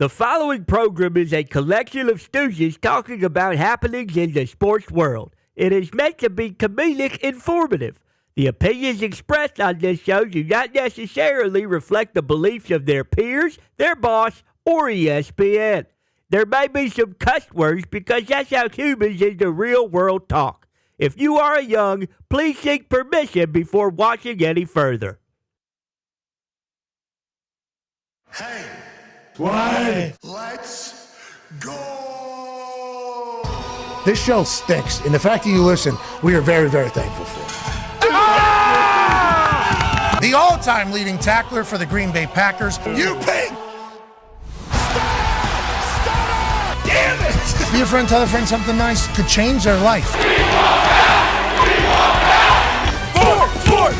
The following program is a collection of stooges talking about happenings in the sports world. It is meant to be comedic informative. The opinions expressed on this show do not necessarily reflect the beliefs of their peers, their boss, or ESPN. There may be some cuss words because that's how humans in the real world talk. If you are young, please seek permission before watching any further. Hey. Why? Let's go! This show stinks, and the fact that you listen, we are very, very thankful for. Ah! The all-time leading tackler for the Green Bay Packers, you pig! Damn it! Be a friend, tell a friend something nice could change their life. Sport!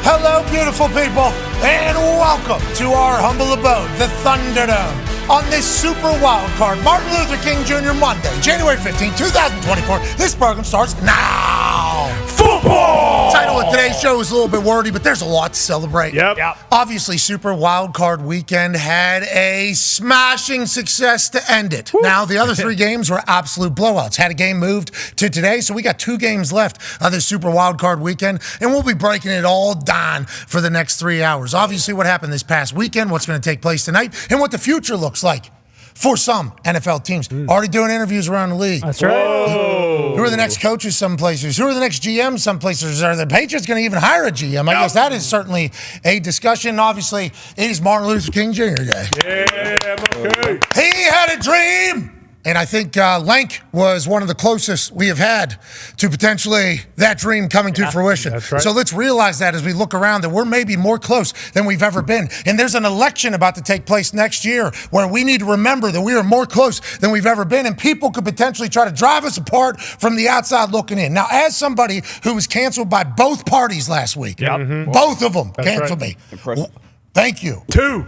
Hello, beautiful people, and welcome to our humble abode, the Thunderdome. On this super wild card, Martin Luther King Jr. Monday, January 15, 2024, this program starts now. Football! Title of today's show is a little bit wordy, but there's a lot to celebrate. Yep. Obviously, Super Wild Card Weekend had a smashing success to end it. Woo. Now, the other three games were absolute blowouts. Had a game moved to today, so we got 2 games left of the Super Wild Card Weekend, and we'll be breaking it all down for the next 3 hours. Obviously, what happened this past weekend, what's going to take place tonight, and what the future looks like for some NFL teams. Already doing interviews around the league. That's right. Whoa. Who are the next coaches some places? Who are the next GMs some places? Are the Patriots going to even hire a GM? I guess that is certainly a discussion. Obviously, it is Martin Luther King Jr. Day. Yeah, okay. He had a dream. And I think Lank was one of the closest we have had to potentially that dream coming to fruition. That's right. So let's realize that as we look around that we're maybe more close than we've ever been. And there's an election about to take place next year where we need to remember that we are more close than we've ever been. And people could potentially try to drive us apart from the outside looking in. Now, as somebody who was canceled by both parties last week, both of them canceled me. Impressive. Thank you. Two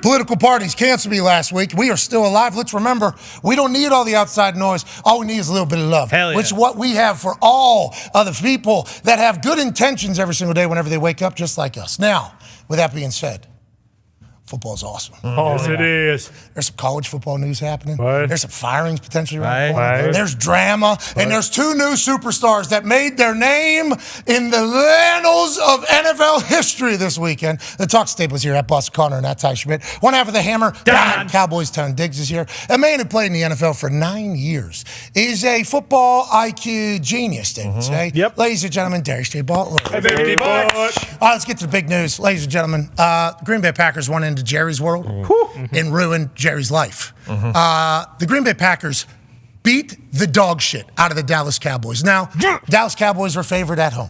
Political parties canceled me last week. We are still alive. Let's remember, we don't need all the outside noise. All we need is a little bit of love, which is what we have for all of the people that have good intentions every single day whenever they wake up, just like us. Now, with that being said, football's awesome. Yes, it is. There's some college football news happening. Right. There's some firings potentially around the corner. Right. There's drama. And there's 2 new superstars that made their name in the annals of NFL history this weekend. The Talk Staples here at Buster Connor and at Ty Schmidt. One half of the Hammer, Dahn. Cowboys Town Diggs is here. A man who played in the NFL for 9 years. Is a football IQ genius, they would say. Yep. Ladies and gentlemen, Darius J. Butler. Hey, baby, All right, let's get to the big news. Ladies and gentlemen, Green Bay Packers went into Jerry's world and ruined Jerry's life. The Green Bay Packers beat the dog shit out of the Dallas Cowboys. Now, Dallas Cowboys were favored at home.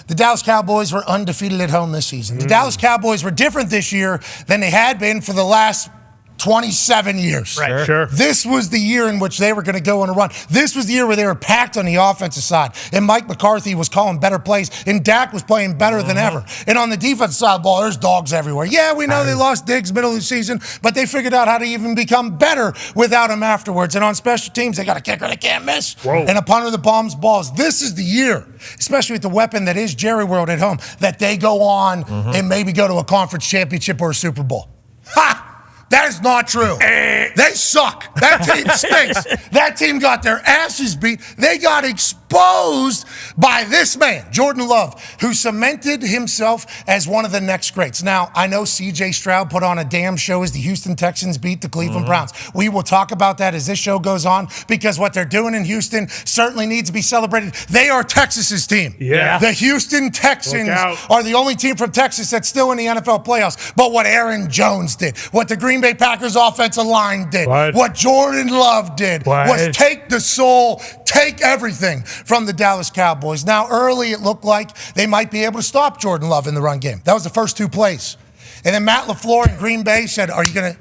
The Dallas Cowboys were undefeated at home this season. The Dallas Cowboys were different this year than they had been for the last 27 years. Right, sure. This was the year in which they were going to go on a run. This was the year where they were packed on the offensive side. And Mike McCarthy was calling better plays. And Dak was playing better than ever. And on the defensive side of the ball, there's dogs everywhere. Yeah, we know they lost Diggs middle of the season, but they figured out how to even become better without him afterwards. And on special teams, they got a kicker that can't miss. Whoa. And a punter that bombs balls. This is the year, especially with the weapon that is Jerry World at home, that they go on and maybe go to a conference championship or a Super Bowl. Ha! That is not true. They suck. That team stinks. That team got their asses beat. They got exposed by this man, Jordan Love, who cemented himself as one of the next greats. Now, I know C.J. Stroud put on a damn show as the Houston Texans beat the Cleveland Browns. We will talk about that as this show goes on because what they're doing in Houston certainly needs to be celebrated. They are Texas's team. Yeah. The Houston Texans are the only team from Texas that's still in the NFL playoffs. But what Aaron Jones did, what the Green Bay Packers offensive line did, what Jordan Love did, was take the soul, take everything from the Dallas Cowboys. Now, early it looked like they might be able to stop Jordan Love in the run game. That was the first 2 plays. And then Matt LaFleur in Green Bay said, are you gonna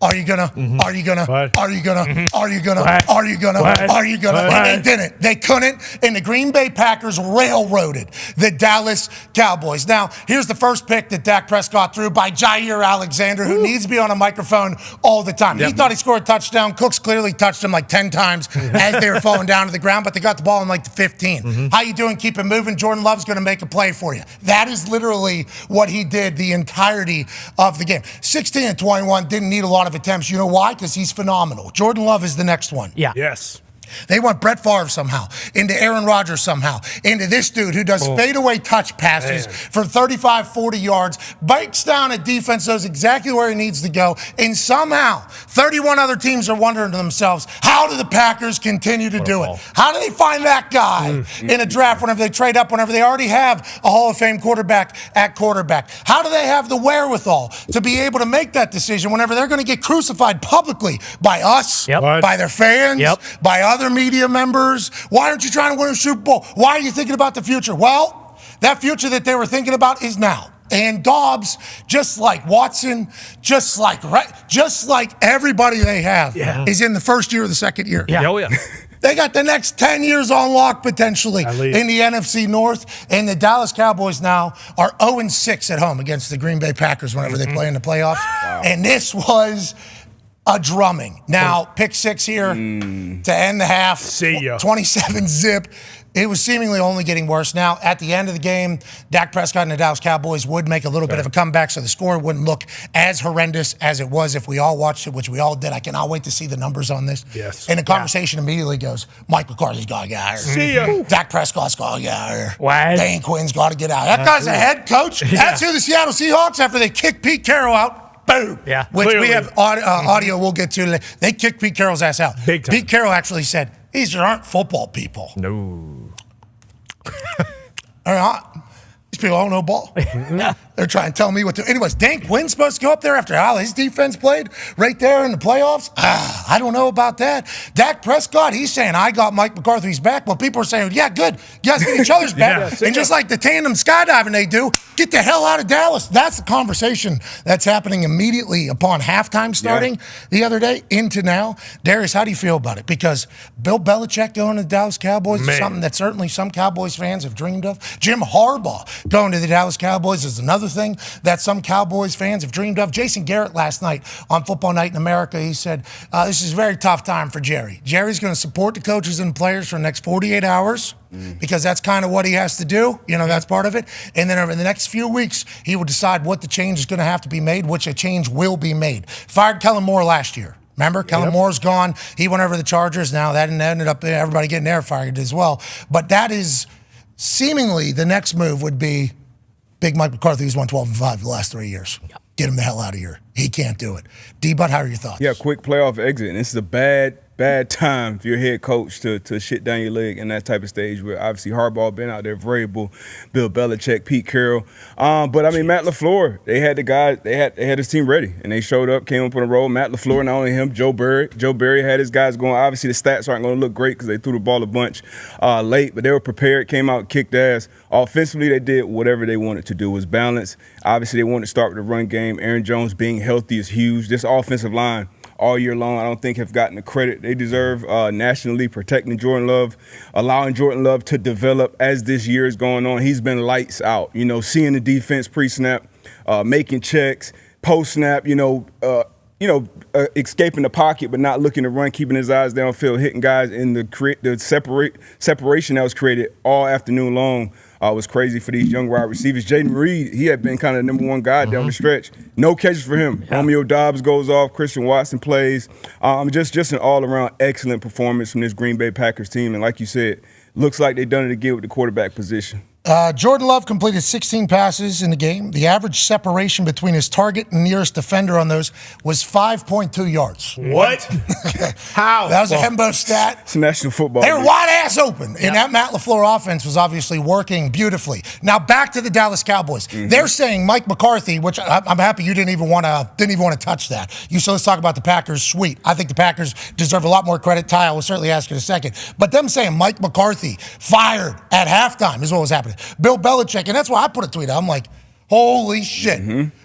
Are you gonna? Are you gonna? What? Are you gonna? Mhm. Are you gonna? What? Are you gonna? What? Are you gonna? What? And they didn't. They couldn't. And the Green Bay Packers railroaded the Dallas Cowboys. Now, here's the first pick that Dak Prescott threw by Jair Alexander, who needs to be on a microphone all the time. He thought he scored a touchdown. Cooks clearly touched him like 10 times as they were falling down to the ground, but they got the ball in like the 15. How you doing? Keep it moving. Jordan Love's going to make a play for you. That is literally what he did the entirety of the game. 16 and 21, didn't need a lot of attempts. You know why? Because he's phenomenal. Jordan Love is the next one. Yeah. Yes. They want Brett Favre somehow, into Aaron Rodgers somehow, into this dude who does fadeaway touch passes for 35, 40 yards, bites down a defense, knows exactly where he needs to go, and somehow 31 other teams are wondering to themselves, how do the Packers continue to do it? How do they find that guy in a draft whenever they trade up, whenever they already have a Hall of Fame quarterback at quarterback? How do they have the wherewithal to be able to make that decision whenever they're going to get crucified publicly by us, by their fans, by other media members? Why aren't you trying to win a Super Bowl? Why are you thinking about the future? Well, that future that they were thinking about is now. And Dobbs, just like Watson, just like everybody they have, is in the first year or the second year. They got the next 10 years on lock potentially in the NFC North. And the Dallas Cowboys now are 0-6 at home against the Green Bay Packers whenever they play in the playoffs. And this was a drumming. Now, pick six here to end the half. See ya. 27 zip. It was seemingly only getting worse. Now, at the end of the game, Dak Prescott and the Dallas Cowboys would make a little bit of a comeback, so the score wouldn't look as horrendous as it was if we all watched it, which we all did. I cannot wait to see the numbers on this. Yes. And the conversation immediately goes, Mike McCarthy's got to get out of here. See ya. Dak Prescott's got to get out of here. What? Dan Quinn's got to get out. That guy's a head coach. That's who the Seattle Seahawks, after they kicked Pete Carroll out, boom. Yeah. Which Clearly. we have audio we'll get to. They kicked Pete Carroll's ass out. Big time. Pete Carroll actually said, these aren't football people. No. They're not. These people don't know ball. They're trying to tell me what to. Anyways, Dan Quinn's supposed to go up there after how his defense played right there in the playoffs. I don't know about that. Dak Prescott, he's saying, I got Mike McCarthy's back. Well, people are saying, yeah, good. You guys get each other's back. And just like the tandem skydiving they do, get the hell out of Dallas. That's the conversation that's happening immediately upon halftime starting the other day into now. Darius, how do you feel about it? Because Bill Belichick going to the Dallas Cowboys is something that certainly some Cowboys fans have dreamed of. Jim Harbaugh going to the Dallas Cowboys is another thing that some Cowboys fans have dreamed of. Jason Garrett last night on Football Night in America, he said, this is a very tough time for Jerry. Jerry's going to support the coaches and players for the next 48 hours because that's kind of what he has to do. You know, that's part of it. And then over the next few weeks, he will decide what the change is going to have to be made, which a change will be made. Fired Kellen Moore last year. Remember, Kellen Moore's gone. He went over to the Chargers. Now that ended up everybody getting there fired as well. But that is seemingly the next move would be Big Mike McCarthy, who's won 12-5 the last 3 years. Get him the hell out of here. He can't do it. D-Bud, how are your thoughts? Yeah, quick playoff exit. And this is a bad time for your head coach to shit down your leg in that type of stage where obviously Harbaugh been out there, variable, Bill Belichick, Pete Carroll. But I mean, Matt LaFleur, they had the guy, they had his team ready and they showed up, came up on a roll. Matt LaFleur, not only him, Joe Barry had his guys going. Obviously the stats aren't going to look great because they threw the ball a bunch late, but they were prepared, came out, kicked ass. Offensively, they did whatever they wanted to do. It was balanced. Obviously, they wanted to start with the run game. Aaron Jones being healthy is huge. This offensive line all year long, I don't think have gotten the credit they deserve nationally, protecting Jordan Love, allowing Jordan Love to develop as this year is going on. He's been lights out, you know, seeing the defense pre-snap, making checks, post-snap, escaping the pocket but not looking to run, keeping his eyes downfield, hitting guys in the separation that was created all afternoon long. Was crazy for these young wide receivers. Jaden Reed, he had been kind of the number one guy down the stretch. No catches for him. Romeo Doubs goes off. Christian Watson plays. Just an all-around excellent performance from this Green Bay Packers team. And like you said, looks like they've done it again with the quarterback position. Jordan Love completed 16 passes in the game. The average separation between his target and nearest defender on those was 5.2 yards. What? How? That was a Hembo stat. It's a national football. They were wide ass open. And that Matt LaFleur offense was obviously working beautifully. Now back to the Dallas Cowboys. They're saying Mike McCarthy, which I'm happy you didn't even want to touch that. You said let's talk about the Packers. Sweet. I think the Packers deserve a lot more credit. Ty, I will certainly ask in a second. But them saying Mike McCarthy fired at halftime is what was happening. Bill Belichick, and that's why I put a tweet out. I'm like, holy shit.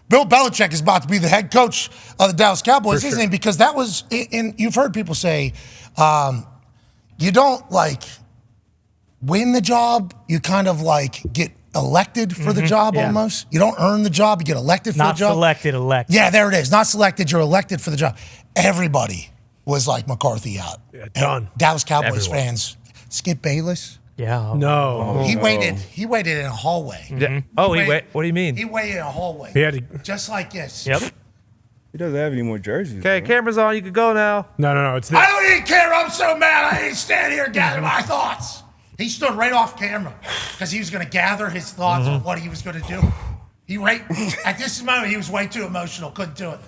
Bill Belichick is about to be the head coach of the Dallas Cowboys, isn't he? Because that was, and you've heard people say, you don't win the job, you kind of get elected for the job almost. You don't earn the job, you get elected for the job. Not selected, elected. Yeah, there it is. Not selected, you're elected for the job. Everybody was like McCarthy out. Yeah, done. Dallas Cowboys fans. Skip Bayless. Yeah. No. He waited in a hallway. What do you mean? He waited in a hallway. He had to, Just like this. Yep. He doesn't have any more jerseys. Okay, bro. camera's on. You can go now. no. It's I don't even care. I'm so mad. I didn't stand here and gather my thoughts. He stood right off camera because he was going to gather his thoughts on what he was going to do. At this moment, he was way too emotional. Couldn't do it.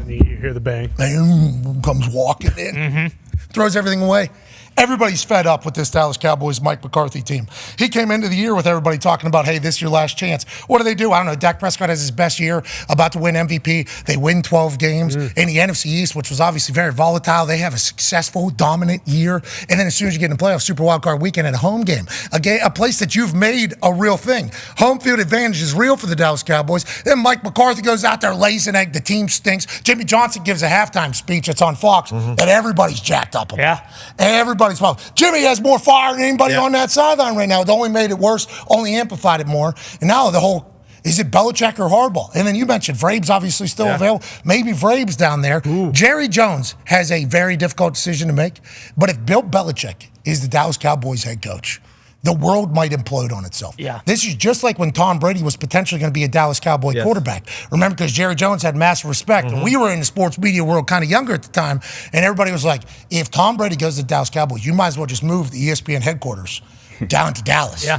and you hear the bang. Man comes walking in, throws everything away. Everybody's fed up with this Dallas Cowboys Mike McCarthy team. He came into the year with everybody talking about, hey, this is your last chance. What do? I don't know. Dak Prescott has his best year, about to win MVP. They win 12 games. In the NFC East, which was obviously very volatile, they have a successful, dominant year. And then as soon as you get in the playoffs, Super Wildcard Weekend at a home game, a place that you've made a real thing. Home field advantage is real for the Dallas Cowboys. Then Mike McCarthy goes out there, lays an egg. The team stinks. Jimmy Johnson gives a halftime speech. It's on Fox that everybody's jacked up about. Yeah. Everybody's fault. Jimmy has more fire than anybody on that sideline right now. It only made it worse, only amplified it more. And now the whole, is it Belichick or Harbaugh? And then you mentioned Vrabes obviously still available. Maybe Vrabes down there. Jerry Jones has a very difficult decision to make. But if Bill Belichick is the Dallas Cowboys head coach, the world might implode on itself. Yeah. This is just like when Tom Brady was potentially going to be a Dallas Cowboy quarterback. Remember, because Jerry Jones had massive respect. And we were in the sports media world kind of younger at the time, and everybody was like, if Tom Brady goes to the Dallas Cowboys, you might as well just move the ESPN headquarters down to Dallas. Yeah.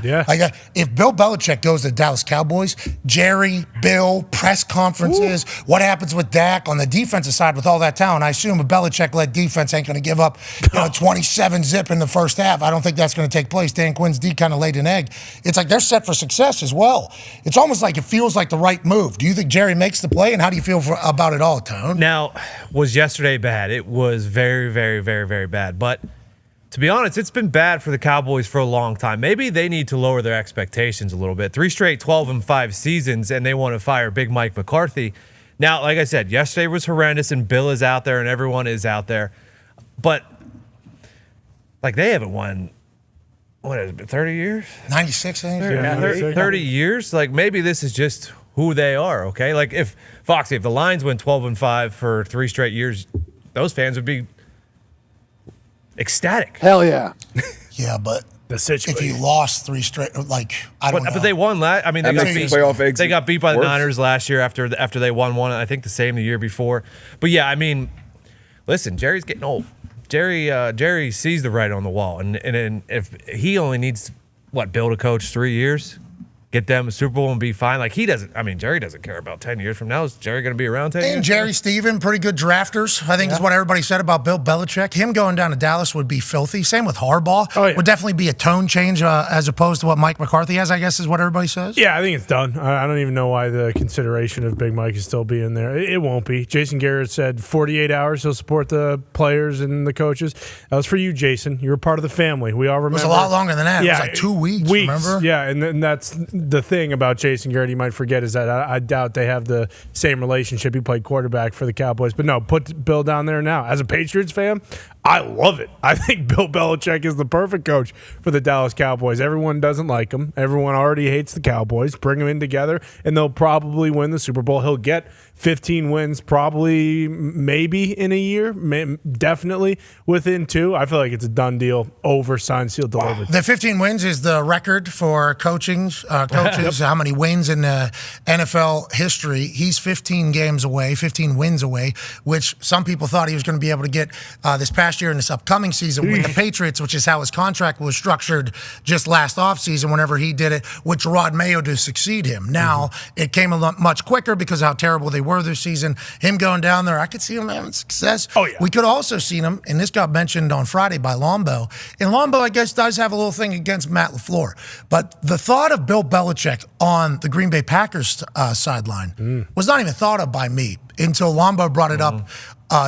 If Bill Belichick goes to the Dallas Cowboys, Jerry, Bill, press conferences, what happens with Dak on the defensive side with all that talent? I assume a Belichick-led defense ain't going to give up 27-zip in the first half. I don't think that's going to take place. Dan Quinn's D kind of laid an egg. It's like they're set for success as well. It's almost like it feels like the right move. Do you think Jerry makes the play, and how do you feel about it all, Tone? Now, was yesterday bad? It was very, very, very, very bad. But to be honest, it's been bad for the Cowboys for a long time. Maybe they need to lower their expectations a little bit. 3 straight 12-5 seasons, and they want to fire Big Mike McCarthy. Now, like I said, yesterday was horrendous, and Bill is out there, and everyone is out there. But, they haven't won, what is it, 30 years? 96, I think. Yeah. 30 years? Maybe this is just who they are, okay? If Foxy, if the Lions win 12-5 for 3 straight years, those fans would be ecstatic. Hell yeah. Yeah, but The situation. if you lost 3 straight, I don't know. But they won last. I mean, That makes the playoff exit they got beat by the worse. Niners last year after they won one. I think the same the year before. But yeah, I mean, listen, Jerry's getting old. Jerry sees the writing on the wall, and if he only needs build a coach 3 years, get them a Super Bowl and be fine. He doesn't. I mean, Jerry doesn't care about 10 years from now. Is Jerry going to be around 10 years? And Jerry Stephen, pretty good drafters, I think is what everybody said about Bill Belichick. Him going down to Dallas would be filthy. Same with Harbaugh. Oh, yeah. Would definitely be a tone change as opposed to what Mike McCarthy has, I guess is what everybody says. Yeah, I think it's done. I don't even know why the consideration of Big Mike is still being there. It won't be. Jason Garrett said 48 hours he'll support the players and the coaches. That was for you, Jason. You were part of the family. We all remember. It was a lot longer than that. Yeah, it was like 2 weeks, remember? Yeah, and then that's the thing about Jason Garrett you might forget is that I doubt they have the same relationship. He played quarterback for the Cowboys. But no, put Bill down there now. As a Patriots fan, I love it. I think Bill Belichick is the perfect coach for the Dallas Cowboys. Everyone doesn't like him. Everyone already hates the Cowboys. Bring them in together, and they'll probably win the Super Bowl. He'll get 15 wins probably maybe in a year, definitely within 2. I feel like it's a done deal, over, signed, sealed, delivered. The 15 wins is the record for coaches, how many wins in NFL history. He's 15 wins away, which some people thought he was going to be able to get this past year and this upcoming season with the Patriots, which is how his contract was structured just last offseason whenever he did it with Gerard Mayo to succeed him. Now, it came a lot much quicker because of how terrible they were this season. Him going down there, I could see him having success. Oh, yeah. We could also see him, and this got mentioned on Friday by Lombo, and Lombo, I guess, does have a little thing against Matt LaFleur. But the thought of Bill Belichick on the Green Bay Packers sideline was not even thought of by me until Lombo brought it up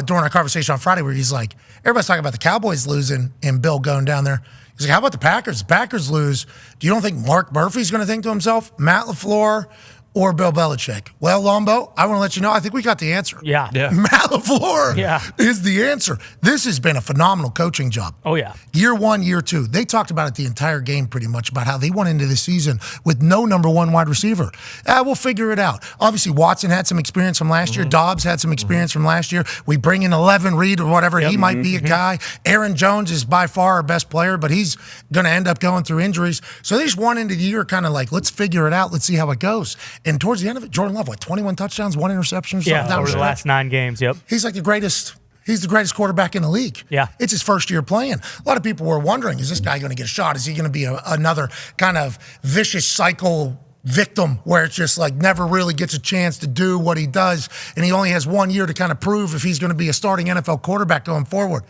during our conversation on Friday, where he's like, everybody's talking about the Cowboys losing and Bill going down there. He's like, how about the Packers? The Packers lose. Do you don't think Mark Murphy's going to think to himself, Matt LaFleur or Bill Belichick? Well, Lombo, I want to let you know, I think we got the answer. Yeah. Matt LaFleur is the answer. This has been a phenomenal coaching job. Oh, yeah. Year 1, year 2. They talked about it the entire game pretty much, about how they went into the season with no number 1 wide receiver. We'll figure it out. Obviously, Watson had some experience from last year. Dobbs had some experience from last year. We bring in 11 Reed or whatever. He might be a guy. Aaron Jones is by far our best player, but he's going to end up going through injuries. So they just went into the year kind of like, let's figure it out. Let's see how it goes. And towards the end of it, Jordan Love, 21 touchdowns, 1 interception or something? Yeah, over the last 9 games, yep. He's like the greatest. He's the greatest quarterback in the league. Yeah. It's his first year playing. A lot of people were wondering, is this guy going to get a shot? Is he going to be another kind of vicious cycle victim where it's just like never really gets a chance to do what he does, and he only has 1 year to kind of prove if he's going to be a starting NFL quarterback going forward?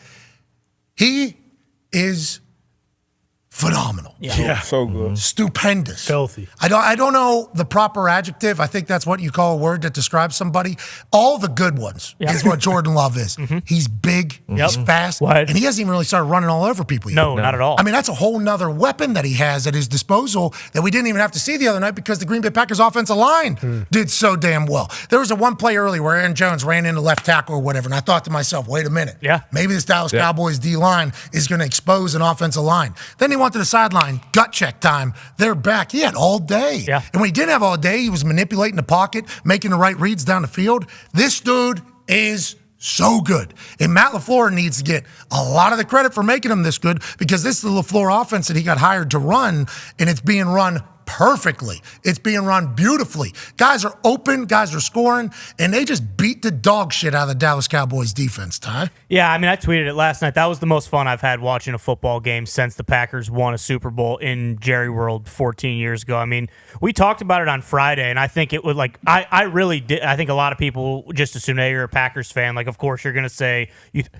He is phenomenal. So good. Stupendous. Filthy. I don't know the proper adjective. I think that's what you call a word that describes somebody. All the good ones is what Jordan Love is. He's big, he's fast, and he hasn't even really started running all over people yet. No, not at all. I mean, that's a whole nother weapon that he has at his disposal that we didn't even have to see the other night because the Green Bay Packers offensive line did so damn well. There was a one play early where Aaron Jones ran into left tackle or whatever, and I thought to myself, wait a minute. Maybe this Dallas Cowboys D-line is going to expose an offensive line. Then he went to the sideline, gut check time. They're back. He had all day. And when he didn't have all day, he was manipulating the pocket, making the right reads down the field. This dude is so good. And Matt LaFleur needs to get a lot of the credit for making him this good because this is the LaFleur offense that he got hired to run, and it's being run perfectly. It's being run beautifully. Guys are open, guys are scoring, and they just beat the dog shit out of the Dallas Cowboys defense, Ty. Yeah, I mean, I tweeted it last night. That was the most fun I've had watching a football game since the Packers won a Super Bowl in Jerry World 14 years ago. I mean, we talked about it on Friday, and I think it would I really did. I think a lot of people just assume, hey, you're a Packers fan. Like, of course, you're going to say,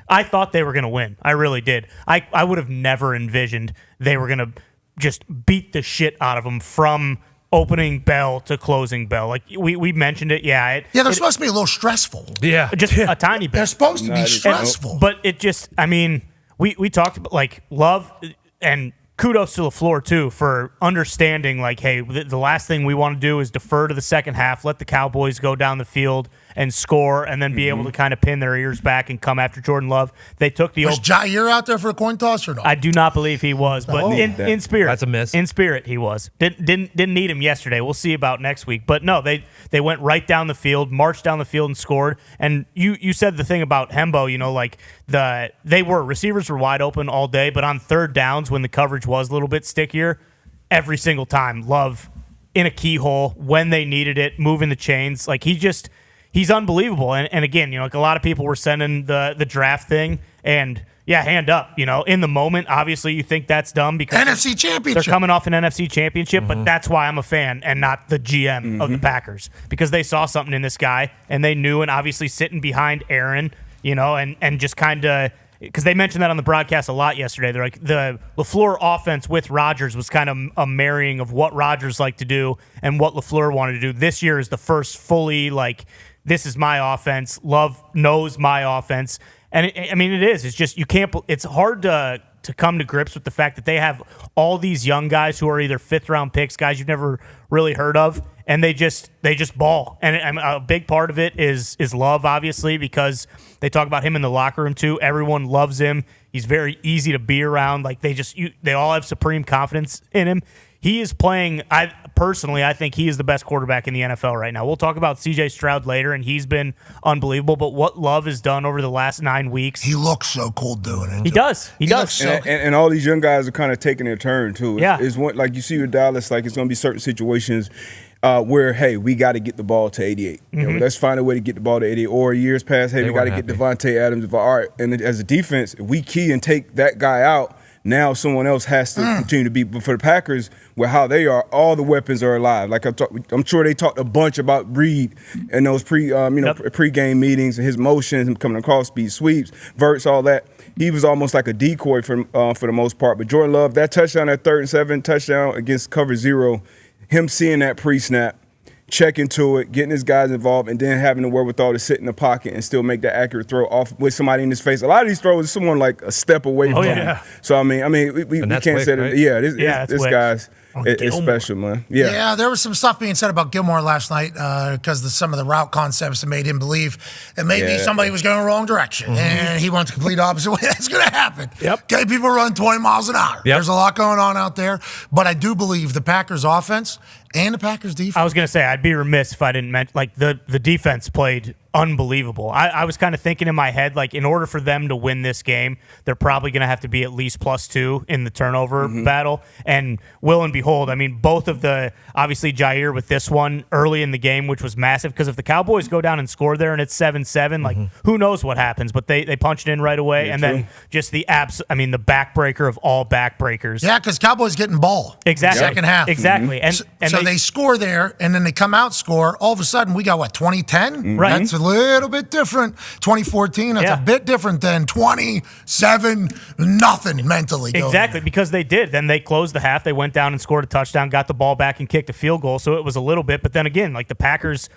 I thought they were going to win. I really did. I would have never envisioned they were going to just beat the shit out of them from opening bell to closing bell. Like we mentioned it. They're supposed to be a little stressful. Just a tiny bit. They're supposed to be stressful. But it just, I mean, we talked about like Love, and kudos to LaFleur too for understanding like, hey, the last thing we want to do is defer to the second half, let the Cowboys go down the field and score, and then be able to kind of pin their ears back and come after Jordan Love. They took the Was Jair out there for a coin toss or not? I do not believe he was, but in spirit, that's a miss. In spirit, he was. Didn't need him yesterday. We'll see about next week. But no, they went right down the field, marched down the field, and scored. And you said the thing about Hembo, like receivers were wide open all day, but on third downs when the coverage was a little bit stickier, every single time, Love in a keyhole when they needed it, moving the chains, like he's unbelievable. And again, like a lot of people were sending the draft thing, and hand up, in the moment, obviously you think that's dumb because NFC Championship. They're coming off an NFC Championship, but that's why I'm a fan and not the GM of the Packers, because they saw something in this guy and they knew, and obviously sitting behind Aaron, and just kind of, because they mentioned that on the broadcast a lot yesterday. They're like, the LaFleur offense with Rodgers was kind of a marrying of what Rodgers liked to do and what LaFleur wanted to do. This year is the first fully, like, this is my offense. Love knows my offense. And it is. It's just, it's hard to come to grips with the fact that they have all these young guys who are either fifth round picks, guys you've never really heard of, and they just ball. And a big part of it is Love, obviously, because they talk about him in the locker room too. Everyone loves him. He's very easy to be around. Like they all have supreme confidence in him. He is playing, I think he is the best quarterback in the NFL right now. We'll talk about C.J. Stroud later, and he's been unbelievable. But what Love has done over the last 9 weeks. He looks so cool doing it. He does. He does. And all these young guys are kind of taking their turn, too. It's one, like you see with Dallas, like it's going to be certain situations where, hey, we got to get the ball to 88. Let's find a way to get the ball to 88. Or years past, hey, we got to get Devontae Adams. All right, and as a defense, if we key and take that guy out, now someone else has to continue to be. But for the Packers, where how they are, all the weapons are alive. Like I'm sure they talked a bunch about Reed in those pre-game meetings and his motions, him coming across, speed sweeps, verts, all that. He was almost like a decoy for the most part. But Jordan Love, that touchdown, that 3rd and 7 touchdown against cover 0, him seeing that pre-snap, checking to it, getting his guys involved, and then having the wherewithal to sit in the pocket and still make that accurate throw off with somebody in his face. A lot of these throws, someone like a step away from him. So, I mean, we can't say that. Right? This guy's it's special, man. Yeah. There was some stuff being said about Gilmore last night because some of the route concepts that made him believe that maybe somebody was going the wrong direction and he went the complete opposite way. That's going to happen. Yep. Okay, people run 20 miles an hour. Yep. There's a lot going on out there, but I do believe the Packers offense and the Packers defense. I was going to say, I'd be remiss if I didn't mention, like, the defense played unbelievable. I was kind of thinking in my head, like, in order for them to win this game, they're probably going to have to be at least +2 in the turnover battle. And will and behold, I mean, both of obviously Jair with this one early in the game, which was massive, because if the Cowboys go down and score there and it's 7-7, like, who knows what happens, but they punched in right away. And then just the the backbreaker of all backbreakers. Yeah, because Cowboys getting ball. Exactly. Second half. Exactly. And so they score there, and then they come out, score. All of a sudden, we got, 2010? Right. That's a little bit different. 2014, that's a bit different than 27-0 mentally. Exactly, because they did. Then they closed the half. They went down and scored a touchdown, got the ball back, and kicked a field goal. So it was a little bit. But then again, like the Packers,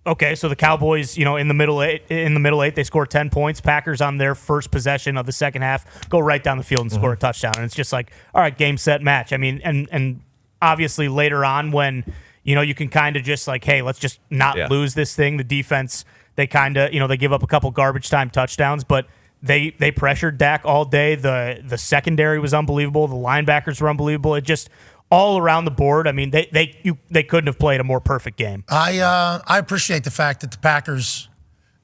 okay, so the Cowboys, in the middle eight, they score 10 points. Packers on their first possession of the second half go right down the field and score a touchdown. And it's just like, all right, game, set, match. I mean, and obviously later on when, you can kind of just like, hey, let's just not lose this thing. The defense, they kind of, they give up a couple garbage time touchdowns, but they pressured Dak all day. The secondary was unbelievable. The linebackers were unbelievable. It just all around the board. I mean, they couldn't have played a more perfect game. I appreciate the fact that the Packers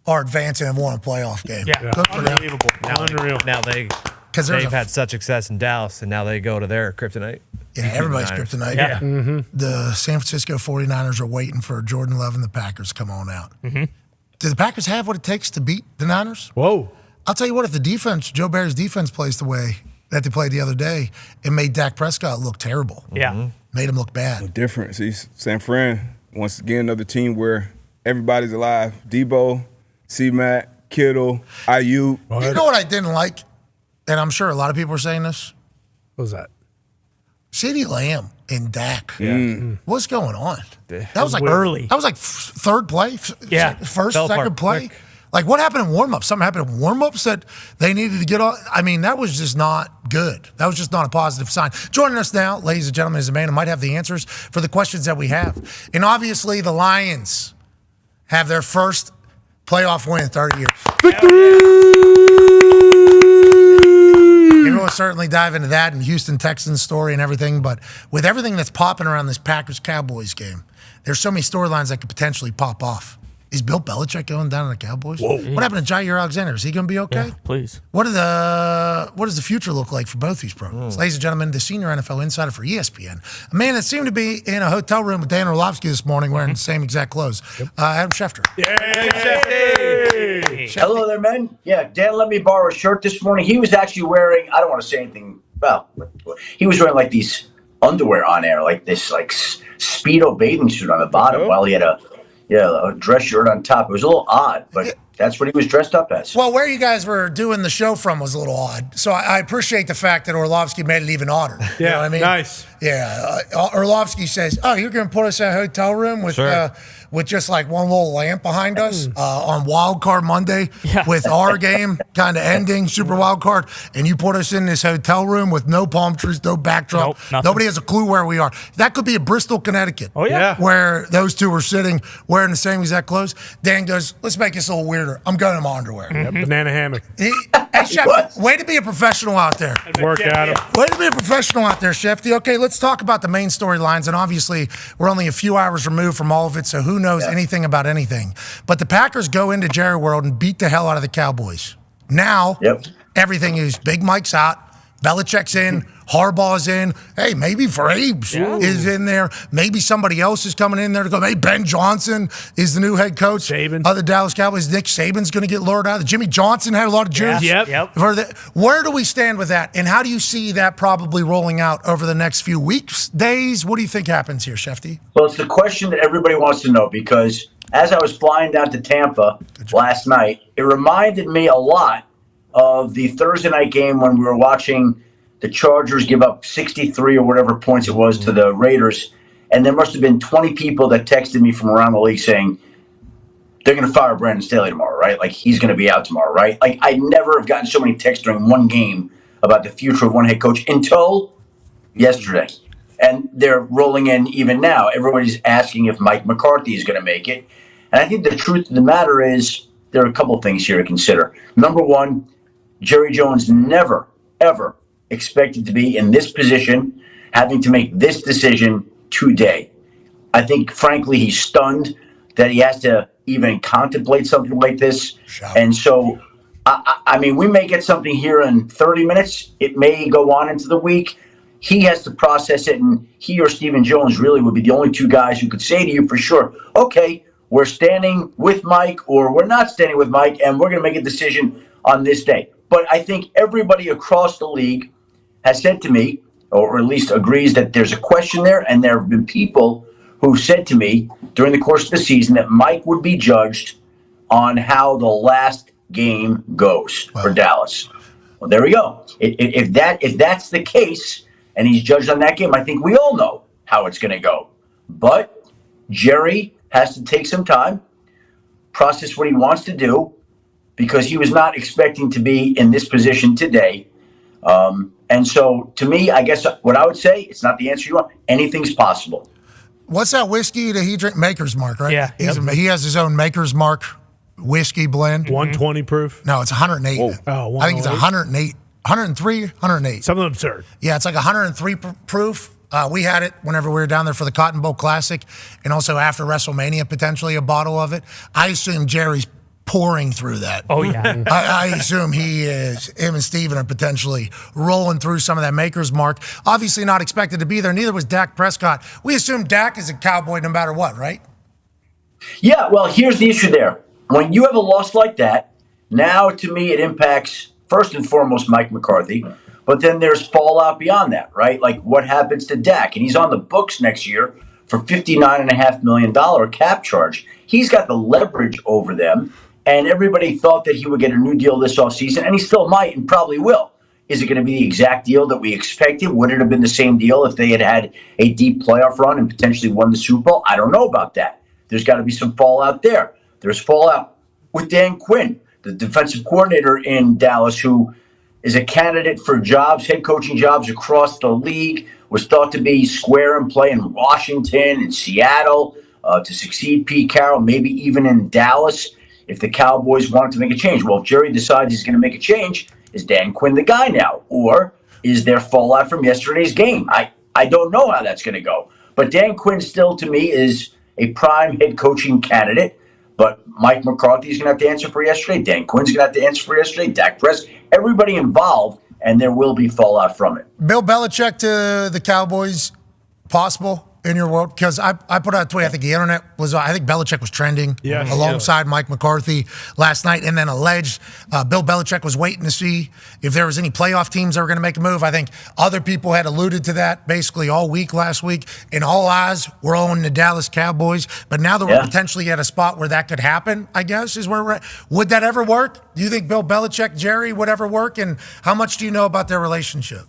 are advancing and won a playoff game. Yeah, good for them. unbelievable. Unreal. Now they've had such success in Dallas, and now they go to their kryptonite. Yeah, everybody's kryptonite. Yeah. The San Francisco 49ers are waiting for Jordan Love and the Packers to come on out. Do the Packers have what it takes to beat the Niners? Whoa. I'll tell you what, if the defense, Joe Barry's defense plays the way that they played the other day, it made Dak Prescott look terrible. Yeah. Made him look bad. Different. See, San Fran, once again, another team where everybody's alive. Debo, C-Mac, Kittle, Ayuk. You know what I didn't like? And I'm sure a lot of people are saying this. What was that? CeeDee Lamb and Dak. What's going on? That was like early. That was like third play. Yeah. First, Fell apart second play. quick. Like what happened in warm-ups? Something happened in warm-ups that they needed to get on. I mean, that was just not good. That was just not a positive sign. Joining us now, ladies and gentlemen, is a man who might have the answers for the questions that we have. And obviously, the Lions have their first playoff win in 30 years. We'll certainly dive into that and Houston Texans story and everything. But with everything that's popping around this Packers-Cowboys game, there's so many storylines that could potentially pop off. Is Bill Belichick going down to the Cowboys? Whoa. What happened to Jair Alexander? Is he going to be okay? Yeah, please. What does the future look like for both these programs? Ladies and gentlemen, the senior NFL insider for ESPN, a man that seemed to be in a hotel room with Dan Orlovsky this morning wearing the same exact clothes, Adam Schefter. Hey. Hello there, men. Yeah, Dan let me borrow a shirt this morning. He was actually wearing, I don't want to say anything, well, he was wearing like these underwear on air, like this like Speedo bathing suit on the bottom while he had a dress shirt on top. It was a little odd, but that's what he was dressed up as. Well, where you guys were doing the show from was a little odd. So I appreciate the fact that Orlovsky made it even odder. Yeah, you know what I mean? nice. Yeah. Orlovsky says, oh, you're going to put us in a hotel room with just like one little lamp behind us on Wild Card Monday with our game kind of ending, Super Wild Card, and you put us in this hotel room with no palm trees, no backdrop. Nope, nobody has a clue where we are. That could be a Bristol, Connecticut. Oh, yeah. Where those two were sitting wearing the same exact clothes. Dan goes, let's make this a little weirder. I'm going in my underwear. Banana hammock. Hey, Chef, way to be a professional out there. Work at him. Way to be a professional out there, Shefty. Okay, let's talk about the main storylines. And obviously, we're only a few hours removed from all of it, so who knows anything about anything. But the Packers go into Jerry World and beat the hell out of the Cowboys. Now, everything is Big Mike's out, Belichick's in, Harbaugh's in. Hey, maybe Vrabes is in there. Maybe somebody else is coming in there to go. Maybe Ben Johnson is the new head coach of the Dallas Cowboys. Nick Saban's going to get lured out. Jimmy Johnson had a lot of juice. Where do we stand with that? And how do you see that probably rolling out over the next few weeks, days? What do you think happens here, Shefty? Well, it's the question that everybody wants to know because as I was flying down to Tampa last night, it reminded me a lot of the Thursday night game when we were watching the Chargers give up 63 or whatever points it was to the Raiders. And there must have been 20 people that texted me from around the league saying, they're going to fire Brandon Staley tomorrow, right? Like, he's going to be out tomorrow, right? Like, I never have gotten so many texts during one game about the future of one head coach until yesterday. And they're rolling in even now. Everybody's asking if Mike McCarthy is going to make it. And I think the truth of the matter is there are a couple of things here to consider. Number one, Jerry Jones never, ever expected to be in this position, having to make this decision today. I think, frankly, he's stunned that he has to even contemplate something like this. And so, I mean, we may get something here in 30 minutes. It may go on into the week. He has to process it, and he or Stephen Jones really would be the only two guys who could say to you for sure, okay, we're standing with Mike or we're not standing with Mike, and we're going to make a decision on this day. But I think everybody across the league has said to me, or at least agrees that there's a question there, and there have been people who said to me during the course of the season that Mike would be judged on how the last game goes for Dallas. Well, there we go. If that's the case, and he's judged on that game, I think we all know how it's going to go. But Jerry has to take some time, process what he wants to do, because he was not expecting to be in this position today. And so, to me, I guess what I would say, it's not the answer you want. Anything's possible. What's that whiskey that he drinks? Maker's Mark, right? Yeah. He has his own Maker's Mark whiskey blend. 120 proof? No, it's 108. Oh, I think it's 108. 103, 108. Something absurd. Yeah, it's like 103 proof. We had it whenever we were down there for the Cotton Bowl Classic, and also after WrestleMania, potentially a bottle of it. I assume Jerry's pouring through that. Oh, yeah. I assume him and Steven are potentially rolling through some of that Maker's Mark. Obviously not expected to be there. Neither was Dak Prescott. We assume Dak is a Cowboy no matter what, right? Yeah, well, here's the issue there. When you have a loss like that, now to me it impacts first and foremost Mike McCarthy, but then there's fallout beyond that, right? Like what happens to Dak? And he's on the books next year for $59.5 million cap charge. He's got the leverage over them, and everybody thought that he would get a new deal this offseason, and he still might and probably will. Is it going to be the exact deal that we expected? Would it have been the same deal if they had had a deep playoff run and potentially won the Super Bowl? I don't know about that. There's got to be some fallout there. There's fallout with Dan Quinn, the defensive coordinator in Dallas, who is a candidate for jobs, head coaching jobs across the league, was thought to be square and play in Washington and Seattle to succeed Pete Carroll, maybe even in Dallas if the Cowboys wanted to make a change. Well, if Jerry decides he's going to make a change, is Dan Quinn the guy now? Or is there fallout from yesterday's game? I don't know how that's going to go. But Dan Quinn still, to me, is a prime head coaching candidate. But Mike McCarthy's going to have to answer for yesterday. Dan Quinn's going to have to answer for yesterday. Dak Prescott, everybody involved, and there will be fallout from it. Bill Belichick to the Cowboys, possible in your world? Because I put out a tweet. I think the internet was. I think Belichick was trending alongside Mike McCarthy last night, and then alleged Bill Belichick was waiting to see if there was any playoff teams that were going to make a move. I think other people had alluded to that basically all week last week, and all eyes were on the Dallas Cowboys. But now that we're potentially at a spot where that could happen, I guess is where we're at. Would that ever work? Do you think Bill Belichick, Jerry would ever work? And how much do you know about their relationship?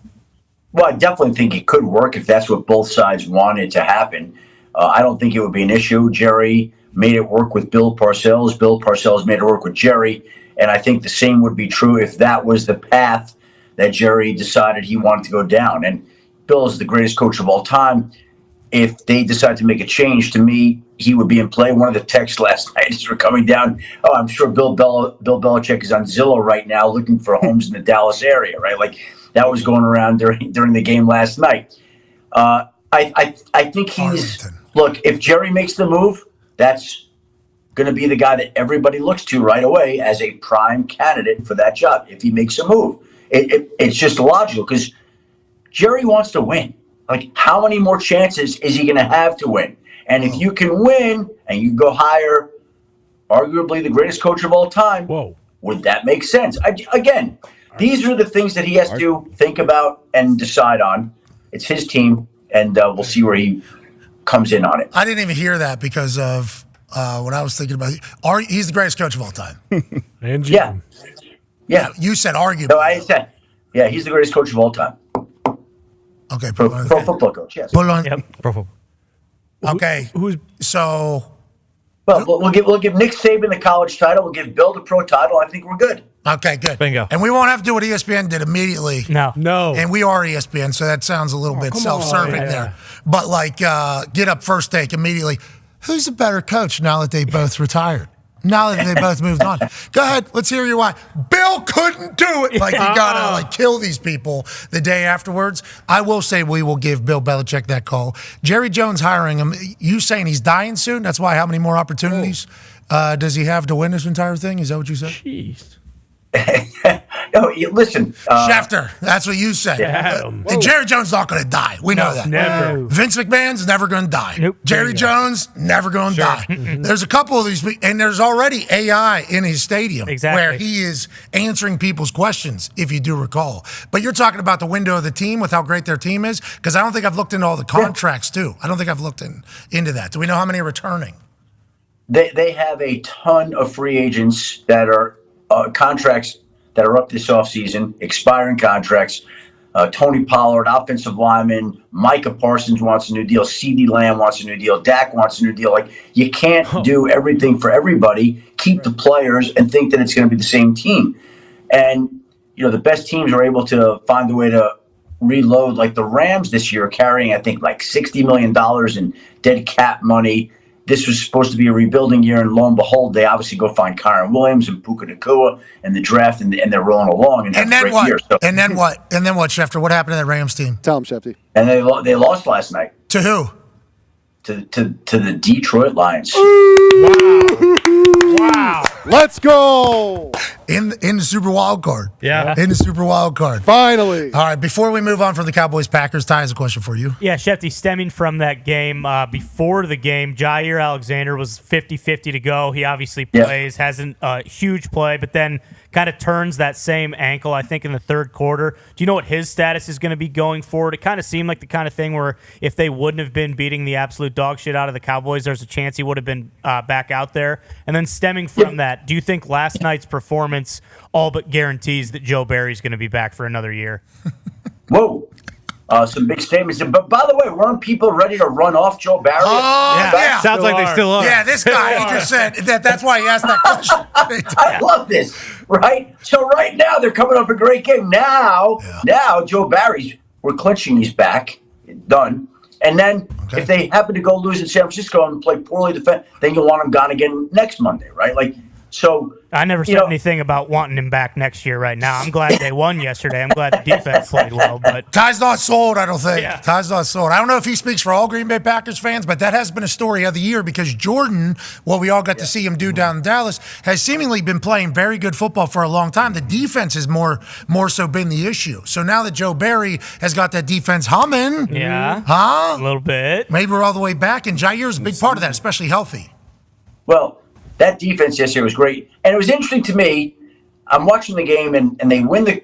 Well, I definitely think it could work if that's what both sides wanted to happen. I don't think it would be an issue. Jerry made it work with Bill Parcells. Bill Parcells made it work with Jerry. And I think the same would be true if that was the path that Jerry decided he wanted to go down. And Bill is the greatest coach of all time. If they decide to make a change, to me, he would be in play. One of the texts last night as we're coming down, I'm sure Bill Belichick is on Zillow right now looking for homes in the Dallas area, right? Like, that was going around during the game last night. I think look, if Jerry makes the move, that's going to be the guy that everybody looks to right away as a prime candidate for that job if he makes a move. It's just logical because Jerry wants to win. Like, how many more chances is he going to have to win? And if you can win and you go hire arguably the greatest coach of all time, would that make sense? Again, these are the things that he has to think about and decide on. It's his team, and we'll see where he comes in on it. I didn't even hear that because of what I was thinking about. He's the greatest coach of all time. And yeah. You said arguably. No, I said, he's the greatest coach of all time. Okay, pro football coach. Yes. Pro football. Okay, so. Well, we'll give Nick Saban the college title. We'll give Bill the pro title. I think we're good. Okay, good. Bingo. And we won't have to do what ESPN did immediately. No. And we are ESPN, so that sounds a little bit self-serving there. But get up first take immediately. Who's a better coach now that they both retired? Now that they both moved on. Go ahead. Let's hear your why. Bill couldn't do it. You got to kill these people the day afterwards. I will say we will give Bill Belichick that call. Jerry Jones hiring him. You saying he's dying soon? That's why how many more opportunities does he have to win this entire thing? Is that what you said? Jeez. No, listen. Schefter, that's what you said. Jerry Jones is not going to die. We know that. Never. Vince McMahon's never going to die. Nope. Jerry Jones, never going to die. There's a couple of these, and there's already AI in his stadium where he is answering people's questions, if you do recall. But you're talking about the window of the team with how great their team is? Because I don't think I've looked into all the contracts, too. I don't think I've looked into that. Do we know how many are returning? They have a ton of free agents that are contracts that are up this offseason, expiring contracts. Tony Pollard, offensive lineman. Micah Parsons wants a new deal. CeeDee Lamb wants a new deal. Dak wants a new deal. You can't do everything for everybody, keep the players, and think that it's going to be the same team. And, the best teams are able to find a way to reload. Like the Rams this year are carrying, I think, $60 million in dead cap money. This was supposed to be a rebuilding year, and lo and behold, they obviously go find Kyron Williams and Puka Nacua in the draft, and they're rolling along. And then what? Year, so. And then what? And then what, Schefter? What happened to that Rams team? Tell him, Shefty. And they lost last night. To who? To the Detroit Lions. Wow. Let's go. In the Super Wild Card. Yeah. In the Super Wild Card. Finally. All right, before we move on from the Cowboys-Packers, Ty has a question for you. Yeah, Shefty, stemming from that game, before the game, Jair Alexander was 50-50 to go. He obviously plays, hasn't a huge play, but then kind of turns that same ankle, I think, in the third quarter. Do you know what his status is going to be going forward? It kind of seemed like the kind of thing where if they wouldn't have been beating the absolute dog shit out of the Cowboys, there's a chance he would have been back out there. And then stemming from that, do you think last night's performance all but guarantees that Joe Barry's going to be back for another year? Whoa. Some big statements. But by the way, weren't people ready to run off Joe Barry? Yeah. Sounds like they still are. Yeah, this guy, he just said that's why he asked that question. I love this, right? So right now, they're coming off a great game. Now Joe Barry's, we're clinching he's back. Done. And then if they happen to go lose in San Francisco and play poorly then you want him gone again next Monday, right? So I never said anything about wanting him back next year right now. I'm glad they won yesterday. I'm glad the defense played well. But Ty's not sold, I don't think. Yeah. Ty's not sold. I don't know if he speaks for all Green Bay Packers fans, but that has been a story of the year because Jordan, what we all got to see him do down in Dallas, has seemingly been playing very good football for a long time. The defense has more so been the issue. So now that Joe Barry has got that defense humming. yeah, Huh? a little bit. Maybe we're all the way back, and Jair's a big part of that, especially healthy. Well, that defense yesterday was great. And it was interesting to me. I'm watching the game, and they win the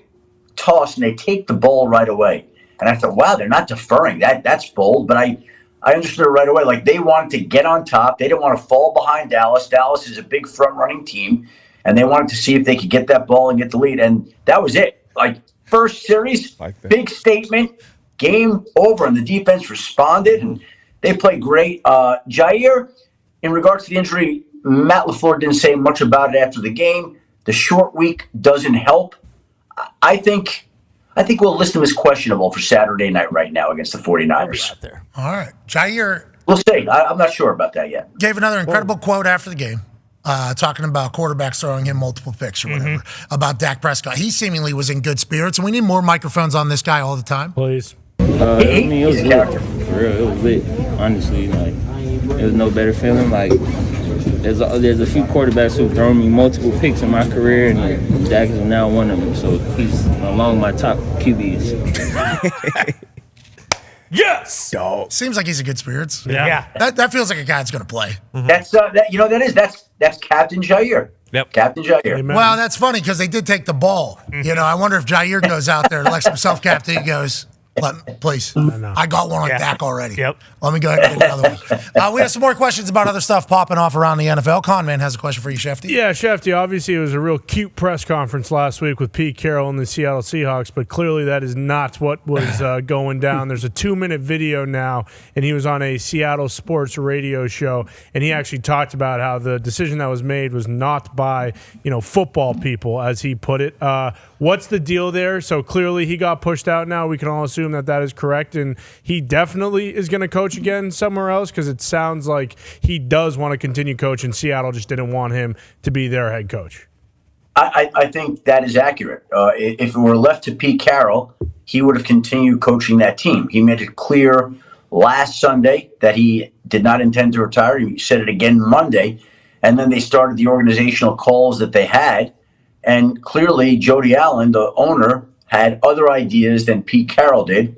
toss, and they take the ball right away. And I thought, wow, they're not deferring. That's bold. But I understood it right away. They wanted to get on top. They didn't want to fall behind Dallas. Dallas is a big front-running team, and they wanted to see if they could get that ball and get the lead. And that was it. First series, big statement, game over, and the defense responded, and they played great. Jair, in regards to the injury, Matt LaFleur didn't say much about it after the game. The short week doesn't help. I think we'll list him as questionable for Saturday night right now against the 49ers. All right. Jair We'll see. I'm not sure about that yet. gave another incredible quote after the game, talking about quarterbacks throwing him multiple picks or whatever, about Dak Prescott. He seemingly was in good spirits, and we need more microphones on this guy all the time. Please. It was He's a lit. character. For real, it was lit. Honestly, there's no better feeling. There's a few quarterbacks who've thrown me multiple picks in my career, and Dak is now one of them. So he's among my top QBs. Yes. Dog. Seems like he's in good spirits. Yeah. That feels like a guy that's going to play. That's that's Captain Jair. Yep. Captain Jair. Amen. Well, that's funny because they did take the ball. I wonder if Jair goes out there, elects himself captain, he goes, Please. I got one on Yeah. Dak already. Yep. Let me go ahead and get another one. We have some more questions about other stuff popping off around the NFL. Conman has a question for you, Shefty. Yeah, Shefty, obviously it was a real cute press conference last week with Pete Carroll and the Seattle Seahawks, but clearly that is not what was going down. There's a 2-minute video now, and he was on a Seattle sports radio show, and he actually talked about how the decision that was made was not by, football people, as he put it. What's the deal there? So clearly he got pushed out now. We can all assume that is correct, and he definitely is going to coach again somewhere else, because it sounds like he does want to continue coaching. Seattle just didn't want him to be their head coach. I think that is accurate. If it were left to Pete Carroll, he would have continued coaching that team. He made it clear last Sunday that he did not intend to retire. He said it again Monday, and then they started the organizational calls that they had. And clearly, Jody Allen, the owner, had other ideas than Pete Carroll did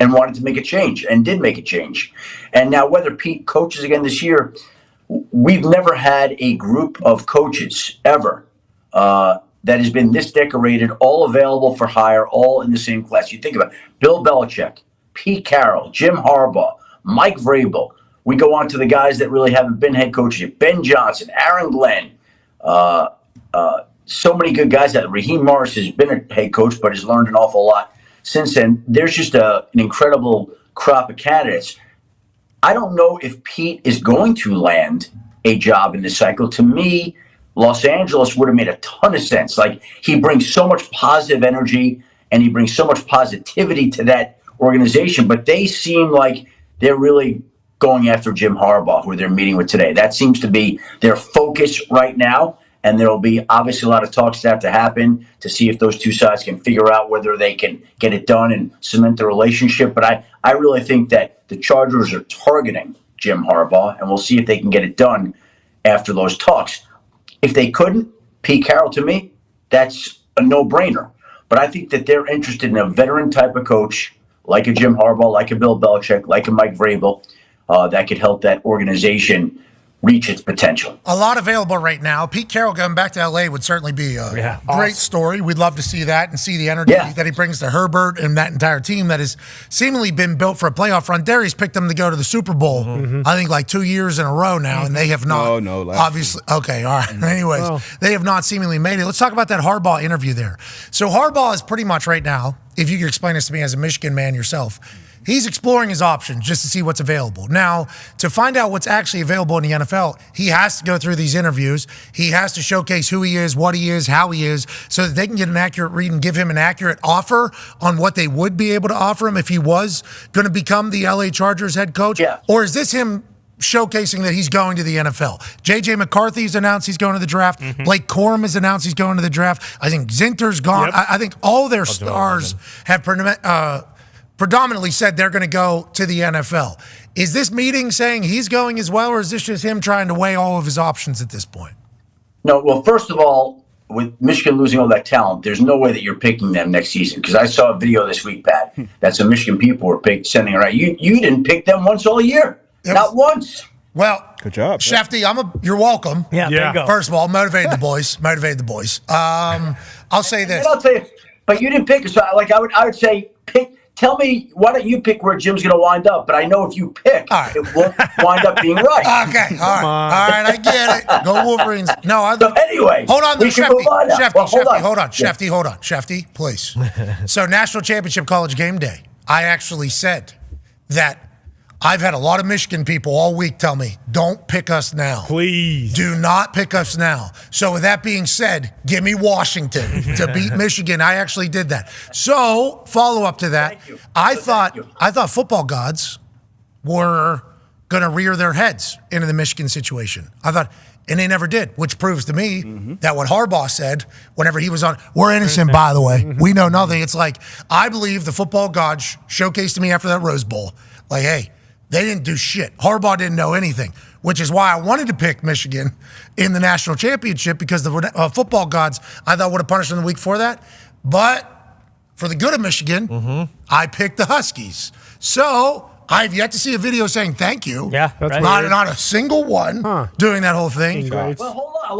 and wanted to make a change and did make a change. And now whether Pete coaches again this year, we've never had a group of coaches ever that has been this decorated, all available for hire, all in the same class. You think about it, Bill Belichick, Pete Carroll, Jim Harbaugh, Mike Vrabel. We go on to the guys that really haven't been head coaches yet. Ben Johnson, Aaron Glenn, so many good guys. That Raheem Morris has been a head coach, but has learned an awful lot since then. There's just an incredible crop of candidates. I don't know if Pete is going to land a job in this cycle. To me, Los Angeles would have made a ton of sense. Like, he brings so much positive energy and he brings so much positivity to that organization, but they seem like they're really going after Jim Harbaugh, who they're meeting with today. That seems to be their focus right now. And there will be obviously a lot of talks that have to happen to see if those two sides can figure out whether they can get it done and cement the relationship. But I really think that the Chargers are targeting Jim Harbaugh, and we'll see if they can get it done after those talks. If they couldn't, Pete Carroll, to me, that's a no-brainer. But I think that they're interested in a veteran type of coach, like a Jim Harbaugh, like a Bill Belichick, like a Mike Vrabel, that could help that organization reach its potential. A lot available right now. Pete Carroll going back to L.A. would certainly be a great story. We'd love to see that and see the energy that he brings to Herbert and that entire team that has seemingly been built for a playoff run. Darius picked them to go to the Super Bowl, I think, like 2 years in a row now, and they have not. No, obviously. Okay, all right. Anyways, they have not seemingly made it. Let's talk about that Harbaugh interview there. So Harbaugh is pretty much right now, if you could explain this to me as a Michigan man yourself, he's exploring his options just to see what's available. Now, to find out what's actually available in the NFL, he has to go through these interviews. He has to showcase who he is, what he is, how he is, so that they can get an accurate read and give him an accurate offer on what they would be able to offer him if he was going to become the LA Chargers head coach. Yeah. Or is this him showcasing that he's going to the NFL? J.J. McCarthy's announced he's going to the draft. Blake Corum has announced he's going to the draft. I think Zinter's gone. I think all their stars have predominantly said they're going to go to the NFL. Is this meeting saying he's going as well, or is this just him trying to weigh all of his options at this point? No, well, first of all, with Michigan losing all that talent, there's no way that you're picking them next season. Because I saw a video this week, Pat, that some Michigan people were sending around. You didn't pick them once all year. Not once. Well, good job, Shefty. You're welcome. Yeah, there you go. First of all, motivated the boys. I'll say this. And I'll tell you, but you didn't pick it. So, I would say pick. Tell me, why don't you pick where Jim's going to wind up? But I know if you pick, it won't wind up being right. Okay, all right, I get it. Go Wolverines. No, so anyway, hold on, Shefty, hold on, Yeah. Shefty, please. So, National Championship College game day, I actually said that I've had a lot of Michigan people all week tell me, don't pick us now. Please. Do not pick us now. So with that being said, give me Washington to beat Michigan. I actually did that. So follow up to that, I thought football gods were going to rear their heads into the Michigan situation. I thought, and they never did, which proves to me that what Harbaugh said whenever he was on, we're innocent, by the way. We know nothing. It's like, I believe the football gods showcased to me after that Rose Bowl, like, hey, they didn't do shit. Harbaugh didn't know anything, which is why I wanted to pick Michigan in the national championship, because the football gods, I thought, would have punished them the week before that. But for the good of Michigan, I picked the Huskies. So I've yet to see a video saying thank you. Yeah, that's not a single one doing that whole thing. Well, hold on.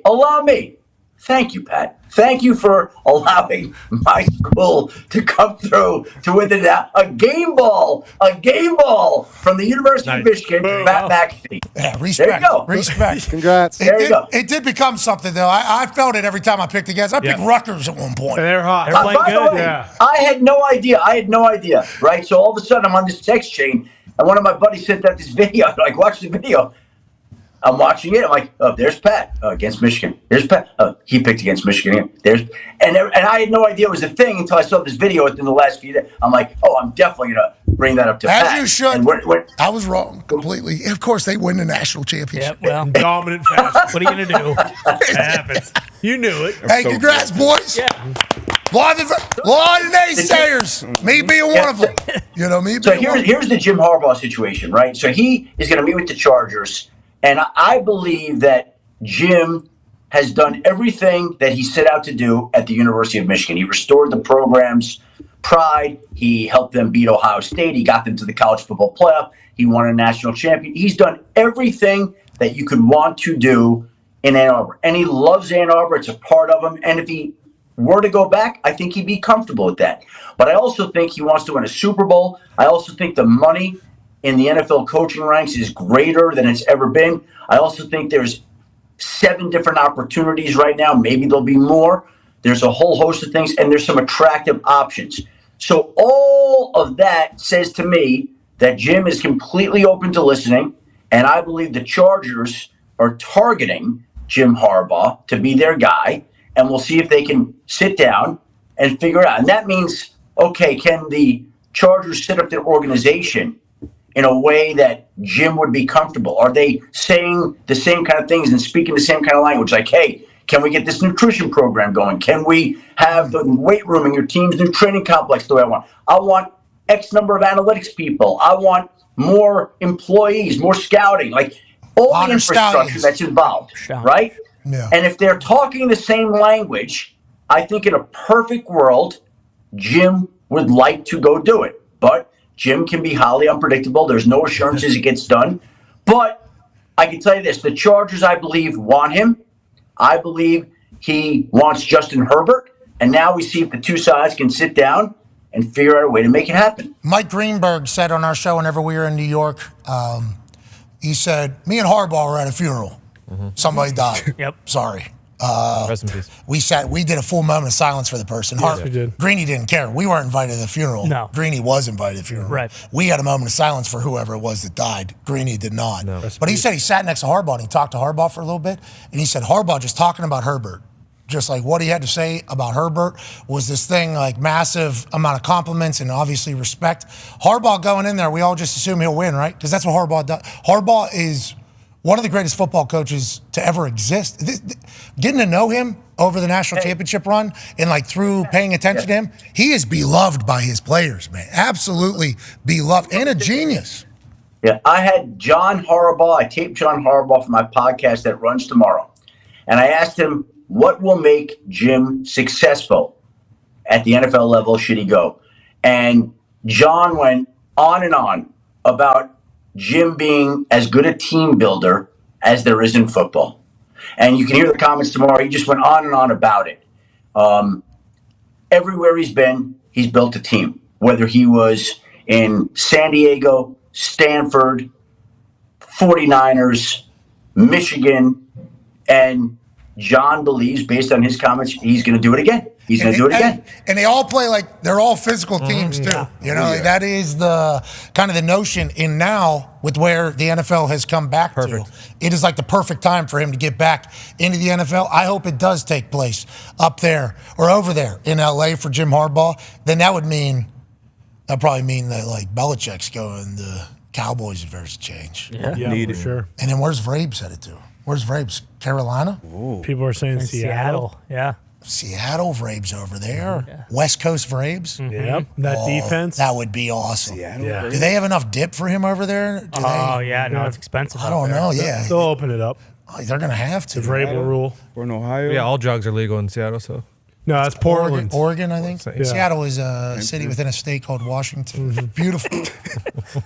Allow me. Thank you, Pat. Thank you for allowing my school to come through to within a game ball from the University of Michigan, Matt McAfee. Yeah, respect. There you go. Respect. Congrats. There you go. It did become something, though. I felt it every time I picked against. I picked Rutgers at one point. They're hot. They're playing By the good. way, I had no idea, right? So all of a sudden, I'm on this text chain, and one of my buddies sent out this video. I'm like, watch the video. I'm watching it. I'm like, oh, there's Pat against Michigan. There's Pat. He picked against Michigan. And I had no idea it was a thing until I saw this video within the last few days. I'm like, oh, I'm definitely going to bring that up to Pat. As you should. And I was wrong completely. Of course, they win the national championship. Well, Dominant fashion. what are you going to do? It happens. You knew it. Hey, congrats, boys. Yeah. Lot of naysayers. Me being one of them. You know, me being So one of them. here's the Jim Harbaugh situation, right? So he is going to meet with the Chargers, and I believe that Jim has done everything that he set out to do at the University of Michigan. He restored the program's pride. He helped them beat Ohio State. He got them to the college football playoff. He won a national champion. He's done everything that you could want to do in Ann Arbor. And he loves Ann Arbor. It's a part of him. And if he were to go back, I think he'd be comfortable with that. But I also think he wants to win a Super Bowl. I also think the money in the NFL coaching ranks is greater than it's ever been. I also think there's 7 different opportunities right now. Maybe there'll be more. There's a whole host of things, and there's some attractive options. So all of that says to me that Jim is completely open to listening, and I believe the Chargers are targeting Jim Harbaugh to be their guy, and we'll see if they can sit down and figure it out. And that means, okay, can the Chargers set up their organization in a way that Jim would be comfortable? Are they saying the same kind of things and speaking the same kind of language? Like, hey, can we get this nutrition program going? Can we have the weight room in your team's new training complex the way I want? I want X number of analytics people. I want more employees, more scouting, like all the infrastructure that's involved, right? Yeah. And if they're talking the same language, I think in a perfect world, Jim would like to go do it. But Jim can be highly unpredictable. There's no assurances it gets done. But I can tell you this, the Chargers, I believe, want him. I believe he wants Justin Herbert. And now we see if the two sides can sit down and figure out a way to make it happen. Mike Greenberg said on our show whenever we were in New York, he said, me and Harbaugh were at a funeral. Somebody died. Yep. Sorry. Rest in peace. We did a full moment of silence for the person. Yes, we did. Greeny didn't care. We weren't invited to the funeral. No. Greeny was invited to the funeral. Right. We had a moment of silence for whoever it was that died. Greeny did not. No. But he said he sat next to Harbaugh and he talked to Harbaugh for a little bit. And he said Harbaugh just talking about Herbert, just like what he had to say about Herbert was this thing, like massive amount of compliments and obviously respect. Harbaugh going in there, we all just assume he'll win, right? Because that's what Harbaugh does. Harbaugh is one of the greatest football coaches to ever exist. Getting to know him over the national championship run and like through paying attention to him, he is beloved by his players, man. Absolutely beloved and a genius. Yeah, I had John Harbaugh. I taped John Harbaugh for my podcast that runs tomorrow. And I asked him, what will make Jim successful at the NFL level should he go? And John went on and on about Jim being as good a team builder as there is in football. And you can hear the comments tomorrow. He just went on and on about it. Everywhere he's been, he's built a team. Whether he was in San Diego, Stanford, 49ers, Michigan, and John believes, based on his comments, he's going to do it again. He's going to do it again. And they all play like they're all physical teams too. Yeah. You know, like that is the kind of the notion. And now with where the NFL has come back to, it is like the perfect time for him to get back into the NFL. I hope it does take place up there or over there in LA for Jim Harbaugh. Then that'd probably mean that like Belichick's going the Cowboys if there's a change. Yeah, for sure. And then where's Vrabes headed to? Where's Vrabes? Carolina? People are saying In Seattle. Yeah. Seattle Vrabes over there. Yeah. West Coast Vrabes. Yep. That defense. That would be awesome. Seattle. Yeah. Do they have enough dip for him over there? No, it's expensive. I don't know. Yeah. They'll open it up. They're going to have to. The Vrabel rule. Or in Ohio. Yeah, all drugs are legal in Seattle, so. No, that's Portland. Oregon, I think. Yeah. Seattle is a city within a state called Washington. Beautiful.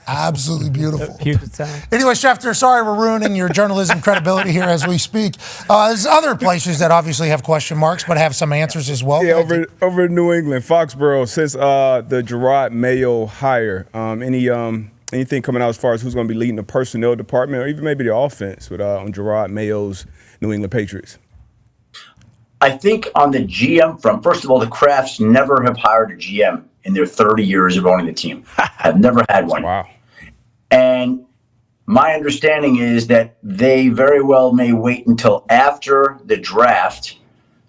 Absolutely beautiful. Puget Sound. Anyway, Schefter, sorry we're ruining your journalism credibility here as we speak. There's other places that obviously have question marks but have some answers as well. Yeah, over in New England, Foxborough, since the Gerard Mayo hire, anything coming out as far as who's going to be leading the personnel department or even maybe the offense with on Gerard Mayo's New England Patriots? I think on the GM front, first of all, the Crafts never have hired a GM in their 30 years of owning the team. Have never had one. Wow. And my understanding is that they very well may wait until after the draft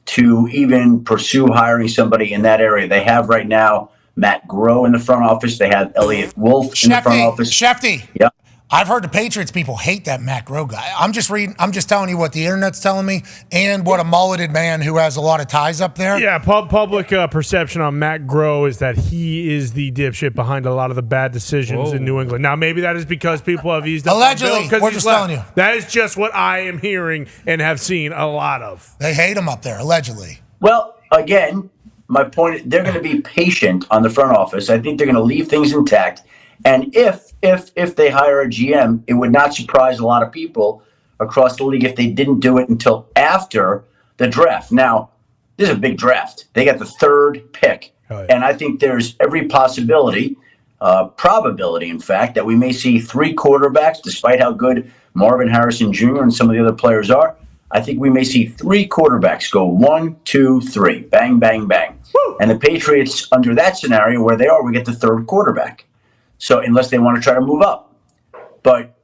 to even pursue hiring somebody in that area. They have right now Matt Groh in the front office. They have Elliot Wolf in the front office. Shefty. Yeah. I've heard the Patriots people hate that Matt Groh guy. I'm just telling you what the internet's telling me and what a mulleted man who has a lot of ties up there. Yeah, public perception on Matt Groh is that he is the dipshit behind a lot of the bad decisions in New England. Now, maybe that is because people have eased up. Allegedly, we're just telling you. That is just what I am hearing and have seen a lot of. They hate him up there, allegedly. Well, again, my point is they're going to be patient on the front office. I think they're going to leave things intact. And if they hire a GM, it would not surprise a lot of people across the league if they didn't do it until after the draft. Now, this is a big draft. They got the third pick. Oh, yeah. And I think there's every possibility, probability, in fact, that we may see 3 quarterbacks, despite how good Marvin Harrison Jr. and some of the other players are. I think we may see 3 quarterbacks go 1, 2, 3, bang, bang, bang. Woo! And the Patriots, under that scenario where they are, we get the 3rd quarterback. So unless they want to try to move up. But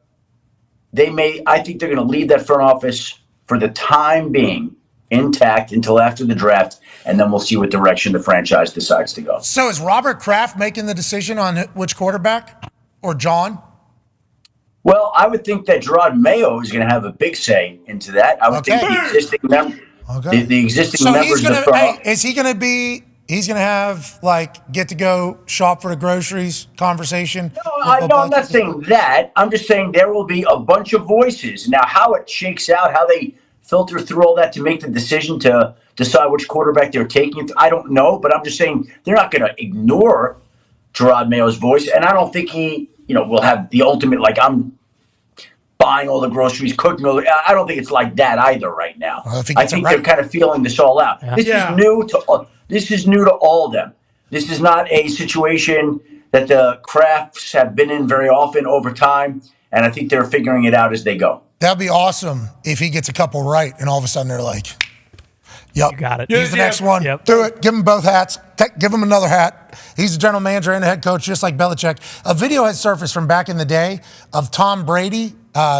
I think they're going to leave that front office for the time being intact until after the draft, and then we'll see what direction the franchise decides to go. So is Robert Kraft making the decision on which quarterback? Or John? Well, I would think that Gerard Mayo is going to have a big say into that. I would think the existing members of the front office. Is he going to be... He's going to have, get to go shop for the groceries conversation? No, I'm not saying that. I'm just saying there will be a bunch of voices. Now, how it shakes out, how they filter through all that to make the decision to decide which quarterback they're taking, I don't know. But I'm just saying they're not going to ignore Gerard Mayo's voice. And I don't think he, will have the ultimate, I'm buying all the groceries, cooking all the, I don't think it's like that either right now. Well, I think they're kind of feeling this all out. Yeah. This is new to all of them. This is not a situation that the Crafts have been in very often over time, and I think they're figuring it out as they go. That'd be awesome if he gets a couple right, and all of a sudden they're like, yep, you got it. He's the next one. Yep. Do it. Give him both hats. Give him another hat. He's the general manager and the head coach, just like Belichick. A video has surfaced from back in the day of Tom Brady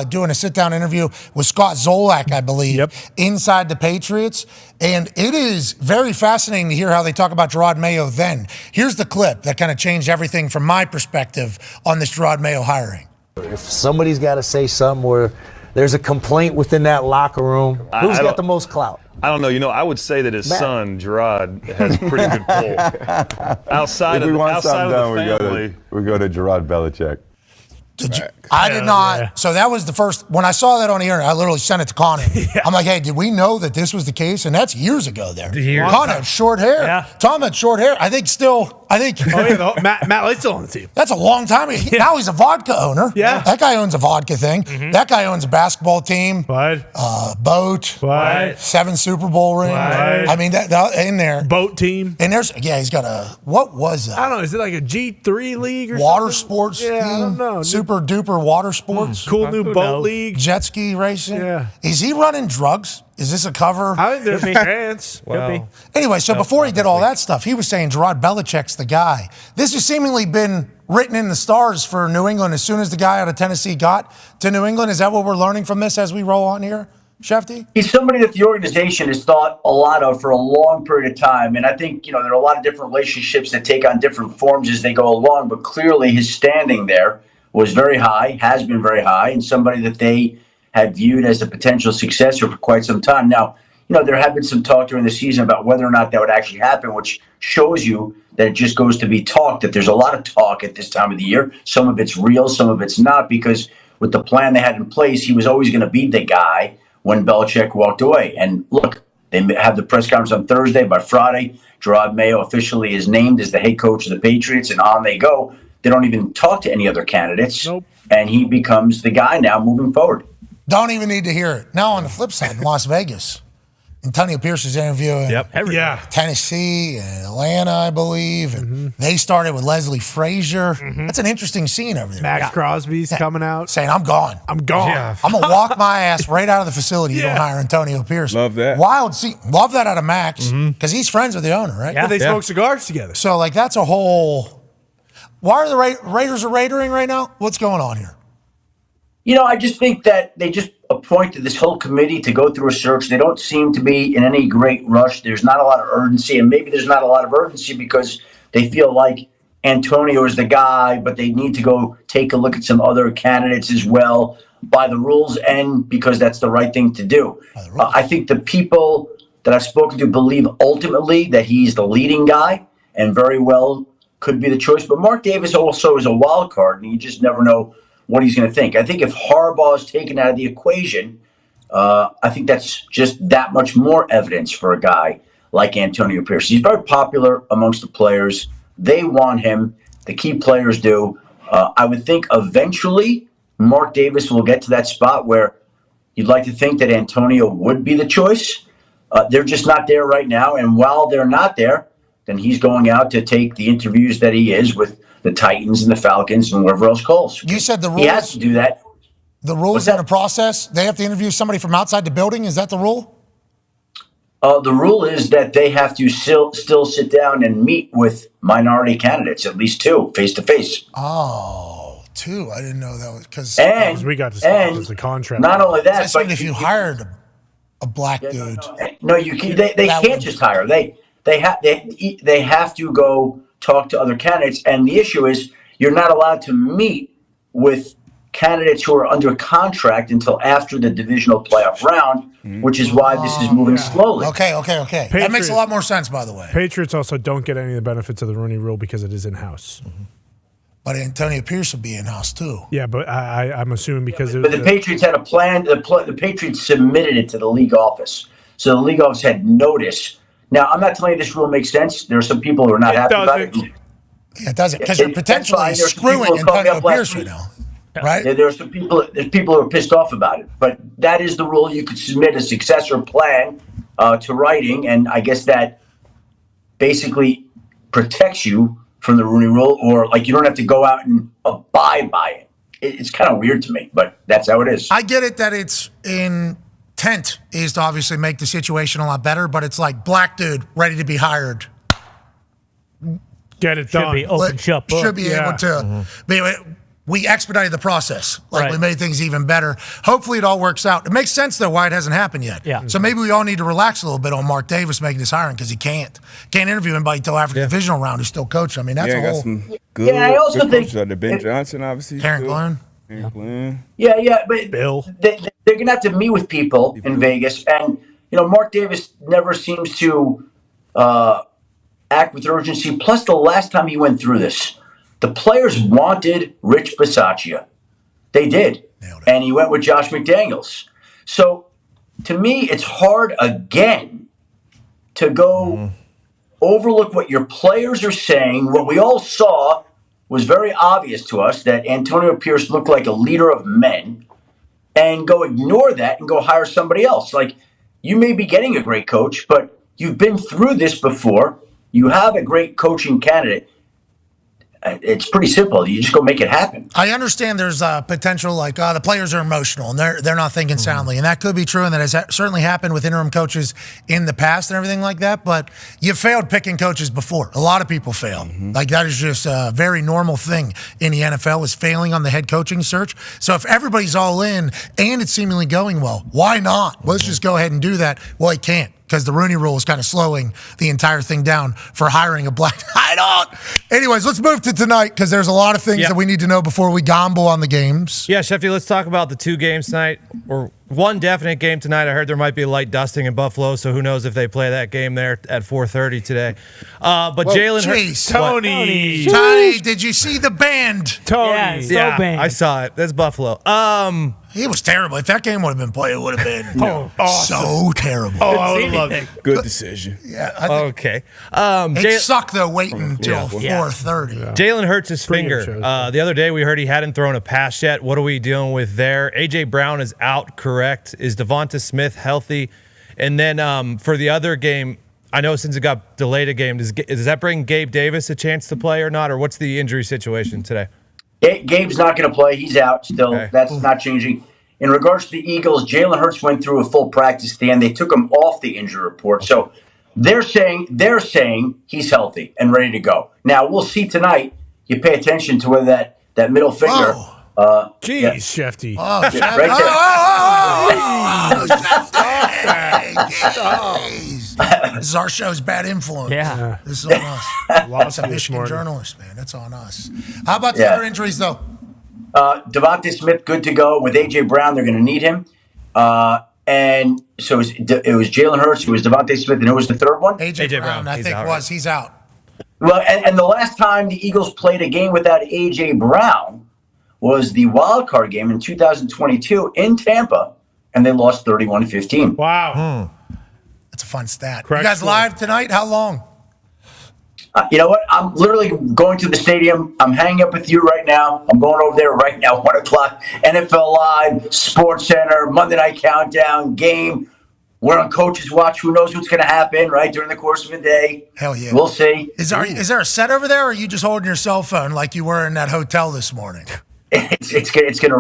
doing a sit-down interview with Scott Zolak, I believe, inside the Patriots. And it is very fascinating to hear how they talk about Gerard Mayo then. Here's the clip that kind of changed everything from my perspective on this Gerard Mayo hiring. If somebody's got to say something where there's a complaint within that locker room, who's got the most clout? I don't know. I would say that his son, Gerard, has a pretty good pull. Outside of the family. We go to Gerard Belichick. I did not. Yeah. So that was the first. When I saw that on the internet, I literally sent it to Connor. I'm like, hey, did we know that this was the case? And that's years ago there. Connor had short hair. Yeah. Tom had short hair. I think. Matt Light's still on the team. That's a long time ago. Yeah. Now he's a vodka owner. Yeah. That guy owns a vodka thing. Mm-hmm. That guy owns a basketball team. What? Boat. What? 7 Super Bowl rings. What? I mean, that in there. Boat team. And he's got what was that? I don't know. Is it like a G3 league or water something? Sports team? I don't know. Super duper water sports. Cool new boat league. Jet ski racing. Yeah. Is he running drugs? Is this a cover? I think there's a chance. Well, anyway, so before he did all that stuff, he was saying Gerard Belichick's the guy. This has seemingly been written in the stars for New England as soon as the guy out of Tennessee got to New England. Is that what we're learning from this as we roll on here, Shefty? He's somebody that the organization has thought a lot of for a long period of time. And I think, there are a lot of different relationships that take on different forms as they go along. But clearly his standing there was very high, has been very high, and somebody that they had viewed as a potential successor for quite some time. Now, there have been some talk during the season about whether or not that would actually happen, which shows you that it just goes to be talk, that there's a lot of talk at this time of the year. Some of it's real, some of it's not, because with the plan they had in place, he was always going to be the guy when Belichick walked away. And look, They have the press conference on Thursday. By Friday, Gerard Mayo officially is named as the head coach of the Patriots, and on they go. They don't even talk to any other candidates, and he becomes the guy now moving forward. Don't even need to hear it. Now, on the flip side, in Las Vegas, Antonio Pierce is interviewing Tennessee and Atlanta, I believe. And they started with Leslie Frazier. That's an interesting scene over there. Max Crosby's coming out. Saying, I'm gone. I'm gone. Yeah. I'm going to walk my ass right out of the facility. You don't hire Antonio Pierce. Love that. Wild scene. Love that out of Max because he's friends with the owner, right? Yeah. They smoke cigars together. So, like, that's a whole... Why are the Raiders raidering right now? What's going on here? I just think that they just appointed this whole committee to go through a search. They don't seem to be in any great rush. There's not a lot of urgency, and maybe there's not a lot of urgency because they feel like Antonio is the guy, but they need to go take a look at some other candidates as well by the rules and because that's the right thing to do. I think the people that I've spoken to believe ultimately that he's the leading guy and very well could be the choice. But Mark Davis also is a wild card, and you just never know what he's going to think. I think if Harbaugh is taken out of the equation, I think that's just that much more evidence for a guy like Antonio Pierce. He's very popular amongst the players. They want him. The key players do. I would think eventually Mark Davis will get to that spot where you'd like to think that Antonio would be the choice. They're just not there right now. And while they're not there, then he's going out to take the interviews that he is with the Titans and the Falcons and wherever else calls. You said the rules. He has to do that. The rules in the process, they have to interview somebody from outside the building. Is that the rule? The rule is that they have to still sit down and meet with minority candidates, at least two, face to face. Oh, two. I didn't know that was because we got to see the contract. Not only that, but if you hired a black dude, no, you can, they can't just hire. They have to go talk to other candidates, and the issue is you're not allowed to meet with candidates who are under contract until after the divisional playoff round, which is why this is moving slowly. Okay. That makes a lot more sense, by the way. Patriots also don't get any of the benefits of the Rooney Rule because it is in-house. But Antonio Pierce will be in-house, too. Yeah, but I'm assuming because... But the Patriots had a plan. The Patriots submitted it to the league office. So the league office had notice. Now, I'm not telling you this rule makes sense. There are some people who are not happy about it. Yeah, it doesn't, because you're potentially screwing Antonio Pierce right now. Right? There's people who are pissed off about it. But that is the rule. You could submit a successor plan to writing, and I guess that basically protects you from the Rooney Rule, or like you don't have to go out and abide by it. It's kind of weird to me, but that's how it is. I get it that it's intent is to obviously make the situation a lot better, but it's like black dude ready to be hired. Get it done. Should be open shut book. Should be able to be. We expedited the process. We made things even better. Hopefully it all works out. It makes sense, though, why it hasn't happened yet. Yeah. So maybe we all need to relax a little bit on Mark Davis making this hiring because he can't interview anybody until after the divisional round. He's still coaching. I mean, that's a whole... Some good, I also think... Ben Johnson, obviously. Karen Glenn. Yeah, but Bill. They're going to have to meet with people in Vegas. And, Mark Davis never seems to act with urgency. Plus, the last time he went through this, the players wanted Rich Bisaccia. They did. And he went with Josh McDaniels. So, to me, it's hard again to go overlook what your players are saying. What we all saw was very obvious to us that Antonio Pierce looked like a leader of men, and go ignore that and go hire somebody else. Like, you may be getting a great coach, but you've been through this before. You have a great coaching candidate. It's pretty simple. You just go make it happen. I understand there's potential, like the players are emotional and they're not thinking soundly, and that could be true, and that has certainly happened with interim coaches in the past and everything like that. But you failed picking coaches before. A lot of people fail. Like that is just a very normal thing in the NFL is failing on the head coaching search. So if everybody's all in and it's seemingly going well, why not? Let's just go ahead and do that. Well, he can't, because the Rooney Rule is kind of slowing the entire thing down for hiring a black. I don't. Anyways, let's move to tonight because there's a lot of things that we need to know before we gamble on the games. Yeah, Shefty, let's talk about the two games tonight, or one definite game tonight. I heard there might be a light dusting in Buffalo, so who knows if they play that game there at 4:30 today. But Jalen Hurts. Tony, did you see the band? Tony. Yeah, I saw it. That's Buffalo. He was terrible. If that game would have been played, it would have been so terrible. Oh, I would love it. Good decision. Yeah. I think Okay. it sucked though waiting until 4:30. Jalen Hurts' finger. shows, The other day we heard he hadn't thrown a pass yet. What are we dealing with there? A.J. Brown is out, correct? Is Devonta Smith healthy? And then for the other game, I know since it got delayed a game, does that bring Gabe Davis a chance to play or not? Or what's the injury situation today? Gabe's not going to play. He's out still. Okay. That's not changing. In regards to the Eagles, Jalen Hurts went through a full practice at the end. They took him off the injury report. So they're saying he's healthy and ready to go. Now, we'll see tonight. You pay attention to whether that middle finger. Jeez, Shefty. Oh, Yeah, right there. This is our show's bad influence. Yeah. This is on us. That's a Michigan journalist, man. That's on us. How about the other injuries, though? Devonta Smith, good to go. With A.J. Brown, they're going to need him. And so it was Jalen Hurts, it was Devonta Smith, and who was the third one? A.J. Brown, I think he's out. Well, and the last time the Eagles played a game without A.J. Brown was the wild card game in 2022 in Tampa, and they lost 31-15. Wow. That's a fun stat. Correct You guys score. live tonight? How long? You know what? I'm literally going to the stadium. I'm hanging up with you right now. I'm going over there right now, 1 o'clock. NFL Live, Sports Center, Monday Night Countdown, game. We're on Coach's Watch. Who knows what's going to happen, right, during the course of the day? Hell yeah. We'll see. Is there a set over there, or are you just holding your cell phone like you were in that hotel this morning? It's gonna.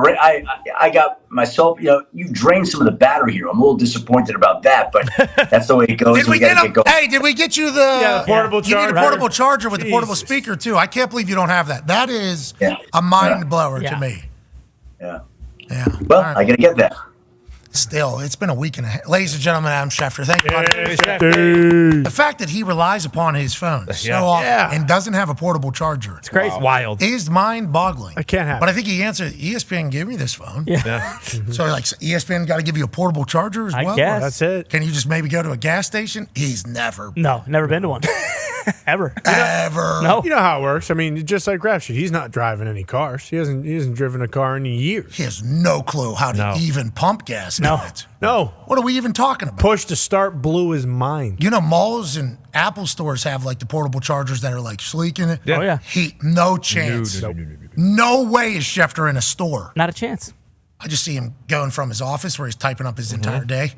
I got myself. You drained some of the battery here. I'm a little disappointed about that, but that's the way it goes. Did we get Hey, did we get you the portable You need charger? a portable charger with a portable speaker too. I can't believe you don't have that. That is a mind blower to me. Yeah. Yeah. Well, I gotta get that. Still, it's been a week and a half. Ladies and gentlemen, Adam Schefter. Thank you. Dude. The fact that he relies upon his phone so often and doesn't have a portable charger. It's crazy. Wild. Is mind-boggling. I can't have But I think he answered, ESPN give me this phone. Yeah. So like ESPN got to give you a portable charger as well? I guess. That's it. Can you just maybe go to a gas station? He's never. No, never been to one. Ever. Ever. No. You know how it works. I mean, just like Rapture, he's not driving any cars. He hasn't driven a car in years. He has no clue how to even pump gas in it. No. What are we even talking about? Push to start blew his mind. You know, malls and Apple stores have like the portable chargers that are like sleek in it. Oh, yeah. No chance. No way is Schefter in a store. Not a chance. I just see him going from his office where he's typing up his entire day.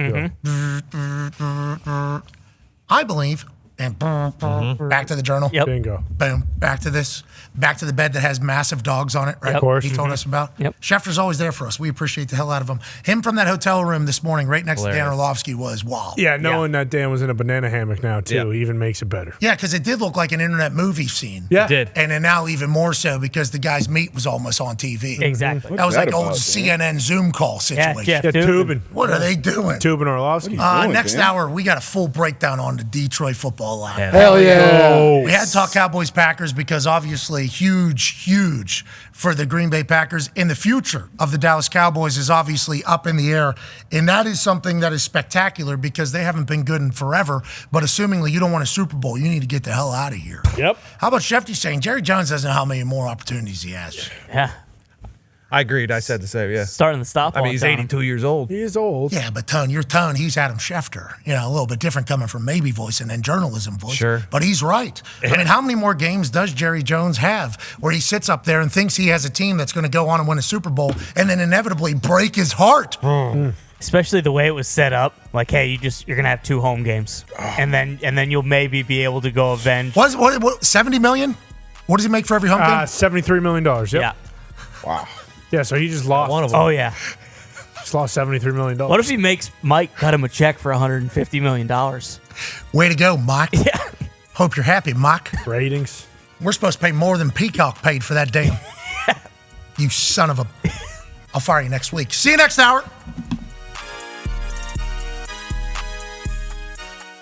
I believe. And back to the journal. Yep. Bingo. Boom. Back to this. Back to the bed that has massive dogs on it, right? Yep. Of course. He told us about. Yep. Schefter's always there for us. We appreciate the hell out of him. Him from that hotel room this morning right next to Dan Orlovsky was wow. Yeah, knowing that Dan was in a banana hammock now, too, even makes it better. Yeah, because it did look like an internet movie scene. Yeah. It did. And then now even more so because the guy's meat was almost on TV. Exactly. That was like old about, CNN Zoom call situation. Jeff Yeah, Tubin. tubing. What are they doing? Tubin Orlovsky. Next Dan? hour, we got a full breakdown on the Detroit football line. Hell yeah. We had to talk Cowboys Packers because obviously huge for the Green Bay Packers. And the future of the Dallas Cowboys is obviously up in the air. And that is something that is spectacular because they haven't been good in forever. But assumingly you don't want a Super Bowl, you need to get the hell out of here. Yep. How about Shefty saying Jerry Jones doesn't know how many more opportunities he has? Yeah. I agreed. I said the same. Yeah. Starting the stop. I mean, he's 82 years old. He is old. Yeah, but your tone, he's Adam Schefter. A little bit different coming from maybe voice and then journalism voice. Sure. But he's right. I mean, how many more games does Jerry Jones have where he sits up there and thinks he has a team that's going to go on and win a Super Bowl and then inevitably break his heart? Especially the way it was set up. Like, hey, you're gonna have 2 home games, and then you'll maybe be able to go avenge. What $70 million? What does he make for every home game? $73 million. Yep. Yeah. Wow. Yeah, so he just lost. One of them. Oh yeah. Just lost $73 million. What if he makes Mike cut him a check for $150 million? Way to go, Mike. Yeah. Hope you're happy, Mike. Ratings. We're supposed to pay more than Peacock paid for that damn. You son of a. I'll fire you next week. See you next hour.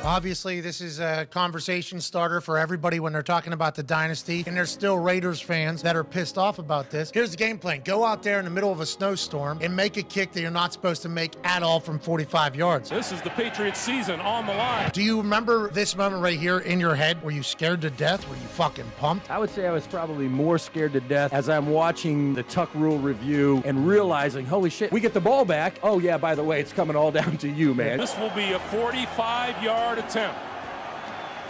Obviously, this is a conversation starter for everybody when they're talking about the dynasty, and there's still Raiders fans that are pissed off about this. Here's the game plan. Go out there in the middle of a snowstorm and make a kick that you're not supposed to make at all from 45 yards. This is the Patriots season on the line. Do you remember this moment right here in your head? Were you scared to death? Were you fucking pumped? I would say I was probably more scared to death as I'm watching the Tuck Rule review and realizing, holy shit, we get the ball back. Oh, yeah, by the way, it's coming all down to you, man. This will be a 45-yard attempt.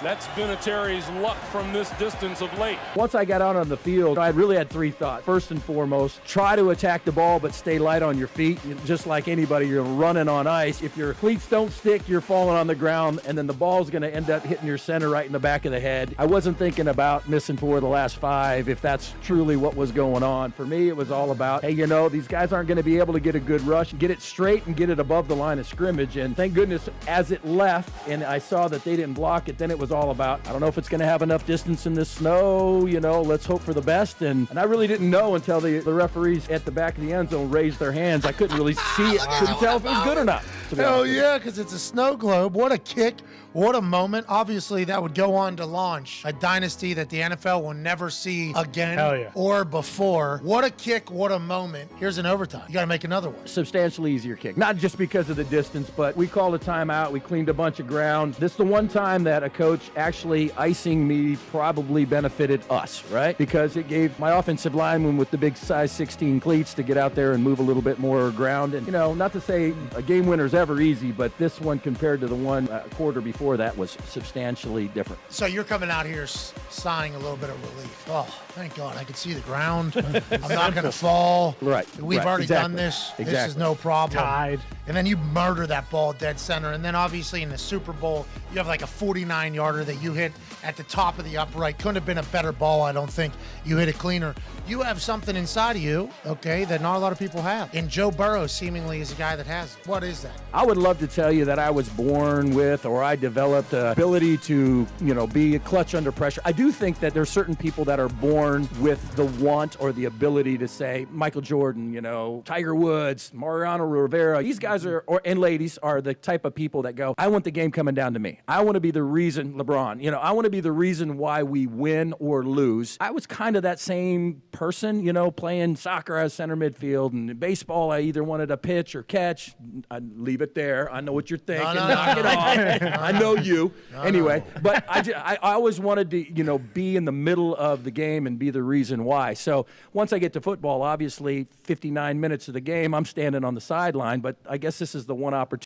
That's Vinatieri's luck from this distance of late. Once I got out on the field, I really had three thoughts. First and foremost, try to attack the ball, but stay light on your feet. Just like anybody, you're running on ice. If your cleats don't stick, you're falling on the ground, and then the ball's going to end up hitting your center right in the back of the head. I wasn't thinking about missing 4 of the last 5, if that's truly what was going on. For me, it was all about, hey, you know, these guys aren't going to be able to get a good rush, get it straight and get it above the line of scrimmage. And thank goodness, as it left and I saw that they didn't block it, then it was all about, I don't know if it's going to have enough distance in this snow, you know, let's hope for the best. And I really didn't know until the referees at the back of the end zone raised their hands. I couldn't really see it. Couldn't tell if it was good or not. Hell yeah, because it's a snow globe. What a kick. What a moment. Obviously, that would go on to launch a dynasty that the NFL will never see again or before. What a kick. What a moment. Here's an overtime. You got to make another one. Substantially easier kick. Not just because of the distance, but we called a timeout. We cleaned a bunch of ground. This is the one time that a coach actually icing me probably benefited us, right? Because it gave my offensive lineman with the big size 16 cleats to get out there and move a little bit more ground. And, you know, not to say a game winner's ever easy, but this one compared to the one quarter before that was substantially different. So you're coming out here sighing a little bit of relief. Oh, thank God. I can see the ground. I'm not going to fall. Right. We've already done this. Exactly. This is no problem. Tied. And then you murder that ball dead center. And then obviously in the Super Bowl, you have like a 49-yarder that you hit at the top of the upright. Couldn't have been a better ball, I don't think. You hit it cleaner. You have something inside of you, okay, that not a lot of people have. And Joe Burrow seemingly is a guy that has it. What is that? I would love to tell you that I was born with, or I developed the ability to, you know, be a clutch under pressure. I do think that there's certain people that are born with the want or the ability to say, Michael Jordan, you know, Tiger Woods, Mariano Rivera. These guys are, and ladies, are the type of people that go, I want the game coming down to me. I want to be the reason, LeBron, you know, I want to be the reason why we win or lose. I was kind of that same person, you know, playing soccer as center midfield, and in baseball, I either wanted to pitch or catch. I'd leave it there. I know what you're thinking. Knock it off. I know you. Anyway, but I always wanted to, you know, be in the middle of the game and be the reason why. So once I get to football, obviously 59 minutes of the game, I'm standing on the sideline, but I guess this is the one opportunity.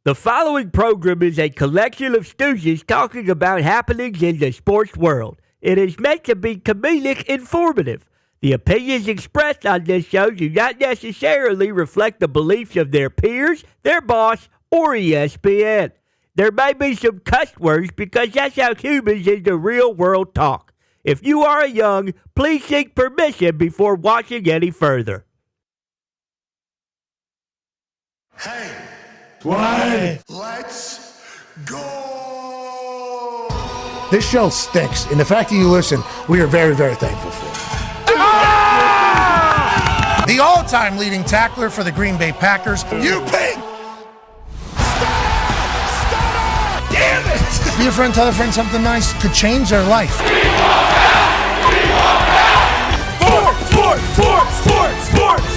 The following program is a collection of stooges talking about happenings in the sports world. It is meant to be comedic informative. The opinions expressed on this show do not necessarily reflect the beliefs of their peers, their boss, or ESPN. There may be some cuss words because that's how humans in the real world talk. If you are young, please seek permission before watching any further. Hey, what? Let's go. This show stinks, and the fact that you listen, we are very, very thankful for. The all-time leading tackler for the Green Bay Packers, you pig! Damn it! Be a friend, tell a friend something nice could change their life.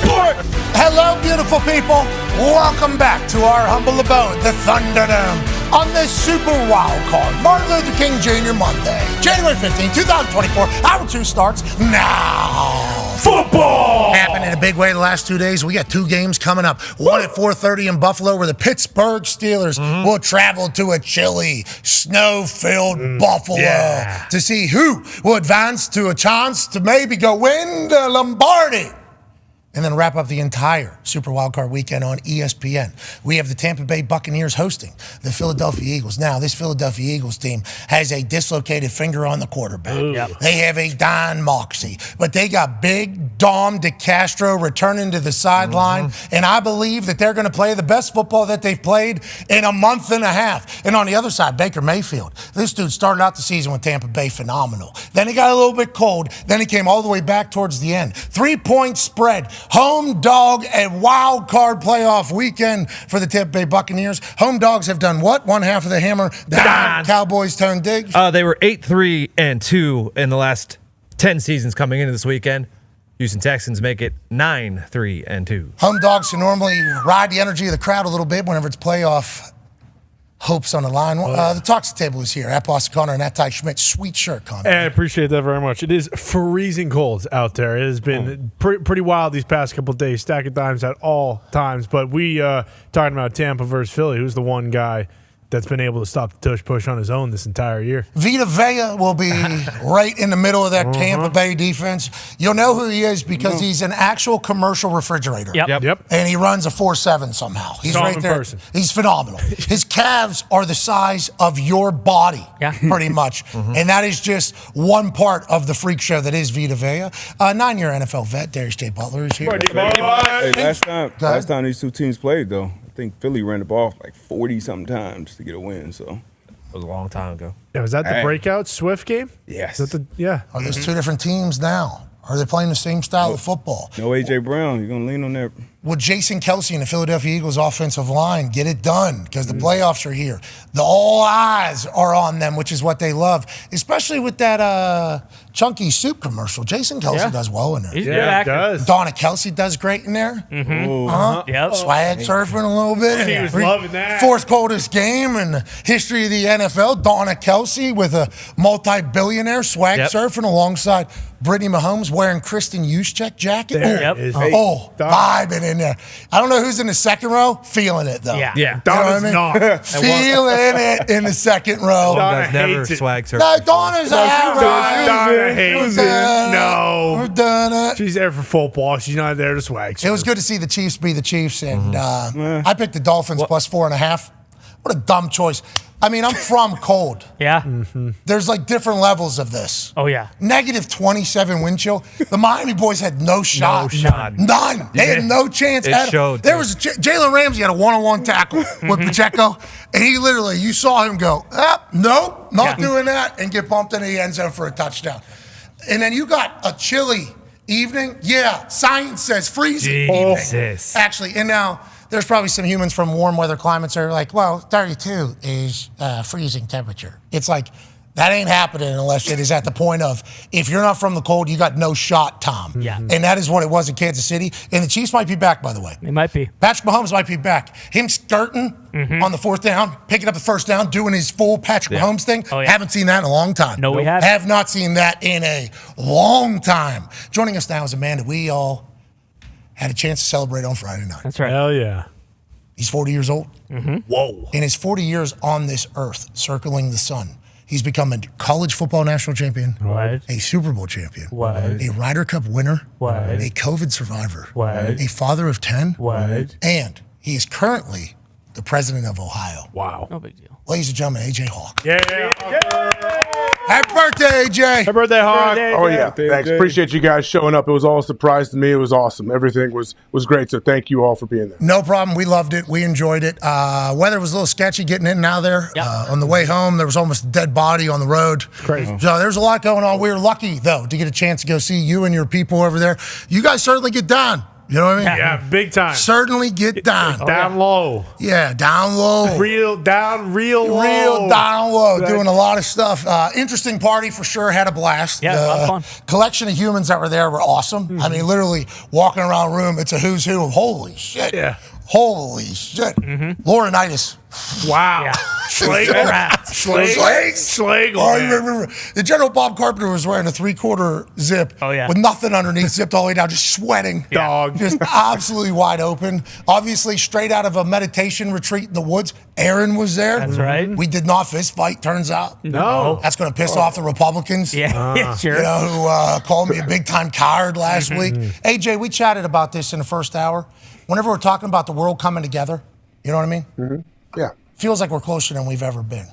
Sport! Hello, beautiful people. Welcome back to our humble abode, the Thunderdome, on this Super Wild Card, Martin Luther King Jr. Monday, January 15, 2024. Hour 2 starts now. Football! Happened in a big way the last 2 days. We got 2 games coming up. One at 4:30 in Buffalo, where the Pittsburgh Steelers will travel to a chilly, snow-filled Buffalo to see who will advance to a chance to maybe go win the Lombardi. And then wrap up the entire Super Wildcard weekend on ESPN. We have the Tampa Bay Buccaneers hosting the Philadelphia Eagles. Now, this Philadelphia Eagles team has a dislocated finger on the quarterback. They have a Dahn Moxie, but they got big Dom DeCastro returning to the sideline, and I believe that they're going to play the best football that they've played in a month and a half. And on the other side, Baker Mayfield. This dude started out the season with Tampa Bay phenomenal. Then he got a little bit cold. Then he came all the way back towards the end. 3-point spread home dog and wild card playoff weekend for the Tampa Bay Buccaneers. Home dogs have done what? One half of the hammer. Dahn. Cowboys turn Diggs. They were 8-3-2 in the last 10 seasons coming into this weekend. Houston Texans make it 9-3-2. Home dogs can normally ride the energy of the crowd a little bit whenever it's playoff hopes on the line. The Talks table is here. At Boston Connor and at Ty Schmidt. Sweet shirt, Connor. I appreciate that very much. It is freezing cold out there. It has been pretty wild these past couple of days. Stack of dimes at all times. But we talking about Tampa versus Philly, who's the one guy that's been able to stop the tush push on his own this entire year. Vita Vea will be right in the middle of that Tampa Bay defense. You'll know who he is because he's an actual commercial refrigerator. Yep. And he runs a 4.7 somehow. He's Saw him right in there. person. He's phenomenal. His calves are the size of your body, pretty much. And that is just one part of the freak show that is Vita Vea. 9-year NFL vet, Darius J. Butler is here. Hey, last time these two teams played, though, I think Philly ran the ball like 40-something times to get a win, so. It was a long time ago. Yeah, was that the breakout Swift game? Yes. Is that the, Are those two different teams now? Are they playing the same style of football? No A.J. Brown. You're going to lean on that. Will Jason Kelsey and the Philadelphia Eagles offensive line get it done? Because the playoffs are here. All eyes are on them, which is what they love, especially with that chunky soup commercial. Jason Kelsey does well in there. He's a good actor. does. Donna Kelsey does great in there. Yep. Swag surfing a little bit. He was loving that. Fourth coldest game in the history of the NFL. Donna Kelsey with a multi-billionaire swag surfing alongside Brittany Mahomes wearing Kristen Juszczyk jacket. Vibing in there. I don't know who's in the second row. Feeling it, though. Yeah. Donna's not. Feeling it in the second row. Donna Never hates it. swag surfing. No, Donna's all right. Donna hates it. No. We've done it. She's there for football. She's not there to swag. It was good to see the Chiefs be the Chiefs, and I picked the Dolphins plus 4.5. What a dumb choice. I mean, I'm from cold. Yeah. There's like different levels of this. Oh, yeah. Negative 27 wind chill. The Miami boys had no shot. No shot. None. They had no chance It at showed. There was Jalen Ramsey had a one-on-one tackle with Pacheco, and he literally, you saw him go, nope, not doing that, and get bumped into the end zone for a touchdown. And then you got a chilly evening. Yeah, science says freezing evening. Actually, and now there's probably some humans from warm weather climates that are like, well, 32 is freezing temperature. It's like, that ain't happening unless it is at the point of, if you're not from the cold, you got no shot, Tom. Yeah. And that is what it was in Kansas City. And the Chiefs might be back, by the way. They might be. Patrick Mahomes might be back. Him skirting on the fourth down, picking up the first down, doing his full Patrick Mahomes thing. Oh, yeah. Haven't seen that in a long time. No, we haven't. Have not seen that in a long time. Joining us now is a man that we all had a chance to celebrate on Friday night. That's right. Hell yeah. He's 40 years old. Whoa. In his 40 years on this earth, circling the sun, he's become a college football national champion, a Super Bowl champion, a Ryder Cup winner, a COVID survivor, a father of 10, and he is currently the president of Ohio. Wow. No big deal. Ladies and gentlemen, AJ Hawk. Yeah. Happy birthday, AJ. Happy birthday, Hawk. Oh, yeah. Thanks. Appreciate you guys showing up. It was all a surprise to me. It was awesome. Everything was great. So thank you all for being there. No problem. We loved it. We enjoyed it. Weather was a little sketchy getting in and out of there. On the way home, there was almost a dead body on the road. Crazy. So there's a lot going on. We were lucky, though, to get a chance to go see you and your people over there. You guys certainly get down. You know what I mean? Yeah, big time. Certainly get down. Down low. Yeah, down low. Real down, real low. Real down low. Doing a lot of stuff. Interesting party for sure. Had a blast. Yeah, a lot of fun. Collection of humans that were there were awesome. I mean, literally walking around a room, it's a who's who of holy shit. Yeah. Holy shit. Laurinaitis. Wow. Schlegel. Oh, you remember. The General Bob Carpenter was wearing a 3/4 zip with nothing underneath, zipped all the way down, just sweating. Dog. Just absolutely wide open. Obviously, straight out of a meditation retreat in the woods. Aaron was there. That's right. We did not fist fight, turns out. No. That's going to piss off the Republicans. Yeah, sure. You know, who called me a big-time coward last week. AJ, we chatted about this in the first hour. Whenever we're talking about the world coming together, you know what I mean? Yeah. Feels like we're closer than we've ever been.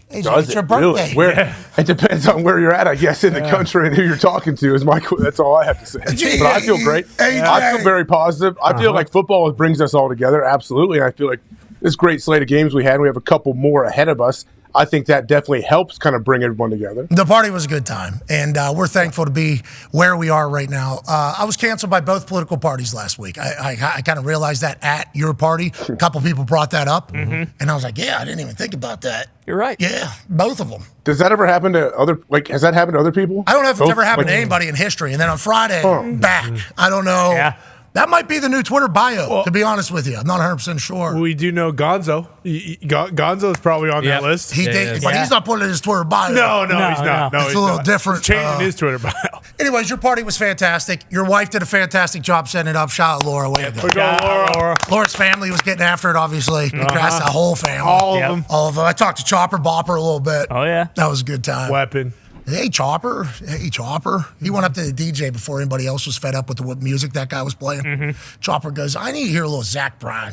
AJ, Does it's your it really? birthday. Where it depends on where you're at, I guess, in the country and who you're talking to. Is my that's all I have to say. But I feel great. I feel very positive. I feel like football brings us all together. Absolutely. I feel like this great slate of games we had. We have a couple more ahead of us. I think that definitely helps kind of bring everyone together. The party was a good time, and we're thankful to be where we are right now. I was canceled by both political parties last week. I kind of realized that at your party. A couple people brought that up, and I was like, yeah, I didn't even think about that. You're right. Yeah, both of them. Does that ever happen to other, has that happened to other people? I don't know if it's ever happened to anybody in history. And then on Friday, back. I don't know. Yeah. That might be the new Twitter bio, to be honest with you. I'm not 100% sure. We do know Gonzo. Gonzo is probably on that list. But he's not putting it in his Twitter bio. No, he's not. No, it's a little different. He's changing his Twitter bio. Anyways, your party was fantastic. Your wife did a fantastic job setting it up. Shout out Laura. Way to go. Laura. Laura's family was getting after it, obviously. Congrats to the whole family. All of them. All of them. I talked to Chopper Bopper a little bit. Oh, yeah. That was a good time. Weapon. Hey, Chopper. Hey, Chopper. He went up to the DJ before anybody else was fed up with the music that guy was playing. Chopper goes, I need to hear a little Zach Brown.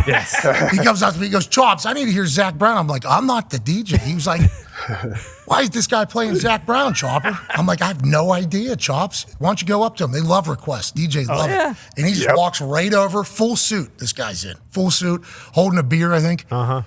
Yes. He comes up to me, he goes, Chops, I need to hear Zach Brown. I'm like, I'm not the DJ. He was like, why is this guy playing Zach Brown, Chopper? I'm like, I have no idea, Chops. Why don't you go up to him? They love requests. DJs love it. And he just walks right over, full suit. This guy's in. Full suit, holding a beer, I think.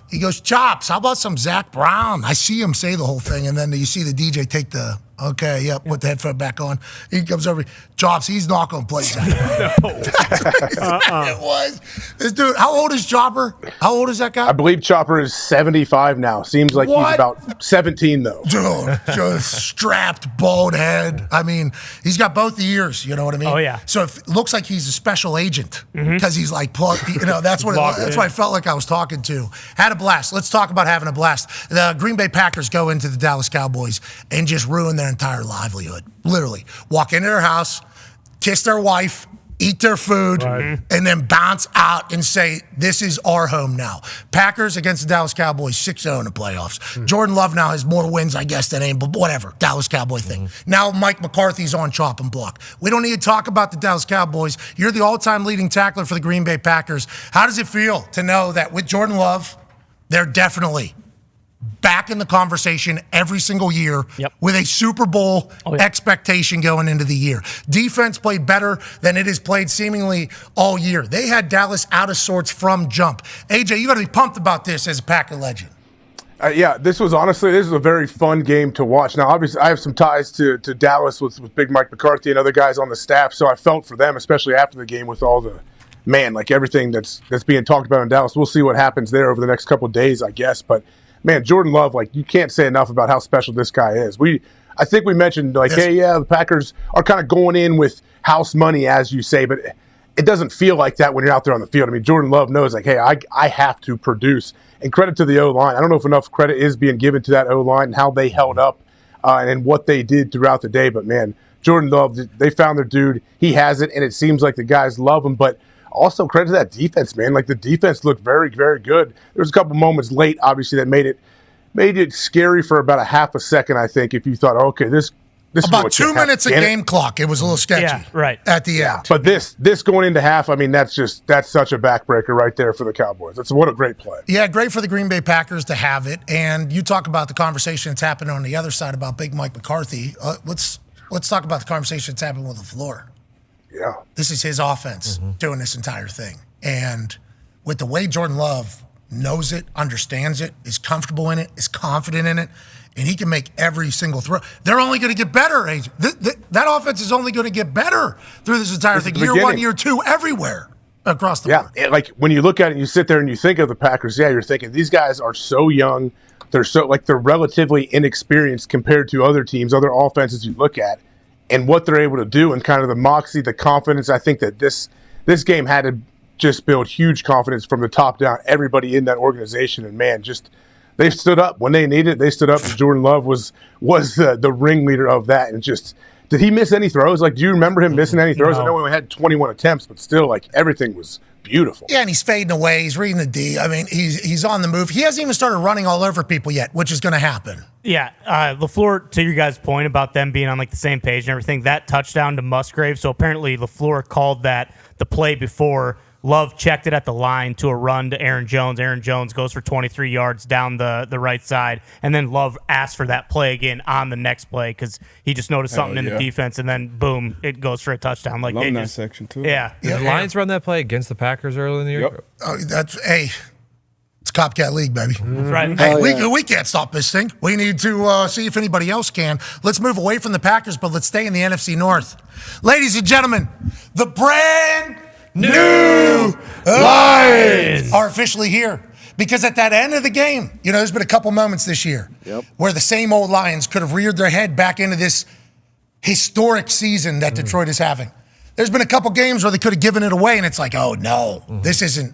He goes, Chops, how about some Zach Brown? I see him say the whole thing, and then you see the DJ take the, put the headphone back on. He comes over, Chops, he's not going to play Zach Brown. It was. This dude, how old is Chopper? How old is that guy? I believe Chopper is 75 now. Seems like he's about 17, though. Dude, just strapped, bald head. I mean, he's got both the ears, you know what I mean? Oh, yeah. So it looks like he's a special agent because he's like, that's what I felt like I was talking to. Had a blast. Let's talk about having a blast. The Green Bay Packers go into the Dallas Cowboys and just ruin their entire livelihood. Literally. Walk into their house, kiss their wife, eat their food, and then bounce out and say, this is our home now. Packers against the Dallas Cowboys, 6-0 in the playoffs. Jordan Love now has more wins, I guess, than any, but whatever. Dallas Cowboy thing. Now Mike McCarthy's on chop and block. We don't need to talk about the Dallas Cowboys. You're the all-time leading tackler for the Green Bay Packers. How does it feel to know that with Jordan Love, they're definitely back in the conversation every single year with a Super Bowl expectation going into the year? Defense played better than it has played seemingly all year. They had Dallas out of sorts from jump. AJ, you got to be pumped about this as a Packer legend. This was a very fun game to watch. Now, obviously, I have some ties to Dallas with Big Mike McCarthy and other guys on the staff, so I felt for them, especially after the game with all the everything that's being talked about in Dallas. We'll see what happens there over the next couple of days, I guess, but man, Jordan Love, you can't say enough about how special this guy is. I think we mentioned, the Packers are kind of going in with house money, as you say, but it doesn't feel like that when you're out there on the field. I mean, Jordan Love knows, I have to produce. And credit to the O-line. I don't know if enough credit is being given to that O-line and how they held up and what they did throughout the day. But, man, Jordan Love, they found their dude. He has it, and it seems like the guys love him. But also credit to that defense, man. The defense looked very, very good. There was a couple moments late, obviously, that made it scary for about a half a second, I think, if you thought, okay, this about 2 minutes of game clock. It was a little sketchy at the end. But this going into half, I mean, that's such a backbreaker right there for the Cowboys. What a great play. Yeah, great for the Green Bay Packers to have it. And you talk about the conversation that's happening on the other side about Big Mike McCarthy. Let's talk about the conversation that's happening with LaFleur. Yeah. This is his offense doing this entire thing. And with the way Jordan Love knows it, understands it, is comfortable in it, is confident in it, and he can make every single throw. They're only going to get better, AJ. That offense is only going to get better through this entire thing. Year one, year two, everywhere across the board. Yeah, when you look at it and you sit there and you think of the Packers, you're thinking these guys are so young. They're they're relatively inexperienced compared to other teams, other offenses you look at, and what they're able to do and kind of the moxie, the confidence. I think that this game had to just build huge confidence from the top down, everybody in that organization. And, man, they stood up. When they needed it, they stood up. And Jordan Love was the ringleader of that. And did he miss any throws? Do you remember him missing any throws? No. I know we only had 21 attempts, but still, everything was beautiful. Yeah, and he's fading away. He's reading the D. I mean, he's on the move. He hasn't even started running all over people yet, which is going to happen. Yeah, LaFleur, to your guys' point about them being on the same page and everything, that touchdown to Musgrave, so apparently LaFleur called that the play before. Love checked it at the line to a run to Aaron Jones. Aaron Jones goes for 23 yards down the right side, and then Love asked for that play again on the next play because he just noticed something in the defense, and then boom, it goes for a touchdown. Love that section too. Yeah. Did the Lions run that play against the Packers early in the year? It's Copycat League, baby. That's right. Hey, we can't stop this thing. We need to see if anybody else can. Let's move away from the Packers, but let's stay in the NFC North. Ladies and gentlemen, the brand new Lions are officially here. Because at that end of the game, there's been a couple moments this year where the same old Lions could have reared their head back into this historic season that Detroit is having. There's been a couple games where they could have given it away, and it's like, oh, no, this isn't.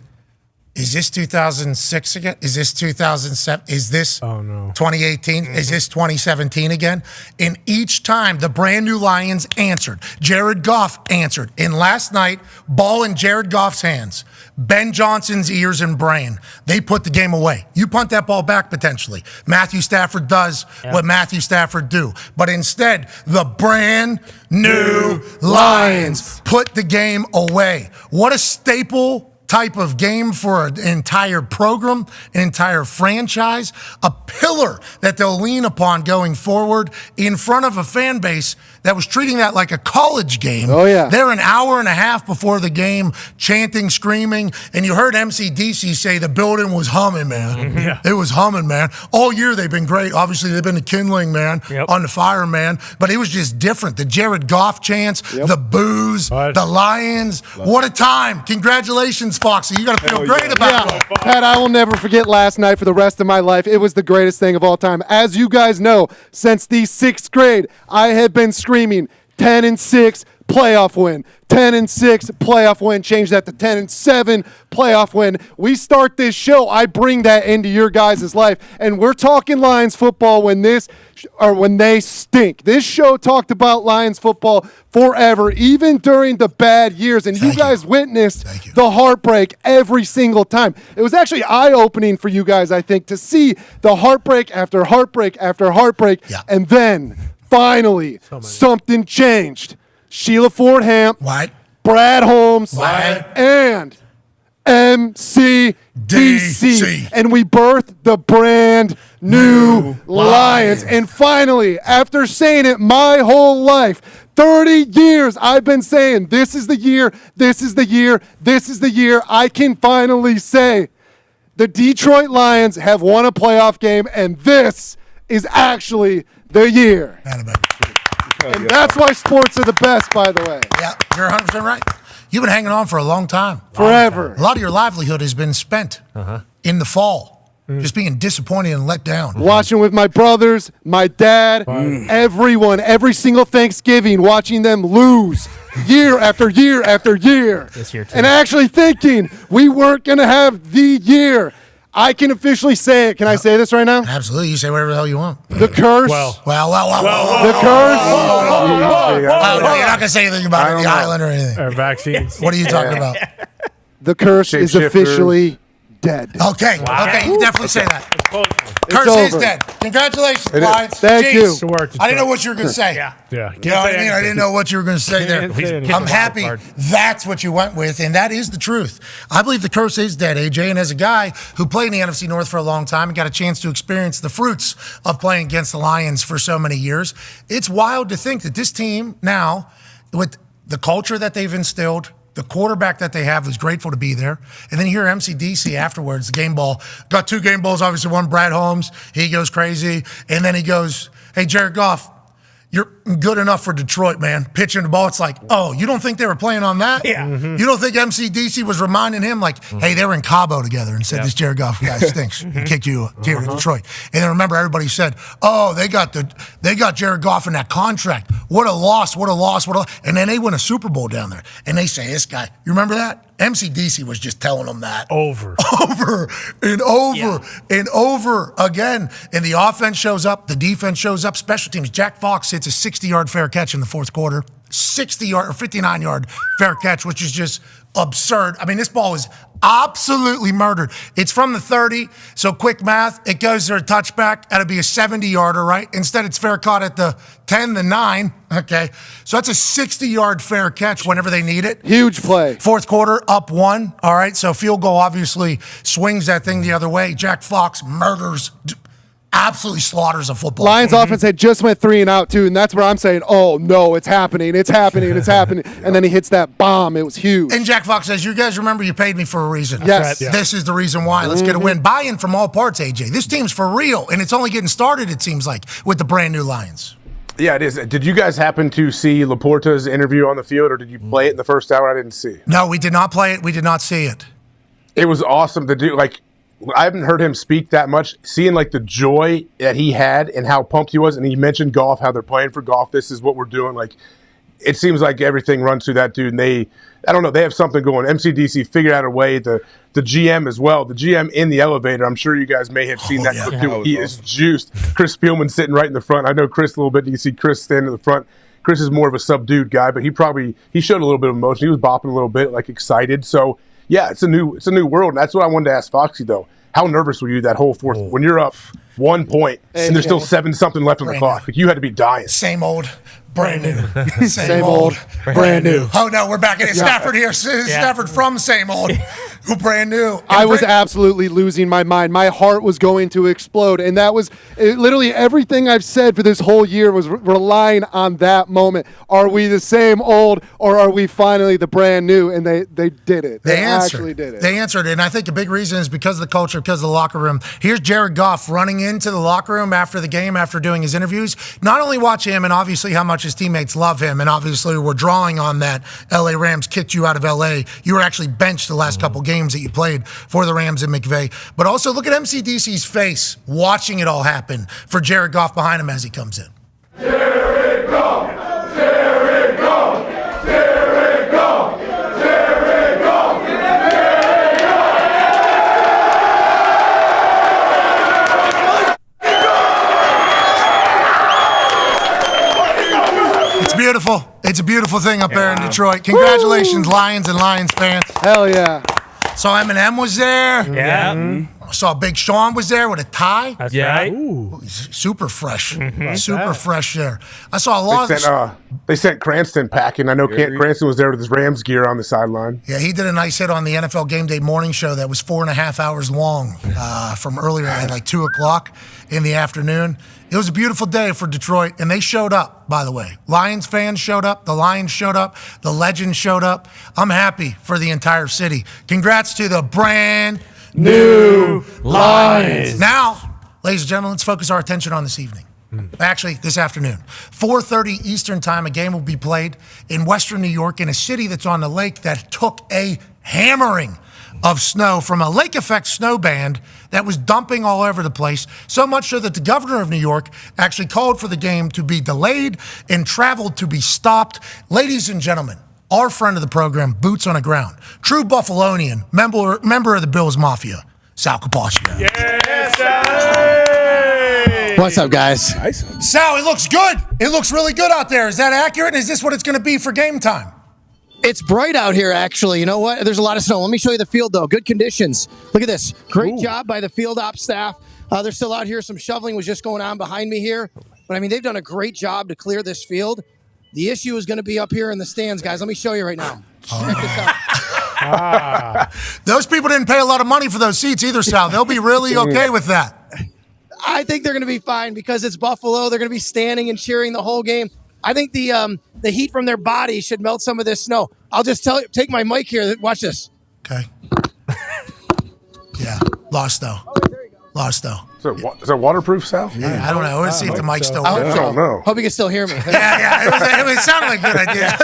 Is this 2006 again? Is this 2007? Is this 2018? Is this 2017 again? And each time, the brand new Lions answered. Jared Goff answered. And last night, ball in Jared Goff's hands. Ben Johnson's ears and brain. They put the game away. You punt that ball back potentially. Matthew Stafford does what Matthew Stafford do. But instead, the brand new Lions put the game away. What a staple type of game for an entire program, an entire franchise, a pillar that they'll lean upon going forward in front of a fan base that was treating that like a college game. Oh, yeah. They're an hour and a half before the game, chanting, screaming, and you heard MCDC say the building was humming, man. It was humming, man. All year they've been great. Obviously, they've been the kindling, man, on the fire, man. But it was just different. The Jared Goff chants, the boos, the Lions. What a time. Congratulations, Foxy. You got to feel great about it. Pat, I will never forget last night for the rest of my life. It was the greatest thing of all time. As you guys know, since the 6th grade, I have been screaming 10-6 playoff win. 10-6 playoff win. Change that to 10-7 playoff win. We start this show. I bring that into your guys' life. And we're talking Lions football when they stink. This show talked about Lions football forever, even during the bad years. And you guys witnessed the heartbreak every single time. It was actually eye-opening for you guys, I think, to see the heartbreak after heartbreak after heartbreak. And then, finally, something changed. Sheila Ford Hamp, Brad Holmes, and MCDC. And we birthed the brand new Lions. And finally, after saying it my whole life, 30 years I've been saying, this is the year, this is the year, this is the year, I can finally say the Detroit Lions have won a playoff game, and this is actually the year. And that's why sports are the best, by the way. Yeah, you're 100% right. You've been hanging on for a long time. Forever. A lot of your livelihood has been spent in the fall, just being disappointed and let down. Watching with my brothers, my dad, everyone, every single Thanksgiving, watching them lose year after year after year. This year, too. And actually thinking we weren't going to have the year. I can officially say it. Can I say this right now? Absolutely. You say whatever the hell you want. The curse. Well. The curse. No, you're not going to say anything about the island or anything. Vaccines. What are you talking about? The curse is officially dead. Okay. Okay. You definitely say that. Curse is dead. Congratulations, Lions. Thank you. I didn't know what you were going to say. Yeah. You know what I mean? I didn't know what you were going to say there. I'm happy that's what you went with, and that is the truth. I believe the curse is dead, AJ, and as a guy who played in the NFC North for a long time and got a chance to experience the fruits of playing against the Lions for so many years, it's wild to think that this team now, with the culture that they've instilled, the quarterback that they have is grateful to be there. And then you hear MCDC afterwards, the game ball. Got 2 game balls, obviously one Brad Holmes. He goes crazy. And then he goes, hey, Jared Goff, you're good enough for Detroit, man. Pitching the ball, it's like, oh, you don't think they were playing on that? Yeah. You don't think MCDC was reminding him like, hey, they were in Cabo together and said, this Jared Goff guy stinks. He kicked you here in Detroit. And then remember, everybody said, oh, they got Jared Goff in that contract. What a loss, what a loss, what a loss. And then they win a Super Bowl down there. And they say, this guy, you remember that? MCDC was just telling them that. Over and over again. And the offense shows up, the defense shows up, special teams. Jack Fox hits a 60-yard fair catch in the fourth quarter. 60-yard or 59-yard fair catch, which is just absurd. I mean, this ball is absolutely murdered. It's from the 30, so quick math, it goes to a touchback. That'll be a 70-yarder, right? Instead, it's fair caught at the 10, the 9. Okay, so that's a 60-yard fair catch whenever they need it. Huge play. Fourth quarter, up 1. All right, so field goal obviously swings that thing the other way. Jack Fox murders absolutely slaughters a football. Lions offense had just went 3 and out too, and that's where I'm saying, oh no, it's happening. And then he hits that bomb. It was huge. And Jack Fox says, you guys remember you paid me for a reason. Yes. Right, yeah. This is the reason why. Let's get a win. Buy-in from all parts, AJ. This team's for real, and it's only getting started, it seems like, with the brand new Lions. Yeah, it is. Did you guys happen to see Laporta's interview on the field, or did you play it in the first hour? I didn't see it. No, we did not play it. We did not see it. It was awesome to do. Like, I haven't heard him speak that much. Seeing like the joy that he had and how pumped he was, and he mentioned golf, how they're playing for golf. This is what we're doing. Like, it seems like everything runs through that dude. And I don't know, they have something going. MCDC figured out a way. The GM as well. The GM in the elevator. I'm sure you guys may have seen that clip too. He is juiced. Chris Spielman sitting right in the front. I know Chris a little bit. You see Chris standing in the front. Chris is more of a subdued guy, but he showed a little bit of emotion. He was bopping a little bit, like excited. So. Yeah, it's a new world. And that's what I wanted to ask Foxy, though. How nervous were you that whole fourth when you're up 1 point and there's still 7-something left on the clock? Like, you had to be dying. Same old, brand new. Same old, brand new. Oh, no, we're back in Stafford here. Stafford from same old, brand new. I was absolutely losing my mind. My heart was going to explode. And that was literally everything I've said for this whole year was relying on that moment. Are we the same old, or are we finally the brand new? And they did it. They actually did it. They answered it. And I think a big reason is because of the culture, because of the locker room. Here's Jared Goff running into the locker room after the game, after doing his interviews. Not only watch him and obviously how much his teammates love him, and obviously we're drawing on that. LA Rams kicked you out of LA. You were actually benched the last couple games that you played for the Rams in McVay. But also look at MCDC's face watching it all happen for Jared Goff behind him as he comes in. Jared Goff! Jared Goff! Jared Goff! Jared Goff! It's beautiful. It's a beautiful thing up there in Detroit. Congratulations, Lions and Lions fans. Hell yeah. Saw Eminem was there. Yeah. Saw Big Sean was there with a tie. That's right. Ooh, he's super fresh. Super fresh there. I saw a lot they sent Cranston packing. I know Cranston was there with his Rams gear on the sideline. Yeah, he did a nice hit on the NFL Game Day morning show that was 4.5 hours long from earlier at like 2 o'clock in the afternoon. It was a beautiful day for Detroit, and they showed up, by the way. Lions fans showed up. The Lions showed up. The Legends showed up. I'm happy for the entire city. Congrats to the brand new Lions. Now, ladies and gentlemen, let's focus our attention on this evening. Actually, this afternoon. 4:30 Eastern time, a game will be played in Western New York in a city that's on the lake that took a hammering of snow from a lake effect snow band that was dumping all over the place, so much so that the governor of New York actually called for the game to be delayed and travel to be stopped. Ladies and gentlemen, our friend of the program, Boots on the Ground, true Buffalonian, member of the Bills Mafia, Sal Capaccio. Yes, What's up, guys? Sal, it looks good. It looks really good out there. Is that accurate? And is this what it's going to be for game time? It's bright out here, actually. You know what? There's a lot of snow. Let me show you the field, though. Good conditions. Look at this. Great job by the field ops staff. They're still out here. Some shoveling was just going on behind me here. But, I mean, they've done a great job to clear this field. The issue is going to be up here in the stands, guys. Let me show you right now. Check this out. Those people didn't pay a lot of money for those seats either, Sal. They'll be really okay with that. I think they're going to be fine because it's Buffalo. They're going to be standing and cheering the whole game. I think the heat from their bodies should melt some of this snow. I'll just take my mic here. Watch this. Okay. Yeah. Lost though. Lost though. Is that waterproof, Sal? Yeah, I don't know. Let's see if the mic's still working. I don't know. Hope you can still hear me. It sounded like a good idea.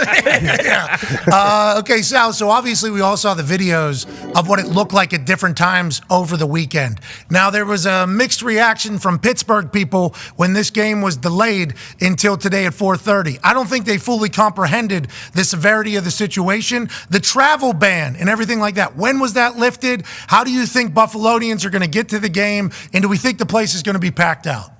Yeah. Okay, Sal, so obviously we all saw the videos of what it looked like at different times over the weekend. Now, there was a mixed reaction from Pittsburgh people when this game was delayed until today at 4:30. I don't think they fully comprehended the severity of the situation, the travel ban and everything like that. When was that lifted? How do you think Buffalonians are going to get to the game? And do we think the place is going to be packed out?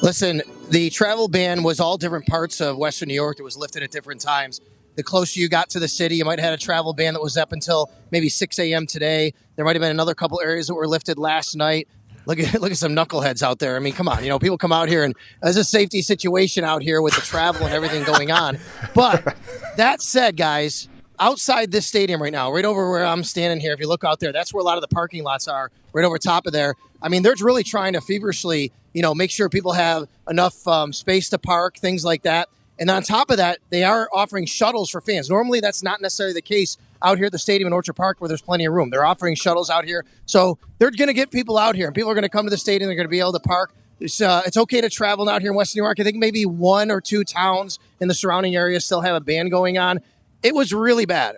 Listen, the travel ban was all different parts of Western New York. It was lifted at different times. The closer you got to the city, you might have had a travel ban that was up until maybe 6 a.m. today. There might have been another couple areas that were lifted last night. Look at some knuckleheads out there. I mean, come on. People come out here, and there's a safety situation out here with the travel and everything going on. But that said, guys, outside this stadium right now, right over where I'm standing here, if you look out there, that's where a lot of the parking lots are, right over top of there. I mean, they're really trying to feverishly, make sure people have enough space to park, things like that. And on top of that, they are offering shuttles for fans. Normally, that's not necessarily the case out here at the stadium in Orchard Park where there's plenty of room. They're offering shuttles out here. So they're going to get people out here, and people are going to come to the stadium. They're going to be able to park. It's okay to travel out here in Western New York. I think maybe 1 or 2 towns in the surrounding area still have a ban going on. It was really bad,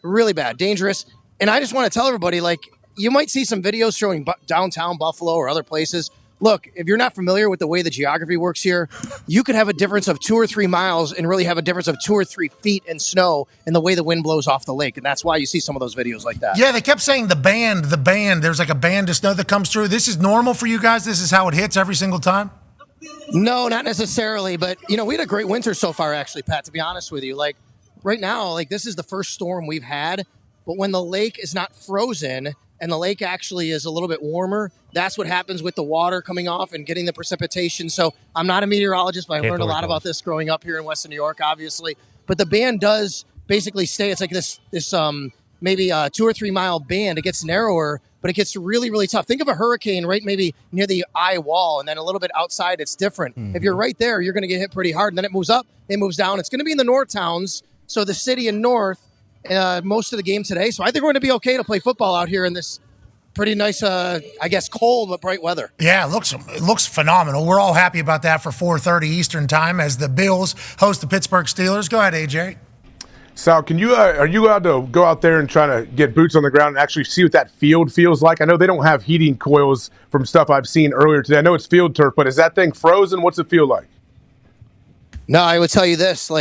dangerous. And I just want to tell everybody, you might see some videos showing downtown Buffalo or other places. Look, if you're not familiar with the way the geography works here, you could have a difference of 2 or 3 miles and really have a difference of 2 or 3 feet in snow in the way the wind blows off the lake. And that's why you see some of those videos like that. Yeah, they kept saying the band. There's like a band of snow that comes through. This is normal for you guys? This is how it hits every single time? No, not necessarily. But, we had a great winter so far, actually, Pat, to be honest with you. Right now, this is the first storm we've had. But when the lake is not frozen and the lake actually is a little bit warmer, that's what happens with the water coming off and getting the precipitation. So I'm not a meteorologist, but I learned a lot about this growing up here in Western New York, obviously. But the band does basically stay. It's like this maybe a 2 or 3 mile band. It gets narrower, but it gets really, really tough. Think of a hurricane right maybe near the eye wall, and then a little bit outside, it's different. If you're right there, you're going to get hit pretty hard. And then it moves up, it moves down. It's going to be in the north towns, so the city and north, most of the game today. So I think we're going to be okay to play football out here in this pretty nice, cold but bright weather. Yeah, it looks phenomenal. We're all happy about that for 4:30 Eastern time as the Bills host the Pittsburgh Steelers. Go ahead, AJ. Sal, are you allowed to go out there and try to get boots on the ground and actually see what that field feels like? I know they don't have heating coils from stuff I've seen earlier today. I know it's field turf, but is that thing frozen? What's it feel like? No, I would tell you this,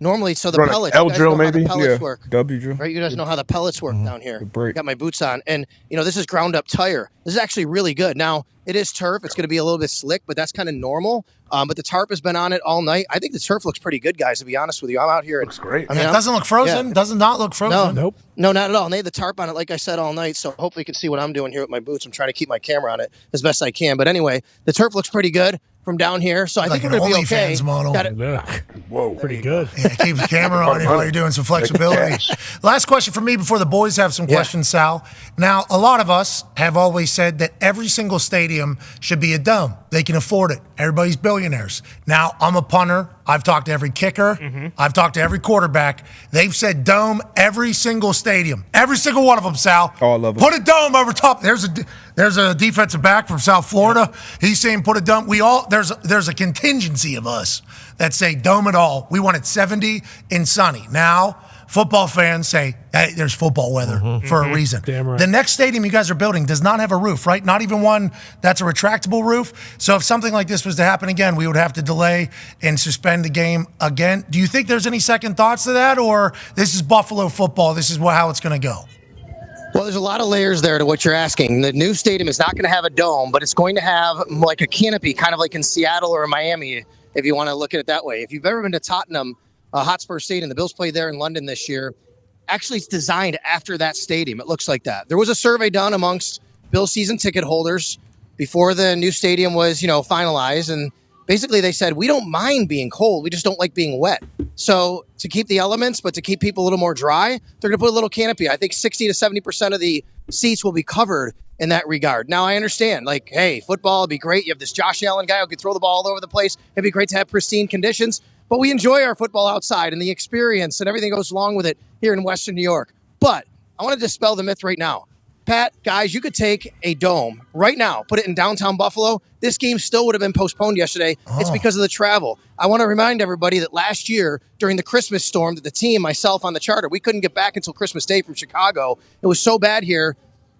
normally, so the pellets, L drill maybe? Work. W drill. Right, you guys know how the pellets work down here. Got my boots on, and this is ground up tire. This is actually really good. Now it is turf; it's going to be a little bit slick, but that's kind of normal. But the tarp has been on it all night. I think the turf looks pretty good, guys. To be honest with you, I'm out here. Looks great. I mean, it doesn't look frozen. Yeah. Does not look frozen. No, not at all. And they had the tarp on it, like I said, all night. So hopefully you can see what I'm doing here with my boots. I'm trying to keep my camera on it as best I can. But anyway, the turf looks pretty good from down here. So I think we're going to be okay. Model. Whoa, pretty good. Yeah, keep the camera on you while you're doing some flexibility. Last question for me before the boys have some questions, Sal. Now, a lot of us have always said that every single stadium should be a dome. They can afford it. Everybody's billionaires. Now, I'm a punter. I've talked to every kicker. I've talked to every quarterback. They've said dome every single stadium. Every single one of them, Sal. All of them. Put a dome over top. There's a defensive back from South Florida. He's saying put a dome. There's a contingency of us that say dome it all. We want it 70 and sunny. Now, football fans say, hey, there's football weather for a reason. Damn right. The next stadium you guys are building does not have a roof, right? Not even one that's a retractable roof. So if something like this was to happen again, we would have to delay and suspend the game again. Do you think there's any second thoughts to that, or this is Buffalo football? This is how it's going to go? Well, there's a lot of layers there to what you're asking. The new stadium is not going to have a dome, but it's going to have like a canopy, kind of like in Seattle or Miami, if you want to look at it that way. If you've ever been to Tottenham Hotspur Stadium, the Bills played there in London this year. Actually, it's designed after that stadium. It looks like that. There was a survey done amongst Bills season ticket holders before the new stadium was, finalized, and basically they said, we don't mind being cold, we just don't like being wet. So to keep the elements, but to keep people a little more dry, they're going to put a little canopy. I think 60 to 70% of the seats will be covered in that regard. Now, I understand, hey, football would be great. You have this Josh Allen guy who could throw the ball all over the place. It'd be great to have pristine conditions. But we enjoy our football outside and the experience and everything goes along with it here in Western New York. But I want to dispel the myth right now. Pat, guys, you could take a dome right now, put it in downtown Buffalo. This game still would have been postponed yesterday. It's because of the travel. I want to remind everybody that last year during the Christmas storm that the team, myself on the charter, we couldn't get back until Christmas Day from Chicago. It was so bad here.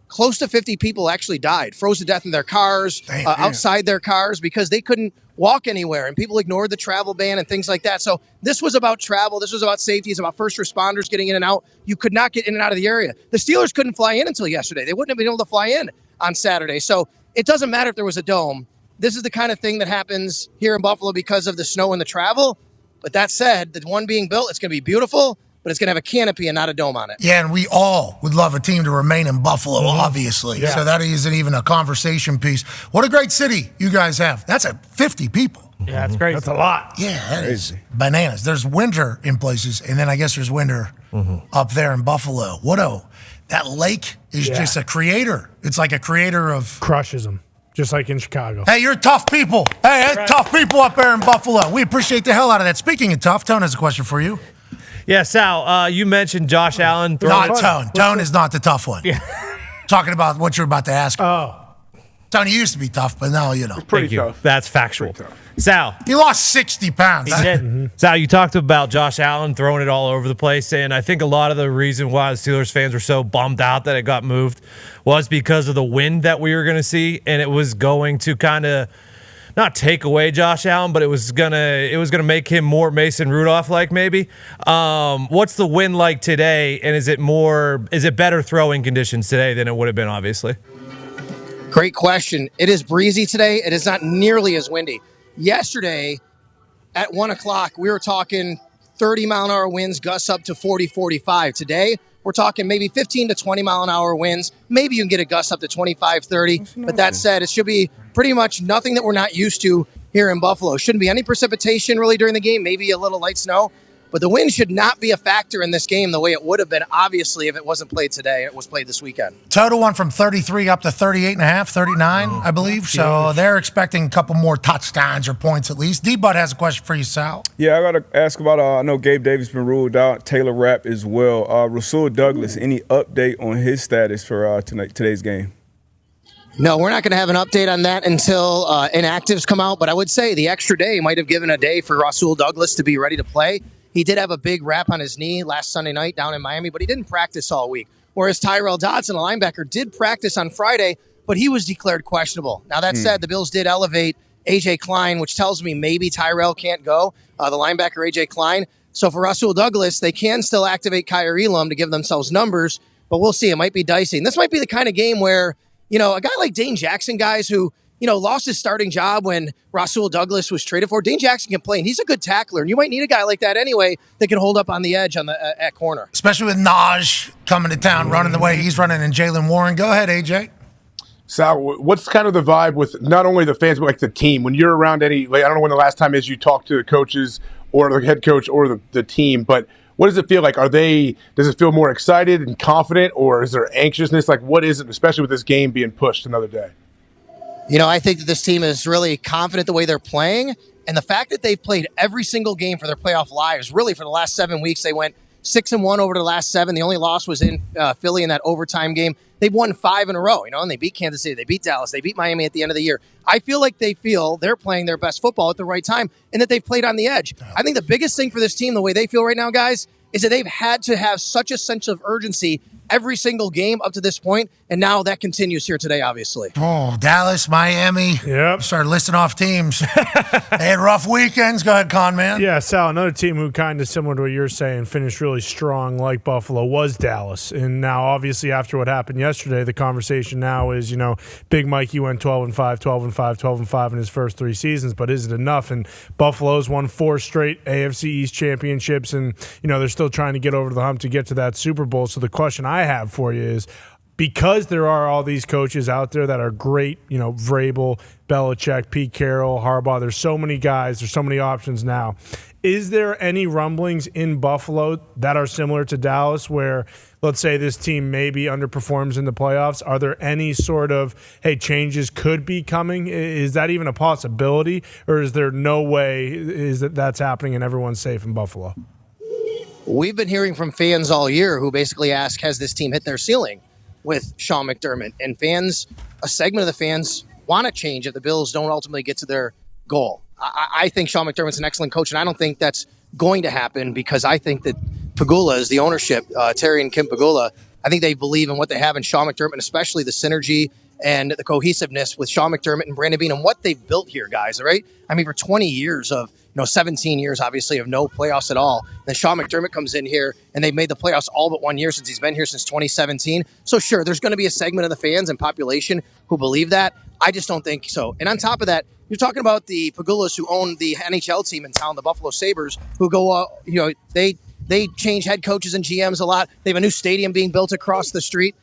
Close to 50 people actually died, froze to death in their cars, outside their cars because they couldn't walk anywhere and people ignored the travel ban and things like that. So this was about travel. This was about safety. It's about first responders getting in and out. You could not get in and out of the area. The Steelers couldn't fly in until yesterday. They wouldn't have been able to fly in on Saturday. So it doesn't matter if there was a dome. This is the kind of thing that happens here in Buffalo because of the snow and the travel. But that said, the one being built, it's going to be beautiful, but it's going to have a canopy and not a dome on it. Yeah, and we all would love a team to remain in Buffalo, obviously. Yeah. So that isn't even a conversation piece. What a great city you guys have. That's 50 people. Yeah, that's crazy. That's a lot. Yeah, that is bananas. There's winter in places, and then I guess there's winter up there in Buffalo. That lake is just a creator. It's like a creator of... Crushes them, just like in Chicago. Hey, you're tough people. Hey, tough people up there in Buffalo. We appreciate the hell out of that. Speaking of tough, Tone has a question for you. Yeah, Sal, you mentioned Josh Allen. Not Tone. Tone is not the tough one. Yeah. Talking about what you're about to ask. Oh. Tony used to be tough, but now, Thank you. That's factual. Sal. He lost 60 pounds. He did. Sal, you talked about Josh Allen throwing it all over the place, and I think a lot of the reason why the Steelers fans were so bummed out that it got moved was because of the wind that we were going to see, and it was going to kind of not take away Josh Allen, but it was gonna make him more Mason Rudolph like maybe. What's the wind like today, and is it better throwing conditions today than it would have been, obviously? Great question. It is breezy today. It is not nearly as windy. Yesterday, at 1 o'clock, we were talking 30-mile-an-hour winds, gusts up to 40, 45. Today, we're talking maybe 15 to 20-mile-an-hour winds. Maybe you can get a gust up to 25, 30. But that said, it should be pretty much nothing that we're not used to here in Buffalo. Shouldn't be any precipitation really during the game, maybe a little light snow. But the wind should not be a factor in this game the way it would have been, obviously, if it wasn't played today. It was played this weekend. Total went from 33 up to 38.5, 39, I believe. So they're expecting a couple more touchdowns or points at least. D-Bud has a question for you, Sal. Yeah, I got to ask about, I know Gabe Davis been ruled out, Taylor Rapp as well. Rasul Douglas, any update on his status for today's game? No, we're not going to have an update on that until inactives come out. But I would say the extra day might have given a day for Rasul Douglas to be ready to play. He did have a big wrap on his knee last Sunday night down in Miami, but he didn't practice all week. Whereas Tyrell Dodson, a linebacker, did practice on Friday, but he was declared questionable. Now, that said, the Bills did elevate A.J. Klein, which tells me maybe Tyrell can't go, the linebacker A.J. Klein. So for Rasul Douglas, they can still activate Kyer Elam to give themselves numbers, but we'll see. It might be dicey. And this might be the kind of game where, a guy like Dane Jackson, guys, who lost his starting job when Rasul Douglas was traded for. Dane Jackson can play, and he's a good tackler. And you might need a guy like that anyway that can hold up on the edge on the at corner. Especially with Naj coming to town, running the way he's running, and Jalen Warren. Go ahead, AJ. Sal, what's kind of the vibe with not only the fans, but like the team? When you're around I don't know when the last time is you talked to the coaches or the head coach or the team, but what does it feel like? Does it feel more excited and confident, or is there anxiousness? Like, what is it, especially with this game being pushed another day? I think that this team is really confident the way they're playing. And the fact that they've played every single game for their playoff lives, really for the last 7 weeks, they went 6-1 over the last 7. The only loss was in Philly in that overtime game. They've won 5 in a row, and they beat Kansas City, they beat Dallas, they beat Miami at the end of the year. I feel like they're playing their best football at the right time and that they've played on the edge. I think the biggest thing for this team, the way they feel right now, guys, is that they've had to have such a sense of urgency every single game up to this point, and now that continues here today, obviously. Oh, Dallas, Miami. Yep. Started listing off teams. They had rough weekends. Go ahead, Con Man. Yeah, Sal, another team who kind of similar to what you're saying, finished really strong like Buffalo was Dallas. And now, obviously, after what happened yesterday, the conversation now is, Big Mikey went 12-5, 12-5, 12-5 in his first 3 seasons, but is it enough? And Buffalo's won 4 straight AFC East championships, and, they're still trying to get over the hump to get to that Super Bowl. So the question I have for you is, because there are all these coaches out there that are great, Vrabel, Belichick, Pete Carroll, Harbaugh, there's so many guys, there's so many options now. Is there any rumblings in Buffalo that are similar to Dallas where, let's say this team maybe underperforms in the playoffs? Are there any sort of, changes could be coming? Is that even a possibility? Or is there no way that's happening and everyone's safe in Buffalo? We've been hearing from fans all year who basically ask, has this team hit their ceiling with Sean McDermott? And a segment of the fans want to change if the Bills don't ultimately get to their goal. I think Sean McDermott's an excellent coach, and I don't think that's going to happen because I think that Pagula is the ownership, Terry and Kim Pagula. I think they believe in what they have in Sean McDermott, especially the synergy and the cohesiveness with Sean McDermott and Brandon Beane and what they've built here, guys, all right? I mean, for 20 years of 17 years, obviously, of no playoffs at all. Then Sean McDermott comes in here, and they've made the playoffs all but 1 year since he's been here since 2017. So, sure, there's going to be a segment of the fans and population who believe that. I just don't think so. And on top of that, you're talking about the Pagulas who own the NHL team in town, the Buffalo Sabres, who go, they change head coaches and GMs a lot. They have a new stadium being built across the street.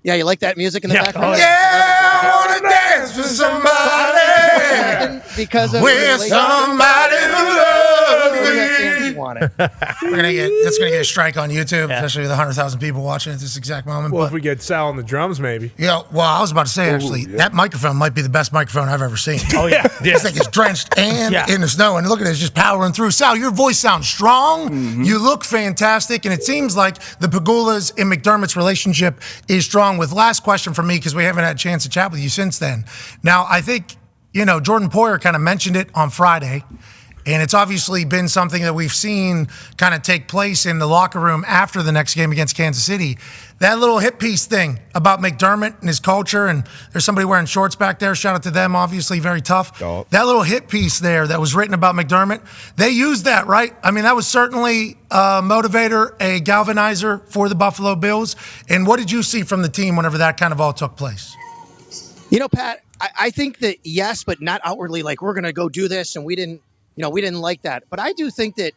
Yeah, you like that music in the background? I want to dance with somebody. Because of with somebody who loves me. want it. That's gonna get a strike on YouTube, especially with 100,000 people watching at this exact moment. Well, but, if we get Sal on the drums, maybe. well, I was about to say actually, that microphone might be the best microphone I've ever seen. Oh yeah, This thing is drenched and in the snow, and look at it, it's just powering through. Sal, your voice sounds strong. You look fantastic, and it seems like the Pegula's and McDermott's relationship is strong. With last question from me, because we haven't had a chance to chat with you since then. Now, I think, Jordan Poyer kind of mentioned it on Friday, and it's obviously been something that we've seen kind of take place in the locker room after the next game against Kansas City. That little hit piece thing about McDermott and his culture, and there's somebody wearing shorts back there. Shout out to them, obviously very tough. That little hit piece there that was written about McDermott, they used that, right? I mean, that was certainly a motivator, a galvanizer for the Buffalo Bills. And what did you see from the team whenever that kind of all took place? Pat, I think that yes, but not outwardly like we're going to go do this, and we didn't like that. But I do think that,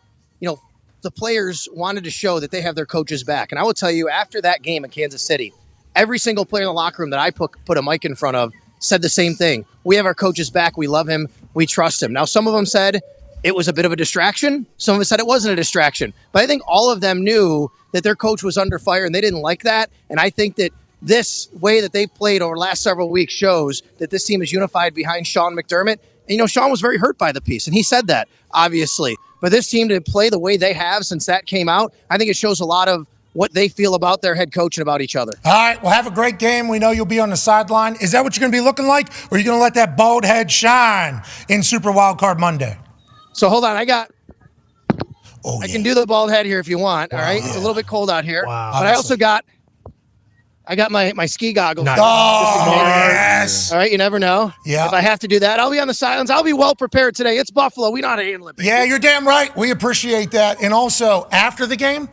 the players wanted to show that they have their coaches back. And I will tell you, after that game in Kansas City, every single player in the locker room that I put a mic in front of said the same thing. We have our coaches back. We love him. We trust him. Now, some of them said it was a bit of a distraction. Some of them said it wasn't a distraction. But I think all of them knew that their coach was under fire, and they didn't like that. And I think that this way that they've played over the last several weeks shows that this team is unified behind Sean McDermott. And, Sean was very hurt by the piece, and he said that, obviously. But this team to play the way they have since that came out, I think it shows a lot of what they feel about their head coach and about each other. All right, well, have a great game. We know you'll be on the sideline. Is that what you're going to be looking like, or are you going to let that bald head shine in Super Wildcard Monday? So hold on, I can do the bald head here if you want, all right? It's a little bit cold out here. Wow. But I also got my ski goggles. Nice. Oh, yes. All right, you never know. Yeah. If I have to do that, I'll be on the sidelines. I'll be well prepared today. It's Buffalo. We know how to handle it. Baby. Yeah, you're damn right. We appreciate that. And also, after the game,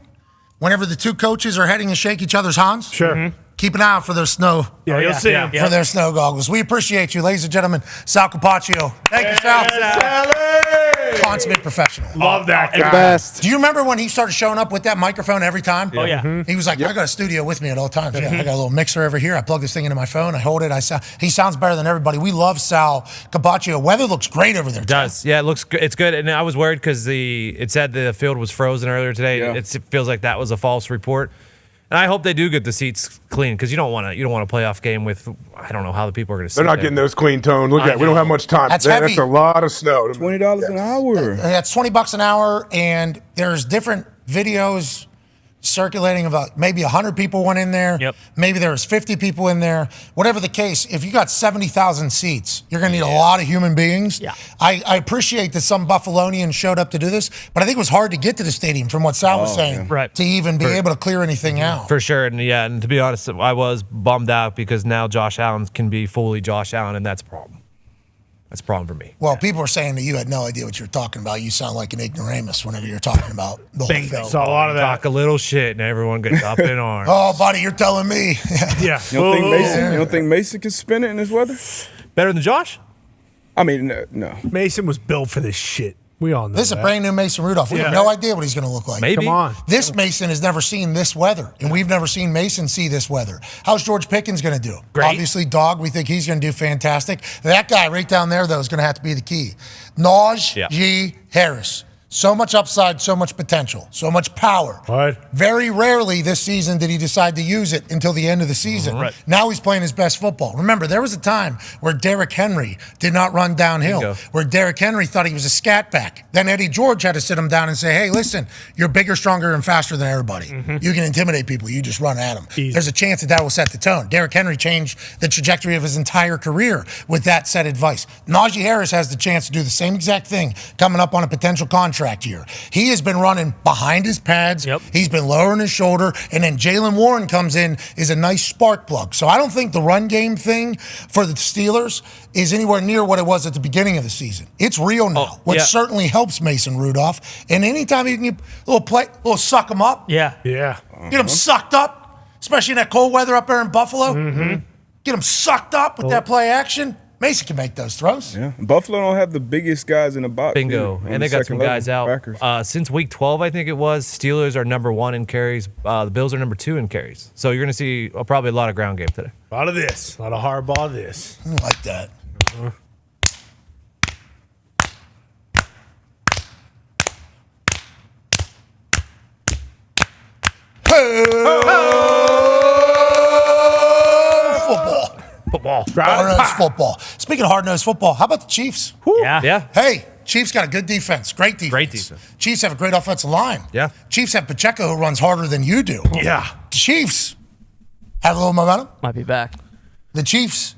whenever the two coaches are heading to shake each other's hands, keep an eye out for their snow. Yeah, you'll see them. For their snow goggles. We appreciate you, ladies and gentlemen. Sal Capaccio. Thank you, Sal. Consummate professional. Love that guy. Best. Do you remember when he started showing up with that microphone every time? Oh, yeah. He was like, I got a studio with me at all times. Yeah, I got a little mixer over here. I plug this thing into my phone. I hold it. He sounds better than everybody. We love Sal Capaccio. Weather looks great over there. It does. Yeah, it looks good. It's good. And I was worried because it said the field was frozen earlier today. Yeah. It feels like that was a false report. And I hope they do get the seats clean because you don't want a playoff game with, I don't know how the people are going to sit They're not getting those clean toned. Look at it. We don't have much time. That's heavy. That's a lot of snow. $20 an hour. That's $20 an hour, and there's different videos circulating about maybe 100 people went in there. Yep. Maybe there was 50 people in there. Whatever the case, if you got 70,000 seats, you're going to need a lot of human beings. Yeah. I appreciate that some Buffalonians showed up to do this, but I think it was hard to get to the stadium from what Sal was saying to even be able to clear anything out. For sure. And to be honest, I was bummed out because now Josh Allen can be fully Josh Allen, and that's a problem. That's a problem for me. Well, people are saying that you had no idea what you were talking about. You sound like an ignoramus whenever you're talking about the whole thing. Saw a lot of that. Talk a little shit, and everyone gets up in arms. Oh, buddy, you're telling me. Yeah. You don't think Mason can spin it in this weather? Better than Josh? I mean, no. Mason was built for this shit. We all know This is a brand new Mason Rudolph. We have no idea what he's going to look like. Maybe. Come on. This Mason has never seen this weather, and we've never seen Mason see this weather. How's George Pickens going to do? Great. Obviously, dog, we think he's going to do fantastic. That guy right down there, though, is going to have to be the key. Najee Harris. So much upside, so much potential, so much power. What? Very rarely this season did he decide to use it until the end of the season. Right. Now he's playing his best football. Remember, there was a time where Derrick Henry did not run downhill, where Derrick Henry thought he was a scat back. Then Eddie George had to sit him down and say, hey, listen, you're bigger, stronger, and faster than everybody. You can intimidate people. You just run at them. There's a chance that will set the tone. Derrick Henry changed the trajectory of his entire career with that set advice. Najee Harris has the chance to do the same exact thing coming up on a potential contract year. He has been running behind his pads. He's been lowering his shoulder. And then Jaylen Warren comes in, is a nice spark plug. So I don't think the run game thing for the Steelers is anywhere near what it was at the beginning of the season. It's real now, which certainly helps Mason Rudolph. And anytime you can get a little suck him up. Yeah. Get him sucked up, especially in that cold weather up there in Buffalo. Get him sucked up with that play action. Mason can make those throws. Yeah. Buffalo don't have the biggest guys in the box. Bingo. either, And they got some guys out. Packers. Since week 12, I think it was, Steelers are number 1 in carries. The Bills are number 2 in carries. So you're going to see probably a lot of ground game today. A lot of this. A lot of hardball this. I like that. Football. Hard-nosed football. Speaking of hard-nosed football, how about the Chiefs? Yeah. Hey, Chiefs got a good defense. Great defense. Great defense. Chiefs have a great offensive line. Yeah. Chiefs have Pacheco who runs harder than you do. Yeah. Chiefs have a little momentum. Might be back. The Chiefs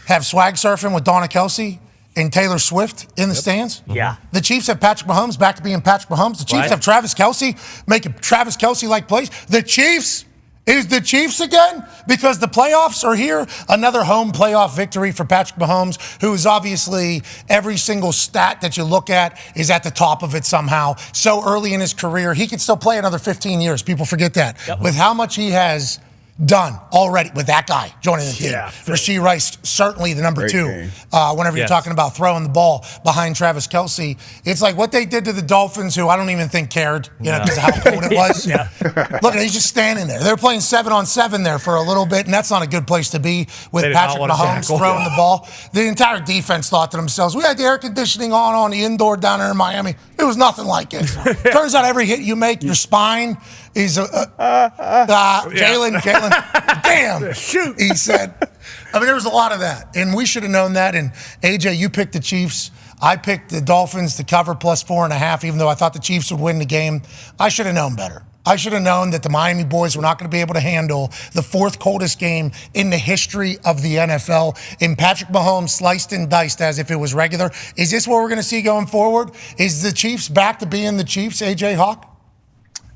have swag surfing with Donna Kelsey and Taylor Swift in the stands. Yeah. The Chiefs have Patrick Mahomes back to being Patrick Mahomes. The Chiefs Right. have Travis Kelsey making Travis Kelsey-like plays. The Chiefs is the Chiefs again because the playoffs are here. Another home playoff victory for Patrick Mahomes, who is obviously every single stat that you look at is at the top of it somehow. So early in his career, he could still play another 15 years. People forget that. Yep. With how much he has done already with that guy joining the team. Yeah. Rasheed Rice, certainly the number Great 2. game. Whenever you're Yes. talking about throwing the ball behind Travis Kelsey, it's like what they did to the Dolphins, who I don't even think cared, because of how cold it was. Look, he's just standing there. They're playing 7-on-7 there for a little bit, and that's not a good place to be with They did not Patrick want to Mahomes tackle. throwing the ball. The entire defense thought to themselves, we had the air conditioning on the indoor down there in Miami. It was nothing like it. Turns out every hit you make, your spine is Jalen. Damn, shoot, he said. I mean, there was a lot of that, and we should have known that. And AJ, you picked the Chiefs. I picked the Dolphins to cover plus 4.5, even though I thought the Chiefs would win the game. I should have known better. I should have known that the Miami boys were not going to be able to handle the 4th coldest game in the history of the NFL. And Patrick Mahomes sliced and diced as if it was regular. Is this what we're going to see going forward? Is the Chiefs back to being the Chiefs, AJ Hawk?